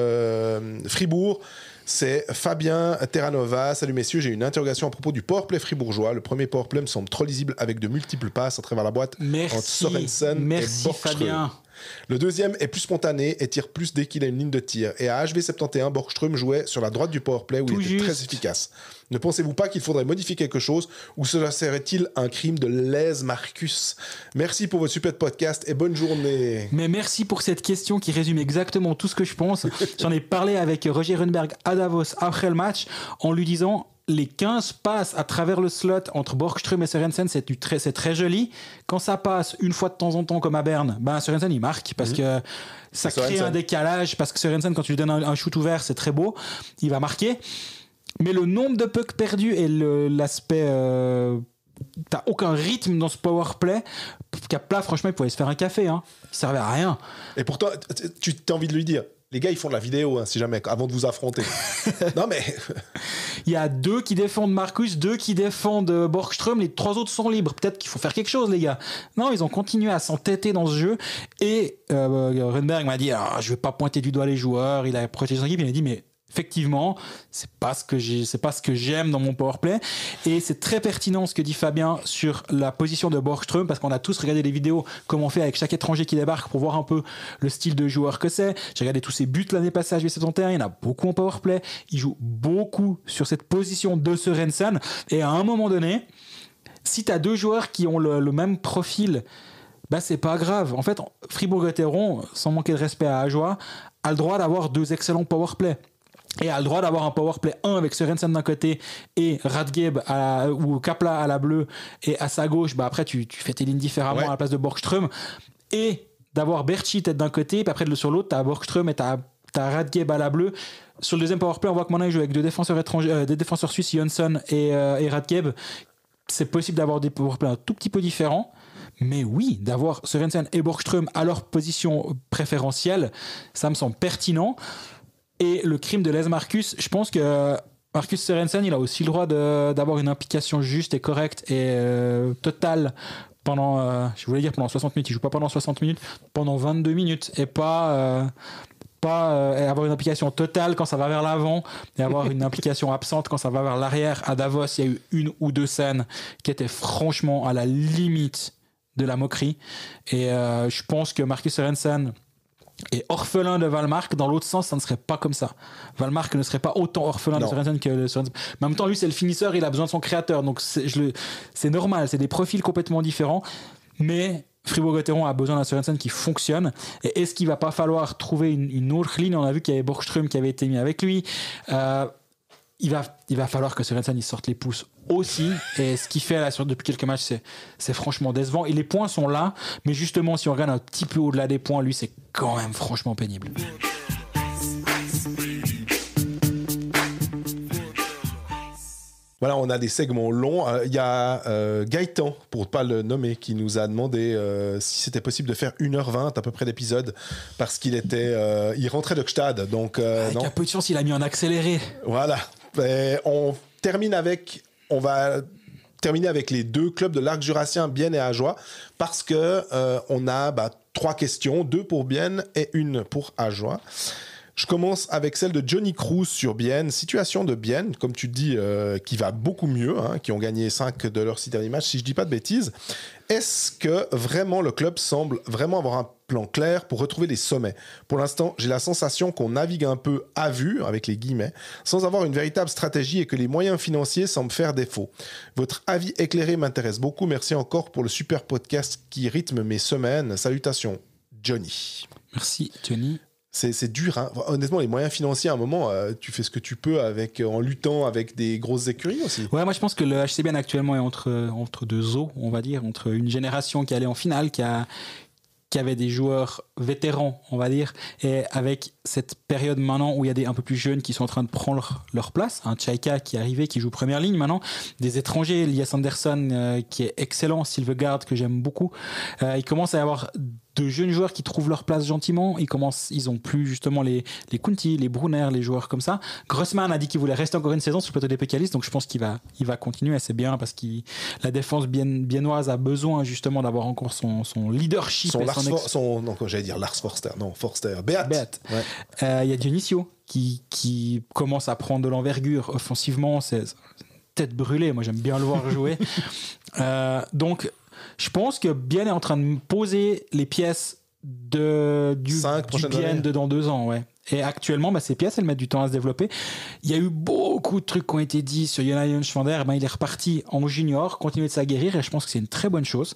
Fribourg, c'est Fabien Terranova. Salut messieurs, j'ai une interrogation à propos du powerplay fribourgeois. Le premier powerplay me semble trop lisible avec de multiples passes à travers la boîte entre Sorensen et Borgström. Fabien. Le deuxième est plus spontané et tire plus dès qu'il a une ligne de tir. Et à HV71, Borgström jouait sur la droite du powerplay où il était très efficace. Ne pensez-vous pas qu'il faudrait modifier quelque chose ou cela serait-il un crime de lèse Marcus? Merci pour votre super podcast et bonne journée. Mais merci pour cette question qui résume exactement tout ce que je pense. J'en ai parlé avec Roger Rönnberg à Davos après le match en lui disant les 15 passes à travers le slot entre Borgström et Sørensen, c'est très joli. Quand ça passe une fois de temps en temps comme à Berne, Sørensen il marque parce que ça crée un décalage, parce que Sørensen quand tu lui donnes un shoot ouvert c'est très beau, il va marquer. Mais le nombre de pucks perdus et l'aspect t'as aucun rythme dans ce powerplay. Kapla, franchement, il pouvait se faire un café. Il servait à rien. Et pourtant, tu as envie de lui dire, les gars, ils font de la vidéo, si jamais, avant de vous affronter. Non, mais... Il y a 2 qui défendent Marcus, 2 qui défendent Borgström, les 3 autres sont libres. Peut-être qu'il faut faire quelque chose, les gars. Non, ils ont continué à s'entêter dans ce jeu. Et Rönnberg m'a dit, je vais pas pointer du doigt les joueurs. Il a protégé son équipe. Il m'a dit, mais... Effectivement, c'est pas ce que j'aime dans mon powerplay, et c'est très pertinent ce que dit Fabien sur la position de Borgström, parce qu'on a tous regardé les vidéos comme on fait avec chaque étranger qui débarque pour voir un peu le style de joueur que c'est. J'ai regardé tous ses buts l'année passée à HV71, il y en a beaucoup en powerplay, il joue beaucoup sur cette position de Sørensen, et à un moment donné, si t'as 2 joueurs qui ont le même profil, c'est pas grave. En fait, Fribourg-Gotteron, sans manquer de respect à Ajoie, a le droit d'avoir 2 excellents powerplay. Et a le droit d'avoir un powerplay 1 avec Sørensen d'un côté et Radgeb ou Kapla à la bleue et à sa gauche, après tu fais tes lignes différemment à la place de Borgström, et d'avoir Berchi tête d'un côté, puis après sur l'autre t'as Borgström et t'as Radgeb à la bleue. Sur le deuxième powerplay, on voit que maintenant il joue avec 2 défenseurs étrangers, des défenseurs suisses, Jönsson et Radgeb. C'est possible d'avoir des powerplays un tout petit peu différents. Mais oui, d'avoir Sørensen et Borgström à leur position préférentielle, ça me semble pertinent. Et le crime de lèse Marcus, je pense que Marcus Sørensen, il a aussi le droit d'avoir une implication juste et correcte et totale pendant, je voulais dire pendant 60 minutes, il joue pas pendant 60 minutes, pendant 22 minutes, et pas avoir une implication totale quand ça va vers l'avant et avoir une implication absente quand ça va vers l'arrière. À Davos, il y a eu 1 ou 2 scènes qui étaient franchement à la limite de la moquerie. Et je pense que Marcus Sørensen est orphelin de Wallmark. Dans l'autre sens, ça ne serait pas comme ça. Wallmark ne serait pas autant orphelin de Sørensen que Sørensen. Mais en même temps, lui, c'est le finisseur, il a besoin de son créateur. Donc c'est normal, c'est des profils complètement différents. Mais Fribourg-Gotteron a besoin d'un Sørensen qui fonctionne. Et est-ce qu'il va pas falloir trouver une autre ligne? On a vu qu'il y avait Borgström qui avait été mis avec lui. Il va falloir que Sørensen il sorte les pouces aussi, et ce qu'il fait là depuis quelques matchs c'est franchement décevant, et les points sont là, mais justement si on regarde un petit peu au-delà des points, lui c'est quand même franchement pénible. Voilà, on a des segments longs. Il y a Gaëtan, pour ne pas le nommer, qui nous a demandé si c'était possible de faire 1h20 à peu près d'épisode, parce qu'il il rentrait de Gstad. Donc, avec un peu de chance, il a mis en accéléré. Voilà. Et on va terminer avec les 2 clubs de l'arc jurassien, Bienne et Ajoie, parce que on a 3 questions, 2 pour Bienne et 1 pour Ajoie. Je commence avec celle de Johnny Cruz sur Bienne. Situation de Bienne, comme tu dis, qui va beaucoup mieux, qui ont gagné 5 de leurs 6 derniers matchs, si je ne dis pas de bêtises. Est-ce que vraiment le club semble vraiment avoir un plan clair pour retrouver les sommets? Pour l'instant, j'ai la sensation qu'on navigue un peu à vue, avec les guillemets, sans avoir une véritable stratégie, et que les moyens financiers semblent faire défaut. Votre avis éclairé m'intéresse beaucoup. Merci encore pour le super podcast qui rythme mes semaines. Salutations, Johnny. Merci, Johnny. C'est dur, honnêtement, les moyens financiers, à un moment, tu fais ce que tu peux en luttant avec des grosses écuries aussi. Ouais, moi je pense que le HCBN actuellement est entre 2 eaux, on va dire, entre une génération qui allait en finale, qui avait des joueurs vétérans, on va dire, et avec cette période maintenant où il y a des un peu plus jeunes qui sont en train de prendre leur place, un Tchaïka qui est arrivé, qui joue première ligne maintenant, des étrangers, Elias Anderson qui est excellent, Silvegaard que j'aime beaucoup, il commence à y avoir de jeunes joueurs qui trouvent leur place gentiment. Ils ont plus justement les Kunti, les Brunner, les joueurs comme ça. Grossman a dit qu'il voulait rester encore une saison sur le plateau des pécalistes, donc je pense qu'il va continuer, c'est bien, parce que la défense biennoise a besoin justement d'avoir encore son leadership. Lars Forster, non, Forster, Beat. Ouais. Y a Dionisio qui commence à prendre de l'envergure offensivement, c'est tête brûlée, moi j'aime bien le voir jouer. Donc je pense que Bienne est en train de poser les pièces du prochaines années. Bien dans 2 ans, ouais. Et actuellement, ces pièces, elles mettent du temps à se développer. Il y a eu beaucoup de trucs qui ont été dit sur Jonas Schwander. Il est reparti en junior, continuer de s'aguerrir, et je pense que c'est une très bonne chose.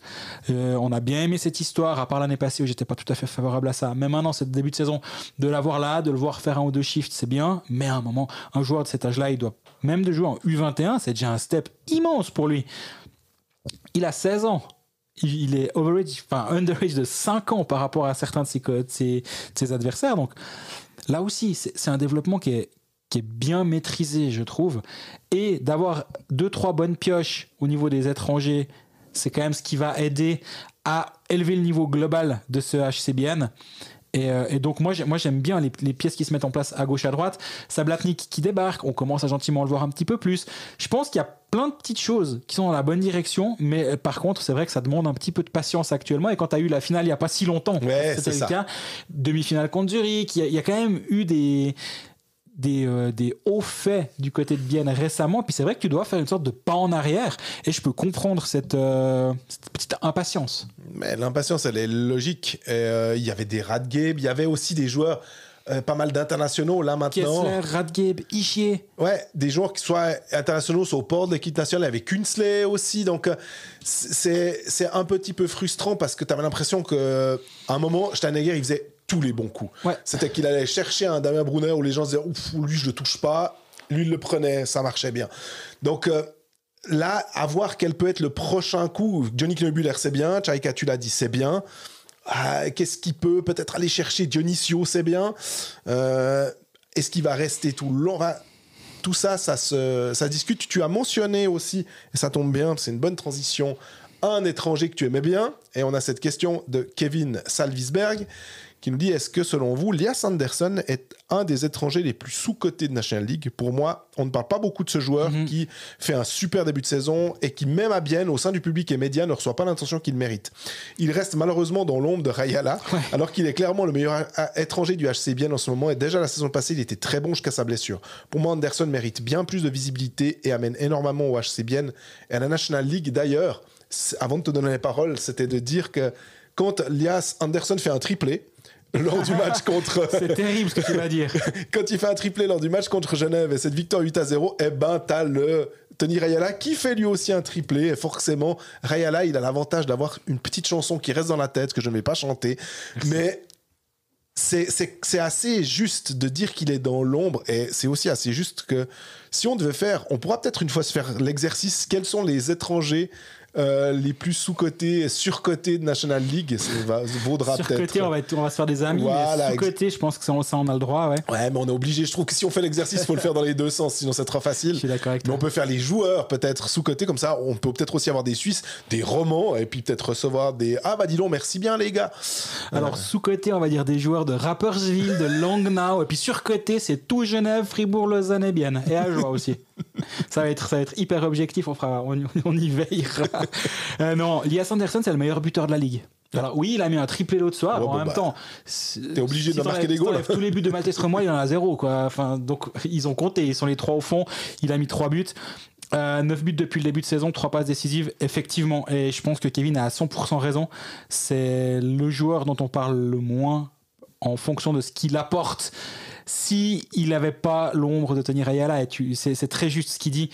On a bien aimé cette histoire, à part l'année passée où j'étais pas tout à fait favorable à ça. Mais maintenant, c'est le début de saison, de l'avoir là, de le voir faire 1 ou 2 shifts, c'est bien. Mais à un moment, un joueur de cet âge-là, il doit même de jouer en U21, c'est déjà un step immense pour lui. Il a 16 ans. Il est underage de 5 ans par rapport à certains de ses adversaires. Donc là aussi, c'est un développement qui est bien maîtrisé, je trouve. Et d'avoir 2-3 bonnes pioches au niveau des étrangers, c'est quand même ce qui va aider à élever le niveau global de ce HCBN. Et donc moi j'aime bien les pièces qui se mettent en place à gauche à droite. Sablatnik qui débarque, on commence à gentiment le voir un petit peu plus. Je pense qu'il y a plein de petites choses qui sont dans la bonne direction, mais par contre c'est vrai que ça demande un petit peu de patience actuellement. Et quand tu as eu la finale il n'y a pas si longtemps, c'était le cas, demi-finale contre Zurich, il y a quand même eu des hauts faits du côté de Bienne récemment, puis c'est vrai que tu dois faire une sorte de pas en arrière, et je peux comprendre cette petite impatience. Mais l'impatience, elle est logique. Il y avait des Radgeb, il y avait aussi des joueurs, pas mal d'internationaux là maintenant. Kessler, Radgeb, Ischier. Ouais, des joueurs qui soient internationaux, sont au port de l'équipe nationale, avec Künzle aussi, donc c'est un petit peu frustrant parce que tu avais l'impression qu'à un moment, Steinegger, il faisait tous les bons coups. Ouais. C'était qu'il allait chercher un Damien Brunner où les gens se disaient ouf, lui je le touche pas, lui il le prenait, ça marchait bien. Donc là, à voir quel peut être le prochain coup. Johnny Knobuller, c'est bien, Chaika, tu l'as dit, c'est bien. Qu'est-ce qu'il peut peut-être aller chercher? Dionisio, c'est bien. Est-ce qu'il va rester tout le long? Tout ça, ça discute. Tu as mentionné aussi, et ça tombe bien, c'est une bonne transition, un étranger que tu aimais bien, et on a cette question de Kevin Salvisberg qui nous dit: est-ce que selon vous, Lias Andersson est un des étrangers les plus sous-cotés de National League? Pour moi, on ne parle pas beaucoup de ce joueur qui fait un super début de saison et qui, même à Bienne, au sein du public et médias, ne reçoit pas l'attention qu'il mérite. Il reste malheureusement dans l'ombre de Rayala, alors qu'il est clairement le meilleur étranger du HC Bienne en ce moment, et déjà la saison passée, il était très bon jusqu'à sa blessure. Pour moi, Andersson mérite bien plus de visibilité et amène énormément au HC Bienne et à la National League. D'ailleurs, avant de te donner les paroles, c'était de dire que quand Lias Andersson fait un triplé lors du match contre... C'est terrible ce que tu vas dire. Quand il fait un triplé lors du match contre Genève et cette victoire 8-0, eh ben t'as le Tony Rayala qui fait lui aussi un triplé. Et forcément, Rayala, il a l'avantage d'avoir une petite chanson qui reste dans la tête que je ne vais pas chanter. Mais c'est assez juste de dire qu'il est dans l'ombre, et c'est aussi assez juste que si on devait faire... On pourra peut-être une fois se faire l'exercice, quels sont les étrangers les plus sous-cotés, surcotés de National League. Ça vaudra peut-être. Surcotés, on va se faire des amis. Voilà, sous-cotés, je pense que ça, on a le droit. Ouais, mais on est obligé. Je trouve que si on fait l'exercice, il faut le faire dans les deux sens, sinon c'est trop facile. Je suis d'accord avec toi. Mais on peut faire les joueurs peut-être sous-cotés, comme ça. On peut peut-être aussi avoir des Suisses, des Romans, et puis peut-être recevoir des... Ah bah dis donc, merci bien les gars. Alors sous-cotés, on va dire des joueurs de Rapperswil, de Langnau, et puis surcotés, c'est tout Genève, Fribourg, Lausanne et Bienne. Et Ajoie aussi. Ça va être hyper objectif, on y veillera. Non, Lias Andersson, c'est le meilleur buteur de la ligue. Alors oui, il a mis un triplé l'autre soir. En même temps, t'es obligé de marquer des goals. Tous les buts de Maltese Remois, il en a 0, quoi. Enfin, donc ils ont compté, ils sont les 3 au fond. Il a mis 3 buts. 9 buts depuis le début de saison, 3 passes décisives, effectivement. Et je pense que Kevin a à 100% raison. C'est le joueur dont on parle le moins en fonction de ce qu'il apporte. Si il n'avait pas l'ombre de Tony Rayala, c'est très juste ce qu'il dit.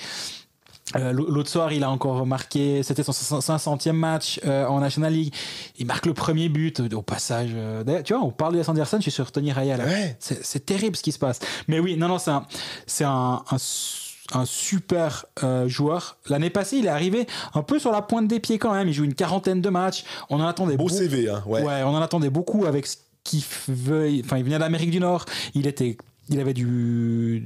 L'autre soir, il a encore marqué, c'était son 500e match en National League. Il marque le premier but au passage. Tu vois, on parle de Andersson, je suis sur Tony Rayala. Ouais. C'est terrible ce qui se passe. Mais oui, non, c'est un super joueur. L'année passée, il est arrivé un peu sur la pointe des pieds quand même. Il joue une 40aine de matchs. On en attendait beaucoup. Beau CV, hein. Ouais, on en attendait beaucoup avec ce qu'il veut. Enfin, il venait d'Amérique du Nord. Il avait de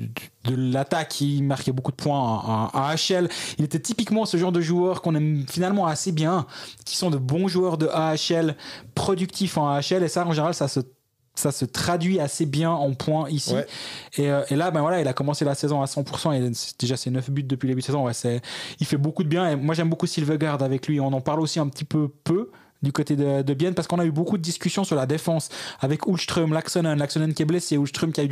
l'attaque, il marquait beaucoup de points en AHL. Il était typiquement ce genre de joueur qu'on aime finalement assez bien, qui sont de bons joueurs de AHL, productifs en AHL, et ça, en général, ça se traduit assez bien en points ici. Ouais. Et là, ben voilà, il a commencé la saison à 100%. Et déjà, c'est 9 buts depuis le début de saison. Ouais, il fait beaucoup de bien. Et moi, j'aime beaucoup Silvegaard avec lui. On en parle aussi un petit peu du côté de Bienne, parce qu'on a eu beaucoup de discussions sur la défense avec Ulström, Laxonen qui est blessé, Ulström qui a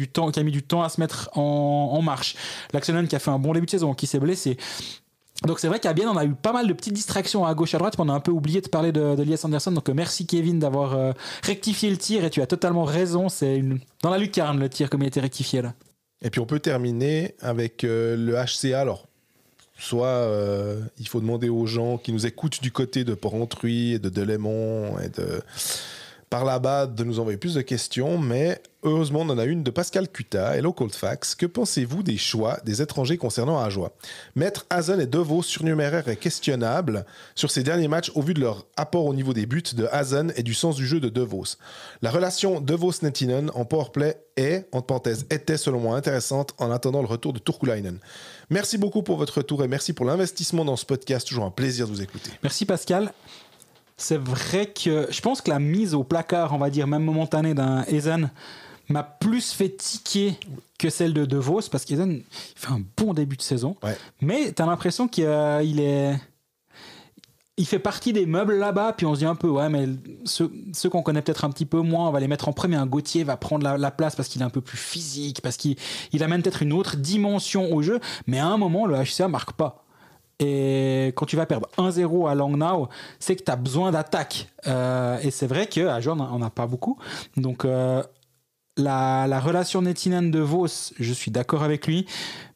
mis du temps à se mettre en marche, Laxonen qui a fait un bon début de saison, qui s'est blessé. Donc c'est vrai qu'à Bienne, on a eu pas mal de petites distractions à gauche à droite, mais on a un peu oublié de parler de Elias Anderson. Donc merci Kevin d'avoir rectifié le tir, et tu as totalement raison, dans la lucarne le tir comme il a été rectifié là. Et puis on peut terminer avec le HCA. Alors, soit il faut demander aux gens qui nous écoutent du côté de Porrentruy et de Delémont et par là-bas de nous envoyer plus de questions, mais heureusement on en a une de Pascal Cuta. Hello Coldfax, que pensez-vous des choix des étrangers concernant Ajoie? Mettre Hazen et DeVos surnuméraire est questionnable sur ces derniers matchs au vu de leur apport au niveau des buts de Hazen et du sens du jeu de DeVos. La relation DeVos-Nettinen en powerplay est, entre parenthèses, était selon moi intéressante en attendant le retour de Turkulainen. Merci beaucoup pour votre retour et merci pour l'investissement dans ce podcast, toujours un plaisir de vous écouter. Merci Pascal. C'est vrai que je pense que la mise au placard, on va dire, même momentanée d'un Hazen m'a plus fait tiquer que celle de DeVos, parce qu'Hazen il fait un bon début de saison. Ouais. Mais tu as l'impression qu'il fait partie des meubles là-bas, puis on se dit un peu, ouais, mais ceux qu'on connaît peut-être un petit peu moins, on va les mettre en premier. Un Gauthier va prendre la place parce qu'il est un peu plus physique, parce qu'il amène peut-être une autre dimension au jeu, mais à un moment, le HCA marque pas. Et quand tu vas perdre 1-0 à Langnau, c'est que tu as besoin d'attaque. Et c'est vrai qu'à Ajoie, on n'en a pas beaucoup. Donc, la relation Nettinen-DeVos, je suis d'accord avec lui,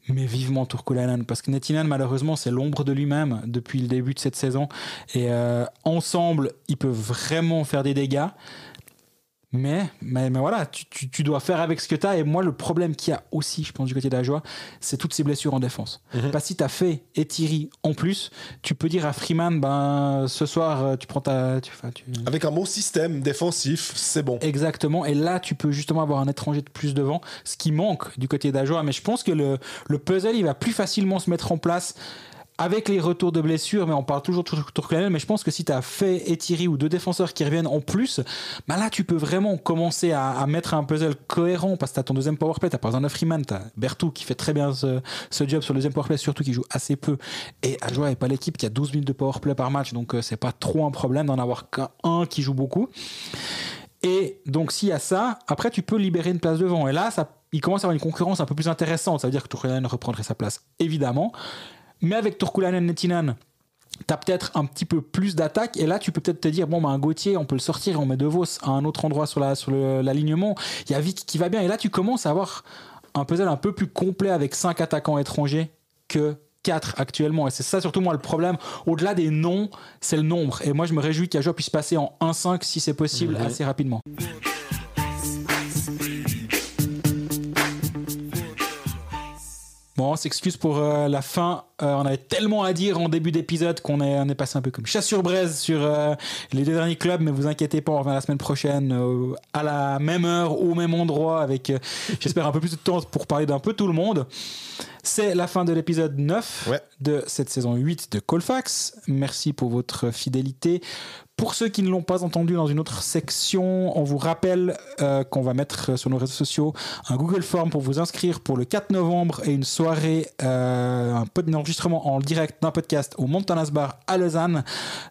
mais vivement Turkulainen, parce que Nettinen, malheureusement, c'est l'ombre de lui-même depuis le début de cette saison. Et ensemble, ils peuvent vraiment faire des dégâts. Mais voilà, tu dois faire avec ce que tu as. Et moi, le problème qu'il y a aussi, je pense, du côté d'Ajoie, c'est toutes ces blessures en défense. Parce que si tu as fait Etiri en plus, tu peux dire à Freeman, ce soir, tu prends Avec un bon système défensif, c'est bon. Exactement. Et là, tu peux justement avoir un étranger de plus devant, ce qui manque du côté d'Ajoie. Mais je pense que le puzzle, il va plus facilement se mettre en place avec les retours de blessures, mais on parle toujours de Turkulainen, mais je pense que si tu as fait Etiri ou deux défenseurs qui reviennent en plus, bah là tu peux vraiment commencer à mettre un puzzle cohérent, parce que tu as ton deuxième powerplay, tu as par exemple Freeman, tu as Berthoud qui fait très bien ce job sur le deuxième powerplay, surtout qui joue assez peu, et Ajoie n'est pas l'équipe qui a 12 minutes de powerplay par match, donc c'est pas trop un problème d'en avoir qu'un qui joue beaucoup. Et donc s'il y a ça, après tu peux libérer une place devant, et là il commence à avoir une concurrence un peu plus intéressante, ça veut dire que Turkulainen reprendrait sa place, évidemment. Mais avec Turkulainen et Nettinen, tu as peut-être un petit peu plus d'attaque, et là tu peux peut-être te dire, bon, un Gauthier, on peut le sortir et on met DeVos à un autre endroit sur l'alignement. Il y a Vic qui va bien, et là tu commences à avoir un puzzle un peu plus complet avec 5 attaquants étrangers que 4 actuellement. Et c'est ça surtout moi le problème. Au-delà des noms, c'est le nombre. Et moi je me réjouis qu'Ajoie puisse passer en 1-5 si c'est possible assez rapidement. Bon, on s'excuse pour la fin. On avait tellement à dire en début d'épisode qu'on est passé un peu comme chasse sur braise sur les deux derniers clubs, mais vous inquiétez pas, on revient la semaine prochaine à la même heure, au même endroit, avec j'espère un peu plus de temps pour parler d'un peu tout le monde. C'est la fin de l'épisode 9 de cette saison 8 de Coldfax. Merci pour votre fidélité. Pour ceux qui ne l'ont pas entendu dans une autre section, on vous rappelle qu'on va mettre sur nos réseaux sociaux un Google Form pour vous inscrire pour le 4 novembre et une soirée, un peu d'enregistrement en direct d'un podcast au Montana's Bar à Lausanne.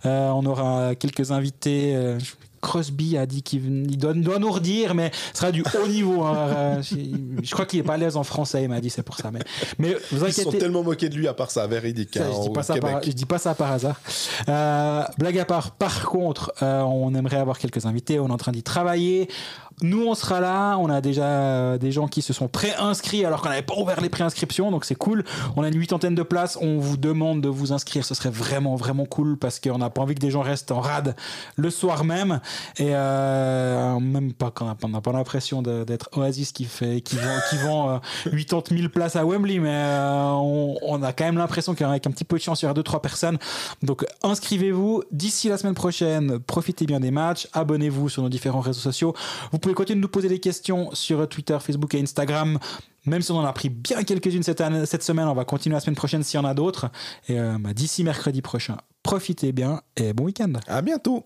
On aura quelques invités. Crosby a dit qu'il doit nous redire, mais ce sera du haut niveau. Hein. Je crois qu'il n'est pas à l'aise en français, il m'a dit, c'est pour ça. Mais vous inquiétez. Ils sont tellement moqués de lui, à part ça, véridique. Je dis pas ça par hasard. Blague à part, par contre, on aimerait avoir quelques invités, on est en train d'y travailler. Nous, on sera là. On a déjà des gens qui se sont pré-inscrits alors qu'on n'avait pas ouvert les pré-inscriptions, donc c'est cool. On a une 80 de places. On vous demande de vous inscrire. Ce serait vraiment, vraiment cool parce qu'on n'a pas envie que des gens restent en rade le soir même. Et même pas qu'on n'a pas l'impression d'être Oasis qui vend 80 000 places à Wembley, mais on a quand même l'impression qu'avec un petit peu de chance, il y aura 2-3 personnes. Donc inscrivez-vous. D'ici la semaine prochaine, profitez bien des matchs. Abonnez-vous sur nos différents réseaux sociaux. Vous pouvez continuer de nous poser des questions sur Twitter, Facebook et Instagram. Même si on en a pris bien quelques-unes cette semaine, on va continuer la semaine prochaine s'il y en a d'autres. Et d'ici mercredi prochain, profitez bien et bon week-end. À bientôt.